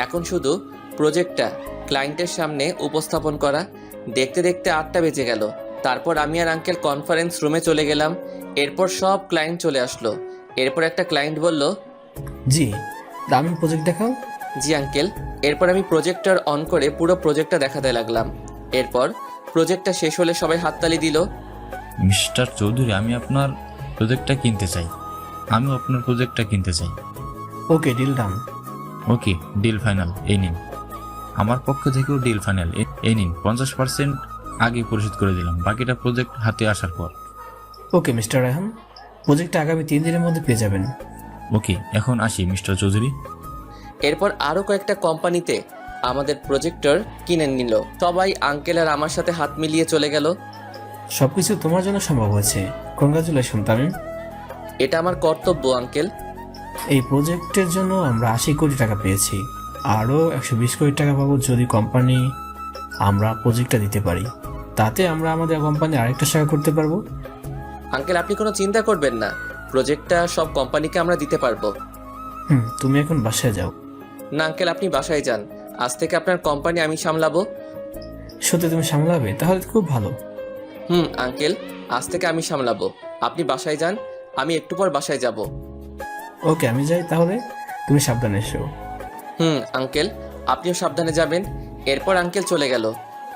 এখন শুধু প্রজেক্টটা ক্লায়েন্টের সামনে উপস্থাপন করা। দেখতে দেখতে 8টা বেজে গেল। তারপর আমি আর আঙ্কেল কনফারেন্স রুমে চলে গেলাম। এরপর সব ক্লায়েন্ট চলে আসলো। এরপর একটা ক্লায়েন্ট বলল, জি, দামি প্রজেক্ট দেখাও। জি আঙ্কেল। এরপর আমি প্রজেক্টর অন করে পুরো প্রজেক্টটা দেখাতে লাগলাম। এরপর প্রজেক্টটা শেষ হলে সবাই হাততালি দিল। মিস্টার চৌধুরী, আমি আপনার প্রজেক্টটা কিনতে চাই। আমিও আপনার প্রজেক্টটা কিনতে চাই। ওকে, ডিল ডান। ওকে, ডিল ফাইনাল। এই নিন, আমার পক্ষ থেকেও ডিল ফাইনাল। এই নিন, 50% আগে পরিশোধ করে দিলাম, বাকিটা প্রজেক্ট হাতে আসার পর। ওকে মিস্টার রায়হান, প্রজেক্টটা আগামী 3 দিনের মধ্যে পেয়ে যাবেন। ওকে, এখন আসি মিস্টার চৌধুরী। এরপর আরও কয়েকটা কোম্পানিতে আমাদের প্রজেক্টর কিনে নিল। সবাই আঙ্কেল আর আমার সাথে হাত মিলিয়ে চলে গেল। সবকিছু তোমার জন্য সম্ভব হয়েছে, কংগ্রাচুলেশন তামিম। এটা আমার কর্তব্য আঙ্কেল। এই প্রজেক্টের জন্য আমরা 80 কোটি টাকা পেয়েছি, আরও 120 কোটি টাকা পাবো যদি কোম্পানি আমরা প্রজেক্টটা দিতে পারি। তাতে আমরা আমাদের কোম্পানি আরেকটা শাখা করতে পারবো। আঙ্কেল আপনি কোনো চিন্তা করবেন না, প্রজেক্টটা সব কোম্পানিকে আমরা দিতে পারবো। তুমি এখন বাসায় যাও। না আঙ্কেল, আপনি বাসায় যান, আজ থেকে আপনার কোম্পানি আমি সামলাবো। সত্যি তুমি সামলাবে? তাহলে তো খুব ভালো। আঙ্কেল, আজ থেকে আমি সামলাবো, আপনি বাসায় যান, আমি একটু পর বাসায় যাব। ওকে, আমি যাই তাহলে, তুমি সাবধানে এসো। আঙ্কেল আপনিও সাবধানে যাবেন। এরপর আঙ্কেল চলে গেল।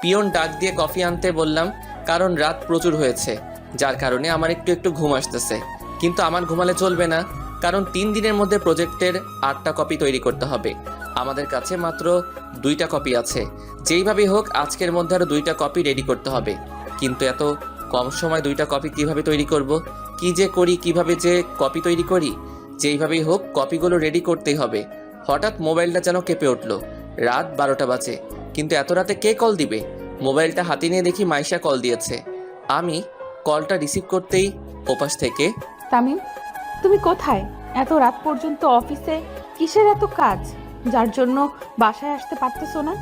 পিয়ন ডাক দিয়ে কফি আনতে বললাম, কারণ রাত প্রচুর হয়েছে, যার কারণে আমার একটু একটু ঘুম আসতেছে। কিন্তু আমার ঘুমালে চলবে না, কারণ 3 দিনের মধ্যে প্রজেক্টের 8টা কপি তৈরি করতে হবে। আমাদের কাছে মাত্র 2টা কপি আছে। যেইভাবেই হোক আজকের মধ্যে আরও 2টা কপি রেডি করতে হবে। কিন্তু এত কম সময় 2টা কপি কিভাবে তৈরি করব? কি যে করি, কিভাবে যে কপি তৈরি করি? যেইভাবেই হোক কপিগুলো রেডি করতেই হবে। হঠাৎ মোবাইলটা যেন কেঁপে উঠল। রাত 12টা বাজে, কিন্তু এত রাতে কে কল দিবে? মোবাইলটা হাতে নিয়ে দেখি মাইশা কল দিয়েছে। আমি কলটা রিসিভ করতেই ওপাশ থেকে, তামিম, তুমি কোথায়? এত রাত পর্যন্ত অফিসে কিসের এত কাজ, যার জন্য বাসায় আসতে পারতেছো না?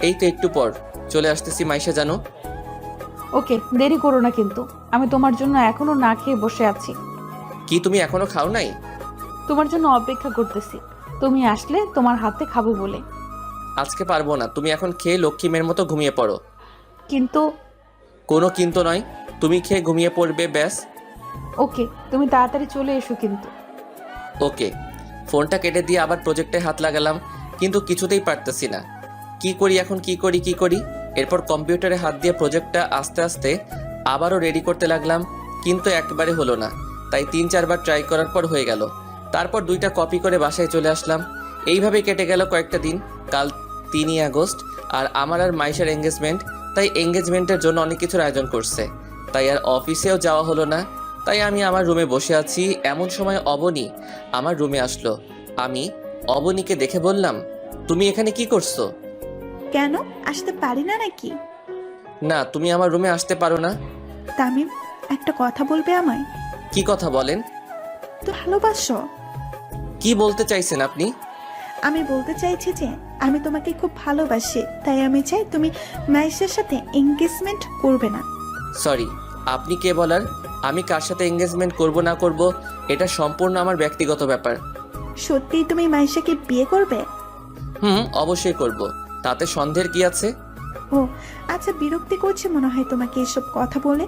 এই তো একটু পর চলে আসতেছি মাইশা জানো। ওকে, দেরি করো না কিন্তু, আমি তোমার জন্য এখনো না খেয়ে বসে আছি। কি তুমি এখনো খাও নাই? তোমার জন্য অপেক্ষা করতেছি, তুমি আসলে তোমার হাতে খাবো বলে। আজকে পারবো না, তুমি এখন খেয়ে লক্ষ্মী মেয়ের মতো ঘুমিয়ে পড়ো। কিন্তু কোনো কিন্তু নয়, তুমি খেয়ে ঘুমিয়ে পড়বে ব্যাস। ওকে, তুমি তাড়াতাড়ি চলে এসো কিন্তু। ওকে। ফোনটা কেটে দিয়ে আবার প্রজেক্টে হাত লাগালাম, কিন্তু কিছুতেই পারতেছি না। কি করি এখন, কি করি? এরপর কম্পিউটারে হাত দিয়ে প্রজেক্টটা আস্তে আস্তে আবারও রেডি করতে লাগলাম, কিন্তু একবারে হলো না। তাই 3-4 বার ট্রাই করার পর হয়ে গেল। তারপর 2টা কপি করে বাসায় চলে আসলাম। এইভাবে কেটে গেল কয়েকটা দিন। কাল 3ই আগস্ট, আর আমার আর মাইশার এঙ্গেজমেন্ট। তাই এঙ্গেজমেন্টের জন্য অনেক কিছুর আয়োজন করছে, তাই আর অফিসেও যাওয়া হলো না। তাই আমি আমার রুমে বসে আছি, এমন সময় অবনী আমার রুমে আসলো। আমি অবনীকে দেখে বললাম, তুমি এখানে কি করছো? কেন আসতে পারি না নাকি? না, তুমি আমার রুমে আসতে পারো না। তামিম, একটা কথা বলবে আমায়? কি কথা বলেন? তো ভালোবাসো? কি বলতে চাইছেন আপনি? আমি বলতে চাইছি যে আমি তোমাকে খুব ভালোবাসি, তাই আমি চাই তুমি মাইশের সাথে এঙ্গেজমেন্ট করবে না। সরি, আপনি কে বলার? আমি কার সাথে এঙ্গেজমেন্ট করব না করব এটা সম্পূর্ণ আমার ব্যক্তিগত ব্যাপার। সত্যিই তুমি মাইশাকে বিয়ে করবে? অবশ্যই করব, তাতে সন্দেহের কি আছে? ও আচ্ছা, বিরক্তি করছে মনে হয় তোমাকে এসব কথা বলে।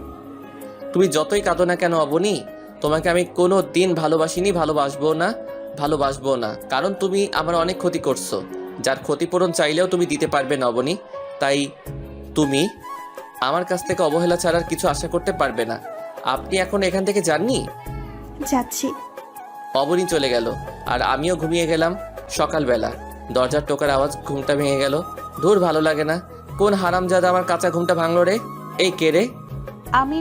তুমি যতই কাঁদো না কেন অবনী, তোমাকে আমি কোনো দিন ভালোবাসিনি, ভালোবাসবো না, কারণ তুমি আমার অনেক ক্ষতি করছো, যার ক্ষতিপূরণ চাইলেও তুমি দিতে পারবে না অবনী। তাই তুমি আমার কাছ থেকে অবহেলা ছাড়ার কিছু আশা করতে পারবে না। আপনি এখন এখান থেকে যাননি? যাচ্ছি। অবনী চলে গেল আর আমিও ঘুমিয়ে গেলাম। সকালবেলা দরজার টোকার আওয়াজ, ঘুমটা ভেঙে গেল। দূর, ভালো লাগে না। কোন হারামজাদা আমার কাঁচা ঘুমটা ভাঙলো রে? এই কে রে? আমি।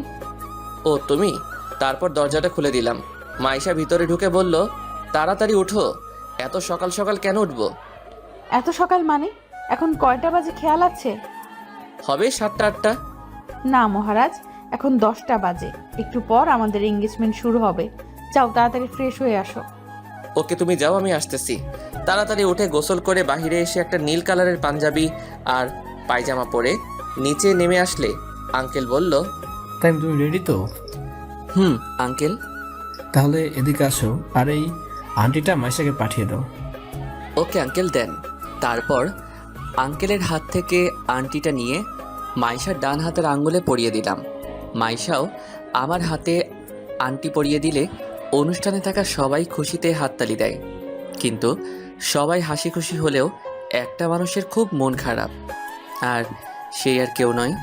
ও তুমি? তারপর দরজাটা খুলে দিলাম। মাইশা ভিতরে ঢুকে বলল, তাড়াতাড়ি উঠো। এত সকাল সকাল কেন উঠবো? এত সকাল মানে? এখন কয়টা বাজে খেয়াল আছে? হবে 7টা 8টা। না মহারাজ, এখন 10টা বাজে। একটু পর আমাদের এঙ্গেজমেন্ট শুরু হবে। যাও তাড়াতাড়ি ফ্রেশ হয়ে আসো। ওকে, তুমি যাও, আমি আসতেছি। তাড়াতাড়ি উঠে গোসল করে বাহিরে এসে একটা নীল কালারের পাঞ্জাবি আর পায়জামা পরে নিচে নেমে আসলে আঙ্কেল বলল, তাই তুমি রেডি তো? আঙ্কেল। তাহলে এদিকে আসো, আর এই আন্টিটা মাইশাকে পাঠিয়ে দাও। ওকে আঙ্কেল, দেন। তারপর আঙ্কেলের হাত থেকে আংটিটা নিয়ে মাইশার ডান হাতের আঙ্গুলে পরিয়ে দিলাম। মাইশাও আমার হাতে আংটি পরিয়ে দিলে অনুষ্ঠানে থাকা সবাই খুশিতে হাততালি দেয়। কিন্তু সবাই হাসি খুশি হলেও একটা মানুষের খুব মন খারাপ, আর সে আর কেউ নয়,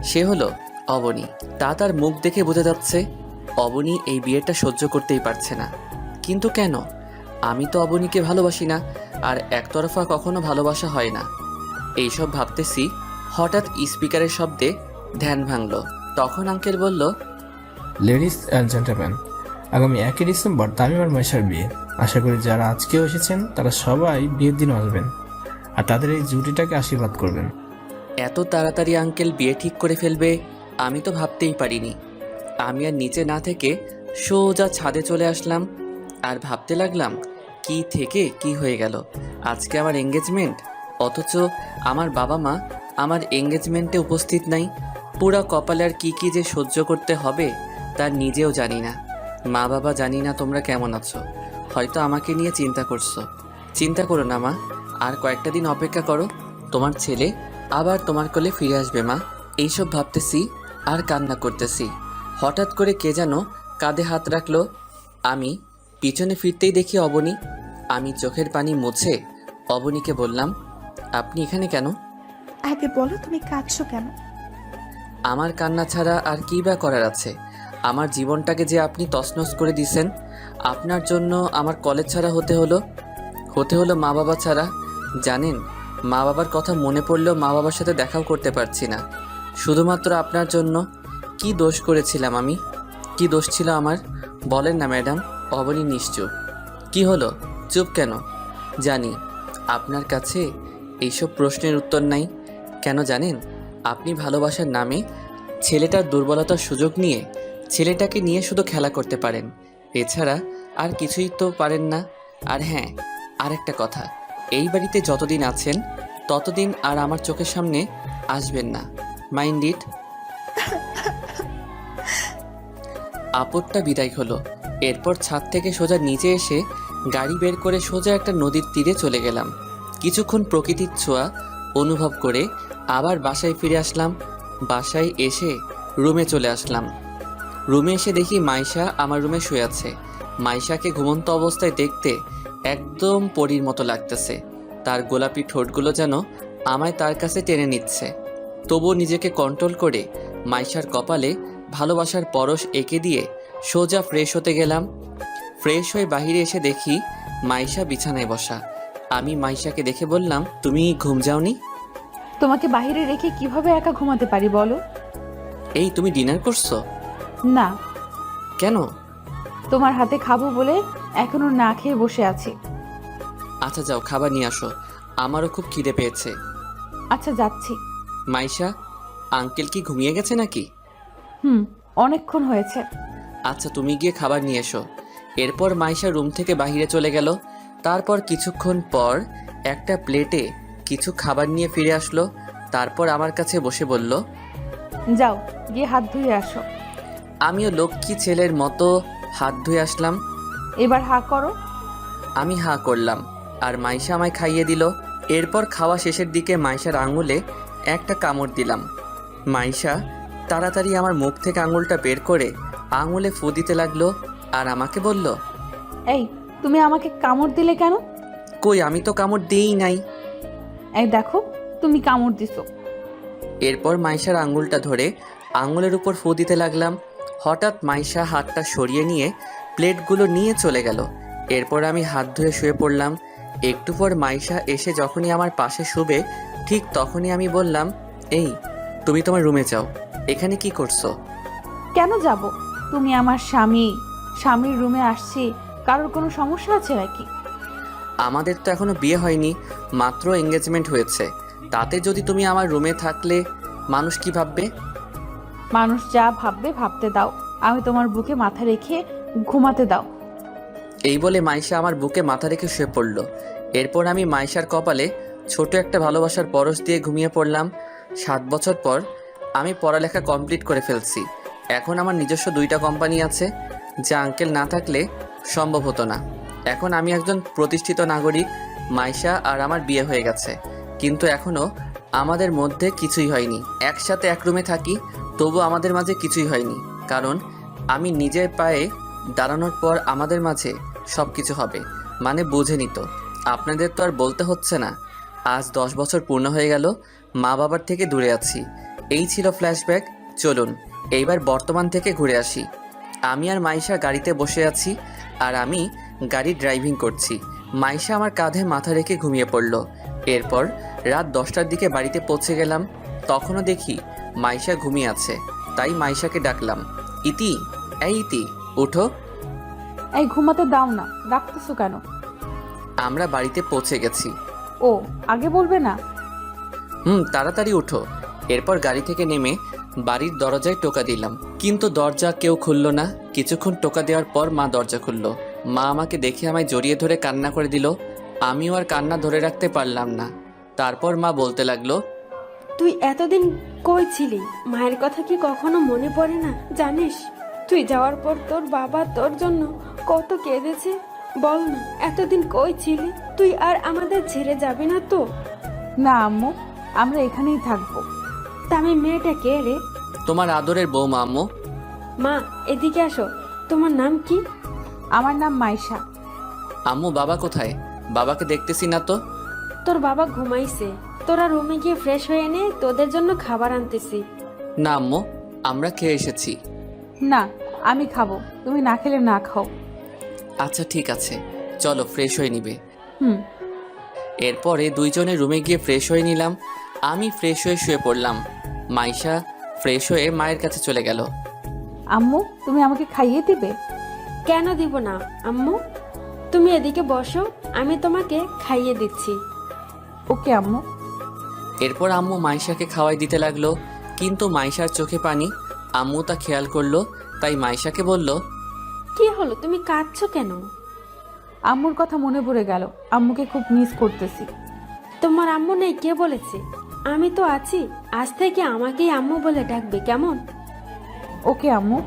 সে হলো অবনী। তার মুখ দেখে বোঝা যাচ্ছে অবনী এই বিয়েটা সহ্য করতেই পারছে না। কিন্তু কেন? আমি তো অবনীকে ভালোবাসি না, আর একতরফা কখনো ভালোবাসা হয় না। এইসব ভাবতেছি, হঠাৎ স্পিকারের শব্দে ধ্যান ভাঙল। তখন আঙ্কেল বলল, লেডিস অ্যান্ড জেন্টলম্যান, আগামী 1 ডিসেম্বর তামিম আর মাইশার বিয়ে। আশা করি যারা আজকেও এসেছেন তারা সবাই বিয়ের দিন আসবেন আর তাদের এই জুটিটাকে আশীর্বাদ করবেন। এত তাড়াতাড়ি আঙ্কেল বিয়ে ঠিক করে ফেলবে আমি তো ভাবতেই পারিনি। আমি আর নিচে না থেকে সোজা ছাদে চলে আসলাম আর ভাবতে লাগলাম, কি থেকে কি হয়ে গেল। আজকে আমার এঙ্গেজমেন্ট, অথচ আমার বাবা মা আমার এঙ্গেজমেন্টে উপস্থিত নাই। পুরা কপালে আর কি কি যে সহ্য করতে হবে তা নিজেও জানি না। মা বাবা, জানি না তোমরা কেমন আছো, হয়তো আমাকে নিয়ে চিন্তা করছো। চিন্তা করো না মা, আর কয়েকটা দিন অপেক্ষা করো, তোমার ছেলে আবার তোমার কোলে ফিরে আসবে মা। এইসব ভাবতেছি আর কান্না করতেছি। হঠাৎ করে কে যেন কাঁধে হাত রাখলো। আমি পিছনে ফিরতেই দেখি অবনী। আমি চোখের পানি মুছে অবনীকে বললাম, আপনি এখানে কেন? আগে বলো তুমি কাঁদছো কেন? আমার কান্না ছাড়া আর কী বা করার আছে? আমার জীবনটাকে যে আপনি তছনছ করে দিয়েছেন। আপনার জন্য আমার কলেজ ছাড়া হতে হলো মা বাবা ছাড়া। জানেন, মা বাবার কথা মনে পড়লেও মা বাবার সাথে দেখাও করতে পারছি না, শুধুমাত্র আপনার জন্য। কি দোষ করেছিলাম আমি? কি দোষ ছিল আমার? বলেন না ম্যাডাম। অবনী নিশ্চুপ। কি হলো, চুপ কেন? জানি আপনার কাছে এইসব প্রশ্নের উত্তর নাই। কেন জানেন? আপনি ভালোবাসার নামে ছেলেটার দুর্বলতার সুযোগ নিয়ে ছেলেটাকে নিয়ে শুধু খেলা করতে পারেন, এছাড়া আর কিছুই তো পারেন না। আর হ্যাঁ, আরেকটা কথা, এই বাড়িতে যতদিন আছেন ততদিন আর আমার চোখের সামনে আসবেন না। Mind it. আপদটা বিদায় হলো। এরপর ছাদ থেকে সোজা নিচে এসে গাড়ি বের করে সোজা একটা নদীর তীরে চলে গেলাম। কিছুক্ষণ প্রকৃতির ছোঁয়া অনুভব করে আবার বাসায় ফিরে আসলাম। বাসায় এসে রুমে চলে আসলাম। রুমে এসে দেখি মাইশা আমার রুমে শুয়ে আছে। মাইশাকে ঘুমন্ত অবস্থায় দেখতে একদম পরীর মতো লাগতেছে। তার গোলাপি ঠোঁটগুলো যেন আমায় তার কাছে টেনে নিচ্ছে। তবুও নিজেকে কন্ট্রোল করে মাইশার কপালে ভালোবাসার পরশ এঁকে দিয়ে সোজা ফ্রেশ হতে গেলাম। ফ্রেশ হয়ে বাহিরে এসে দেখি মাইশা বিছানায় বসা। আমি মাইশাকে দেখে বললাম, তুমি ঘুম যাওনি? তোমাকে বাইরে রেখে কিভাবে একা ঘুমাতে পারি বলো? এই তুমি ডিনার করছো? না, কেন? তোমার হাতে খাবো বলে এখনো না খেয়ে বসে আছি। আচ্ছা যাও, খাবার নিয়ে আসো, আমারও খুব খিদে পেয়েছে। আচ্ছা যাচ্ছি। মাইশা, আঙ্কেল কি ঘুমিয়ে গেছে নাকি? অনেকক্ষণ হয়েছে। আচ্ছা তুমি গিয়ে খাবার নিয়ে এসো। এরপর মাইশা রুম থেকে বাইরে চলে গেল। তারপর কিছুক্ষণ পর একটা প্লেটে কিছু খাবার নিয়ে ফিরে আসলো। তারপর আমার কাছে বসে বলল, যাও গিয়ে হাত ধুয়ে আসো। আমিও লক্ষ্মী ছেলের মতো হাত ধুয়ে আসলাম। এবার হা করো। আমি হা করলাম আর মাইশা আমায় খাইয়ে দিল। এরপর খাওয়া শেষের দিকে মাইশার আঙুলে একটা কামড় দিলাম। মাইশা তাড়াতাড়ি আমার মুখ থেকে আঙুলটা বের করে আঙুলে ফু দিতে লাগলো আর আমাকে বলল, এই তুমি আমাকে কামড় দিলে কেন? কই, আমি তো কামড় দিই নাই। এই দেখো তুমি কামড় দিছো। এরপর মাইশার আঙুলটা ধরে আঙুলের উপর ফু দিতে লাগলাম। হঠাৎ মাইশা হাতটা সরিয়ে নিয়ে প্লেটগুলো নিয়ে চলে গেল। এরপর আমি হাত ধুয়ে শুয়ে পড়লাম। একটু পর মাইশা এসে যখনই আমার পাশে শুবে ঠিক তখনই আমি বললাম, এই তুমি তোমার রুমে যাও, এখানে কি করছো? কেন যাব? তুমি আমার স্বামী, স্বামীর রুমে আসছি, কারোর কোনো সমস্যা আছে নাকি? আমাদের তো এখনো বিয়ে হয়নি, মাত্র এঙ্গেজমেন্ট হয়েছে। তাতে যদি তুমি আমার রুমে থাকলে মানুষ কি ভাববে? মানুষ যা ভাববে ভাবতে দাও, আমি তোমার বুকে মাথা রেখে ঘুমাতে দাও। এই বলে মাইশা আমার বুকে মাথা রেখে শুয়ে পড়ল। এরপর আমি মাইশার কপালে ছোট একটা ভালোবাসার পরশ দিয়ে ঘুমিয়ে পড়লাম। 7 বছর পর আমি পড়ালেখা কমপ্লিট করে ফেলছি। এখন আমার নিজস্ব 2টা কোম্পানি আছে, যা আঙ্কেল না থাকলে সম্ভব হতো না। এখন আমি একজন প্রতিষ্ঠিত নাগরিক। মাইশা আর আমার বিয়ে হয়ে গেছে, কিন্তু এখনও আমাদের মধ্যে কিছুই হয়নি। একসাথে এক রুমে থাকি, তবু আমাদের মাঝে কিছুই হয়নি। কারণ আমি নিজের পায়ে দাঁড়ানোর পর আমাদের মাঝে সব কিছু হবে, মানে বুঝে নিত। আপনাদের তো আর বলতে হচ্ছে না। আজ 10 বছর পূর্ণ হয়ে গেল, মা বাবার থেকে দূরে আছি। এই ছিল ফ্ল্যাশব্যাক। চলুন এইবার বর্তমান থেকে ঘুরে আসি। আমি আর মাইশা গাড়িতে বসে আছি আর আমি গাড়ি ড্রাইভিং করছি। মাইশা আমার কাঁধে মাথা রেখে ঘুমিয়ে পড়ল। এরপর রাত 10টার দিকে বাড়িতে পৌঁছে গেলাম। তখনও দেখি মাইশা ঘুমিয়ে আছে, তাই মাইশাকে ডাকলাম, ইতি, এই ইতি, উঠো। এই ঘুমাতে দাও না, ডাকতেছো কেন? আমরা বাড়িতে পৌঁছে গেছি। ও আগে বলবে না? তাড়াতাড়ি উঠো। এরপর গাড়ি থেকে নেমে বাড়ির দরজায় টোকা দিলাম, কিন্তু দরজা কেউ খুলল না। কিছুক্ষণ টোকা দেওয়ার পর মা দরজা খুলল। মা আমাকে দেখে আমায় জড়িয়ে ধরে কান্না করে দিল। আমিও আর কান্না ধরে রাখতে পারলাম না। তারপর মা বলতে লাগলো, তুই এতদিন কই ছিলি? মায়ের কথা কি কখনো মনে পড়ে না? জানিস তুই যাওয়ার পর তোর বাবা তোর জন্য কত কেঁদেছে? বল না, এতদিন কই ছিলি? তুই আর আমাদের ছেড়ে যাবি না তো? না আম্মু, আমরা এখানেই থাকবো। তামিম মেয়েটা কে রে? তোমার আদরের বৌমা আম্মু। মা এদিকে আসো, তোমার নাম কি? আমার নাম মাইশা। আম্মু, বাবা কোথায়? বাবাকে দেখতেছি না তো। তোর বাবা ঘুমাইছে, তোরা রুমে গিয়ে ফ্রেশ হয়ে নে, তোদের জন্য খাবার আনতেছি। না আম্মু, আমরা খেয়ে এসেছি। না আমি খাবো, তুমি না খেলে না খাও। আচ্ছা ঠিক আছে, চলো ফ্রেশ হয়ে নিবে। হুম। এরপরে দুইজনে রুমে গিয়ে ফ্রেশ হয়ে নিলাম। আমি ফ্রেশ হয়ে শুয়ে পড়লাম। মাইশা ফ্রেশ হয়ে মায়ের কাছে চলে গেল। আম্মু তুমি আমাকে খাইয়ে দিবে? কেন দিব না আম্মু, তুমি এদিকে বসো, আমি তোমাকে খাইয়ে দিচ্ছি। ওকে আম্মু। এরপর আম্মু মাইশাকে খাওয়াই দিতে লাগলো, কিন্তু মাইশার চোখে পানি। আম্মু তা খেয়াল করলো, তাই মাইশাকে বলল, কি হলো, তুমি কাঁদছো কেন? আম্মুর কথা মনে পড়ে গেল, আম্মুকে খুব মিস করতেছি। তোমার আম্মু নেই কে বলেছে? আমি তো আছি, আজ থেকে আমাকেই আম্মু বলে ডাকবে, কেমন? ওকে আম্মু।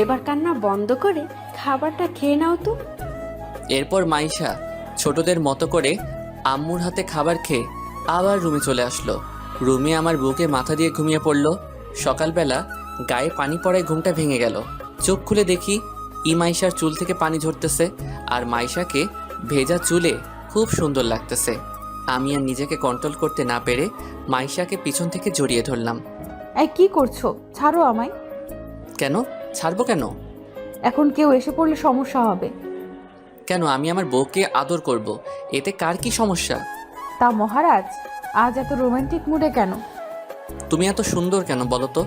এবার কান্না বন্ধ করে খাবারটা খেয়ে নাও তো। এরপর মাইশা ছোটদের মতো করে আম্মুর হাতে খাবার খেয়ে আবার রুমে চলে আসলো। রুমে আমার বুকে মাথা দিয়ে ঘুমিয়ে পড়লো। সকালবেলা গায়ে পানি পড়ায় ঘুমটা ভেঙে গেল। চোখ খুলে দেখি মাইশার চুল থেকে পানি ঝরতেছে আর মাইশাকে ভেজা চুলে খুব সুন্দর লাগতেছে। আমি আর নিজেকে কন্ট্রোল করতে না পেরে মাইশাকে পিছন থেকে জড়িয়ে ধরলাম। এই কি করছো? ছাড়ো আমায়। কেন ছাড়বো কেন? এখন কেউ এসে পড়লে সমস্যা হবে। কেন? আমি আমার বউকে আদর করব, এতে কার কি সমস্যা? তা মহারাজ, আজ এত রোমান্টিক মুডে কেন? তুমি এত সুন্দর কেন বলো তো?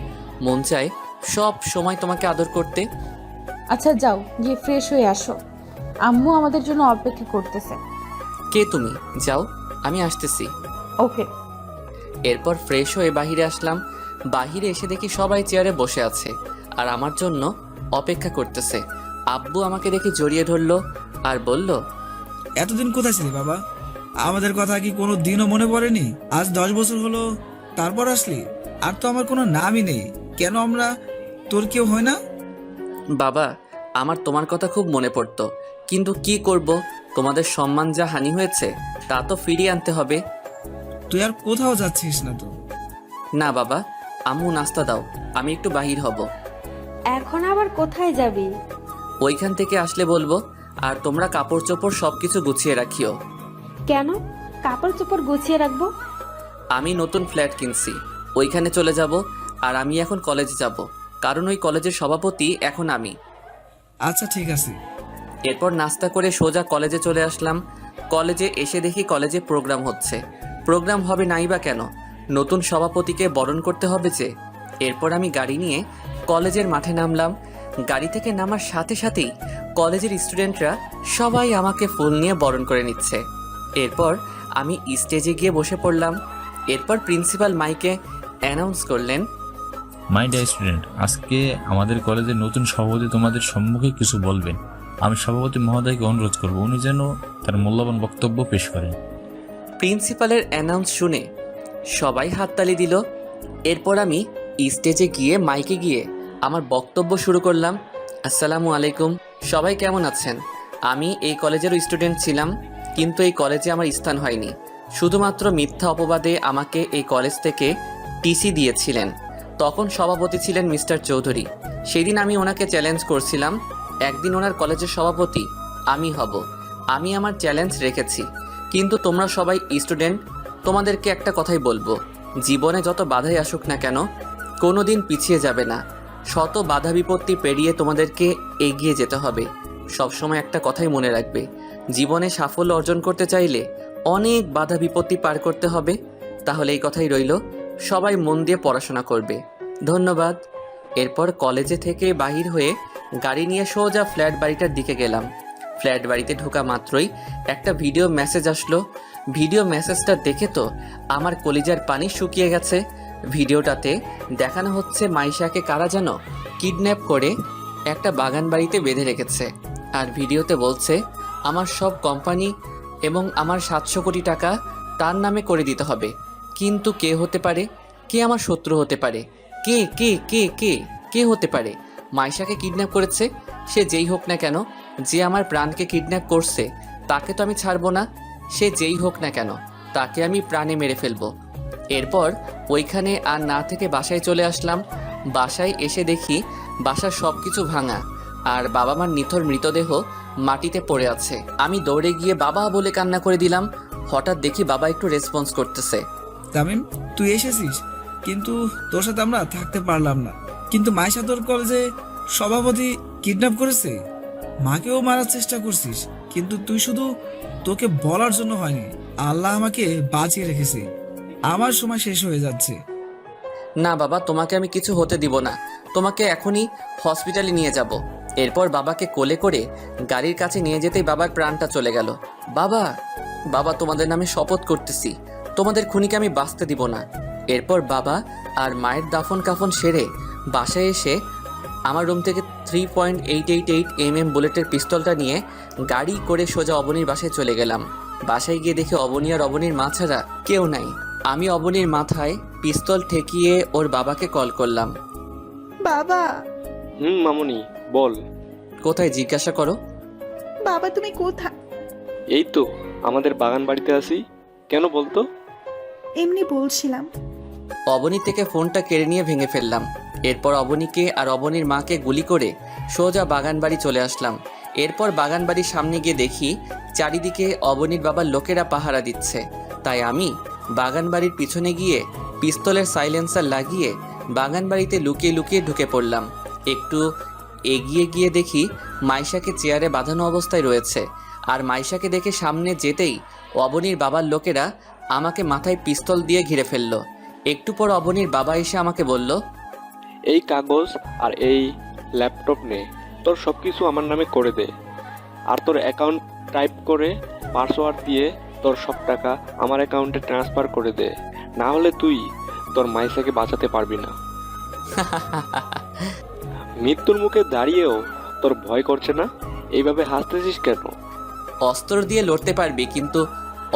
মন চায় সব সময় তোমাকে আদর করতে। আচ্ছা যাও, গিয়ে ফ্রেশ হয়ে আসো, আম্মু আমাদের জন্য অপেক্ষা করতেছে। কে তুমি? যাও, আমি আসতেছি। ওকে। এরপর ফ্রেশ হয়ে বাহিরে আসলাম। বাহিরে এসে দেখি সবাই চেয়ারে বসে আছে আর আমার জন্য অপেক্ষা করতেছে। আব্বু আমাকে দেখে জড়িয়ে ধরলো আর বলল, এতদিন কোথায় ছিলি বাবা? আমাদের কথা কি কোনো দিনও মনে পড়েনি? আজ 10 বছর হলো, তারপর আসলি। আর তো আমার কোনো নামই নেই, কেন আমরা তোর কেউ হয় না? বাবা, আমার তোমার কথা খুব মনে পড়তো, কিন্তু কি করব, তোমাদের সম্মান যা হানি হয়েছে তা তো ফিরিয়ে আনতে হবে। তুই আর কোথাও যাচ্ছিস না তো? না বাবা, আম্মু নাস্তা দাও, আমি একটু বাহির হব। এখন আবার কোথায় যাবি? ওইখান থেকে আসলে বলবো। আর তোমরা কাপড় চোপড় সব কিছু গুছিয়ে রাখিও। কেন কাপড় চোপড় গুছিয়ে রাখবো? আমি নতুন ফ্ল্যাট কিনছি, ওইখানে চলে যাব। আর আমি এখন কলেজে যাব, কারণ ওই কলেজের সভাপতি এখন আমি। আচ্ছা ঠিক আছে। এরপর নাস্তা করে সোজা কলেজে চলে আসলাম। কলেজে এসে দেখি কলেজে প্রোগ্রাম হচ্ছে। প্রোগ্রাম হবে নাই বা কেন, নতুন সভাপতিকে বরণ করতে হবে যে। এরপর আমি গাড়ি নিয়ে কলেজের মাঠে নামলাম। গাড়ি থেকে নামার সাথে সাথেই কলেজের স্টুডেন্টরা সবাই আমাকে ফুল নিয়ে বরণ করে নিচ্ছে। এরপর আমি স্টেজে গিয়ে বসে পড়লাম। এরপর প্রিন্সিপাল মাইকে অ্যানাউন্স করলেন, মাই ডিয়ার স্টুডেন্ট, আজকে আমাদের কলেজের নতুন সভাপতি তোমাদের সম্মুখে কিছু বলবেন। আমি সভাপতি মহোদয়কে অনুরোধ করব উনি যেন তার মূল্যবান বক্তব্য পেশ করেন। প্রিন্সিপালের অ্যানাউন্স শুনে সবাই হাততালি দিল। এরপর আমি স্টেজে গিয়ে মাইকে গিয়ে আমার বক্তব্য শুরু করলাম। আসসালামু আলাইকুম, সবাই কেমন আছেন? আমি এই কলেজেরও স্টুডেন্ট ছিলাম, কিন্তু এই কলেজে আমার স্থান হয়নি। শুধুমাত্র মিথ্যা অপবাদে আমাকে এই কলেজ থেকে টিসি দিয়েছিলেন। তখন সভাপতি ছিলেন মিস্টার চৌধুরী। সেদিন আমি ওনাকে চ্যালেঞ্জ করছিলাম, একদিন ওনার কলেজের সভাপতি আমি হব। আমি আমার চ্যালেঞ্জ রেখেছি। কিন্তু তোমরা সবাই স্টুডেন্ট, তোমাদেরকে একটা কথাই বলবো, জীবনে যত বাধাই আসুক না কেন, কোনো দিন পিছিয়ে যাবে না। শত বাধা বিপত্তি পেরিয়ে তোমাদেরকে এগিয়ে যেতে হবে। সবসময় একটা কথাই মনে রাখবে, জীবনে সাফল্য অর্জন করতে চাইলে অনেক বাধা বিপত্তি পার করতে হবে। তাহলে এই কথাই রইল, সবাই মন দিয়ে পড়াশোনা করবে। ধন্যবাদ। এরপর কলেজে থেকে বাহির হয়ে গাড়ি নিয়ে সোজা ফ্ল্যাট বাড়িটার দিকে গেলাম। ফ্ল্যাট বাড়িতে ঢোকা মাত্রই একটা ভিডিও মেসেজ আসলো। ভিডিও মেসেজটা দেখে তো আমার কলিজার পানি শুকিয়ে গেছে। ভিডিওটাতে দেখানো হচ্ছে মাইশাকে কারা যেন কিডন্যাপ করে একটা বাগান বাড়িতে বেঁধে রেখেছে। আর ভিডিওতে বলছে আমার সব কোম্পানি এবং আমার 700 কোটি টাকা তার নামে করে দিতে হবে। কিন্তু কে হতে পারে? কে আমার শত্রু হতে পারে? কে কে কে কে কে হতে পারে? মাইশাকে কিডন্যাপ করেছে, সে যেই হোক না কেন, যে আমার প্রাণকে কিডন্যাপ করছে তাকে তো আমি ছাড়বো না। সে যেই হোক না কেন, তাকে আমি প্রাণে মেরে ফেলবো। এরপর ওইখানে আর না থেকে বাসায় চলে আসলাম। বাসায় এসে দেখি বাসার সব কিছু ভাঙা আর বাবা মার নিথর মৃতদেহ মাটিতে পড়ে আছে। আমি দৌড়ে গিয়ে বাবা বলে কান্না করে দিলাম। হঠাৎ দেখি বাবা একটু রেসপন্স করতেছে। তামিম, তুই এসেছিস, কিন্তু তোর সাথে আমরা থাকতে পারলাম না। কিন্তু মাইশা তোর কলেজে সভাপতি কিডন্যাপ করেছে, মাকেও মারার চেষ্টা করছিস, কিন্তু তুই শুধু তোকে বলার জন্য হয়নি। আল্লাহ আমাকে বাঁচিয়ে রেখেছে। আমার সময় শেষ হয়ে যাচ্ছে। না বাবা, তোমাকে আমি কিছু হতে দিব না, তোমাকে এখনই হসপিটালে নিয়ে যাব। এরপর বাবাকে কোলে করে গাড়ির কাছে নিয়ে যেতেই বাবার প্রাণটা চলে গেল। বাবা, বাবা তোমাদের নামে শপথ করতেছি, তোমাদের খুনিকে আমি বাঁচতে দিব না। এরপর বাবা আর মায়ের দাফন কাফন সেরে বাসায় এসে আমার রুম থেকে 3.888 mm বুলেটের পিস্তলটা নিয়ে গাড়ি করে সোজা অবনীর বাসায় চলে গেলাম। বাসায় গিয়ে দেখি অবনী আর অবনীর মা ছাড়া কেউ নাই। আমি অবনীর মাথায় পিস্তল ঠেকিয়ে ওর বাবাকে কল করলাম। বাবা। মামুনি বল। কোথায় জিজ্ঞাসা করো। বাবা তুমি কোথায়? এই তো আমাদের বাগান বাড়িতে আছি। কেন বলতো? এমনি বলছিলাম। অবনী থেকে ফোনটা কেড়ে নিয়ে ভেঙে ফেললাম। এরপর অবনীকে আর অবনীর মাকে গুলি করে সোজা বাগান বাড়ি চলে আসলাম। এরপর বাগান বাড়ির সামনে গিয়ে দেখি চারিদিকে অবনীর বাবার লোকেরা পাহারা দিচ্ছে। তাই আমি বাগান বাড়ির পিছনে গিয়ে পিস্তলের সাইলেন্সার লাগিয়ে বাগান বাড়িতে লুকিয়ে লুকিয়ে ঢুকে পড়লাম। একটু এগিয়ে গিয়ে দেখি মাইশাকে চেয়ারে বাঁধানো অবস্থায় রয়েছে। আর মাইশাকে দেখে সামনে যেতেই অবনীর বাবার লোকেরা আমাকে মাথায় পিস্তল দিয়ে ঘিরে ফেললো। একটু পর অবনীর বাবা এসে আমাকে বলল, এই কাগজ আর এই ল্যাপটপ নে, তোর সব কিছু আমার নামে করে দে, আর তোর অ্যাকাউন্ট টাইপ করে পাসওয়ার্ড দিয়ে তোর সব টাকা আমার অ্যাকাউন্টে ট্রান্সফার করে দে, না হলে তুই তোর মাইশাকে বাঁচাতে পারবি না। মৃত্যুর মুখে দাঁড়িয়েও তোর ভয় করছে না? এইভাবে হাসতেছিস কেন? অস্ত্র দিয়ে লড়তে পারবি, কিন্তু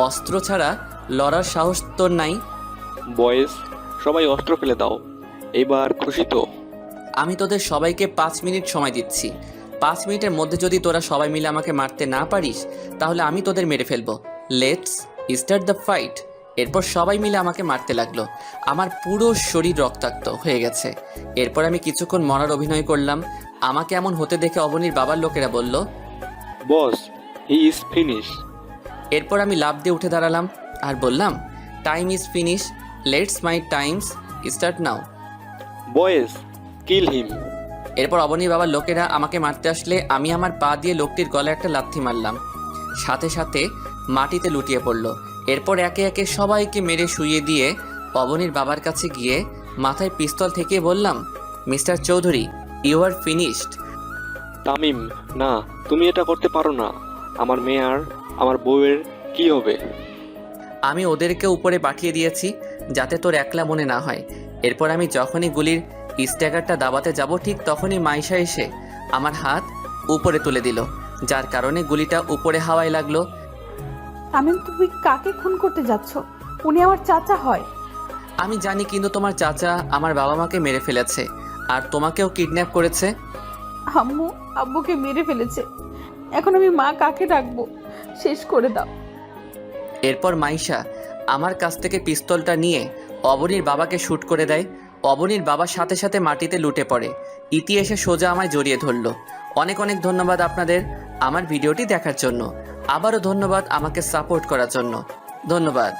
অস্ত্র ছাড়া লড়ার সাহস তোর নাই। বয়েস, সবাই অস্ত্র ফেলে দাও। এবার খুশি তো? আমি তোদের সবাইকে 5 মিনিট সময় দিচ্ছি। 5 মিনিটের মধ্যে যদি তোরা সবাই মিলে আমাকে মারতে না পারিস, তাহলে আমি তোদের মেরে ফেলবো। Let's start the fight. এরপর সবাই মিলে আমাকে মারতে লাগলো। আমার পুরো শরীর রক্তাক্ত হয়ে গেছে। এরপর আমি কিছুক্ষণ মরার অভিনয় করলাম। আমাকে এমন হতে দেখে অবনীর বাবার লোকেরা বলল, বস, হি ইজ ফিনিশ। এরপর আমি লাফ দিয়ে উঠে দাঁড়ালাম আর বললাম, time is finish, let's my times start now. বয়েস, কিল হিম। এরপর অবনীর বাবার লোকেরা আমাকে মারতে আসলে আমি আমার পা দিয়ে লোকটির গলায় একটা লাথি মারলাম। সাথে সাথে মাটিতে লুটিয়ে পড়ল। এরপর একে একে সবাইকে মেরে শুইয়ে দিয়ে অবনীর বাবার কাছে গিয়ে মাথায় পিস্তল থেকে বললাম, Mr Chowdhury, you are finished. Tamim, না, তুমি এটা করতে পারো না। আমার মেয়ে আর আমার বউয়ের কি হবে? আমি ওদেরকে উপরে পাঠিয়ে দিয়েছি যাতে তোর একলা মনে না হয়। এরপর আমি যখনই গুলির স্ট্যাগারটা দাবাতে যাব, ঠিক তখনই মাইশা এসে আমার হাত উপরে তুলে দিল, যার কারণে গুলিটা উপরে হাওয়ায় লাগলো। তামিম, তুমি কাকে খুন করতে যাচ্ছ? উনি আমার চাচা হয়। আমি জানি, কিন্তু তোমার চাচা আমার বাবা মাকে মেরে ফেলেছে আর তোমাকেও কিডন্যাপ করেছে। আব্বুকে মেরে ফেলেছে। এখন আমি মা কাকে ডাকবো? শেষ করে দাও। এরপর মাইশা আমার কাছ থেকে পিস্তলটা নিয়ে অবনীর বাবাকে শ্যুট করে দেয়। অবনীর বাবার সাথে সাথে মাটিতে লুটে পড়ে। ইতি এসে সোজা আমায় জড়িয়ে ধরলো। অনেক অনেক ধন্যবাদ আপনাদের আমার ভিডিওটি দেখার জন্য। আবারও ধন্যবাদ আমাকে সাপোর্ট করার জন্য। ধন্যবাদ।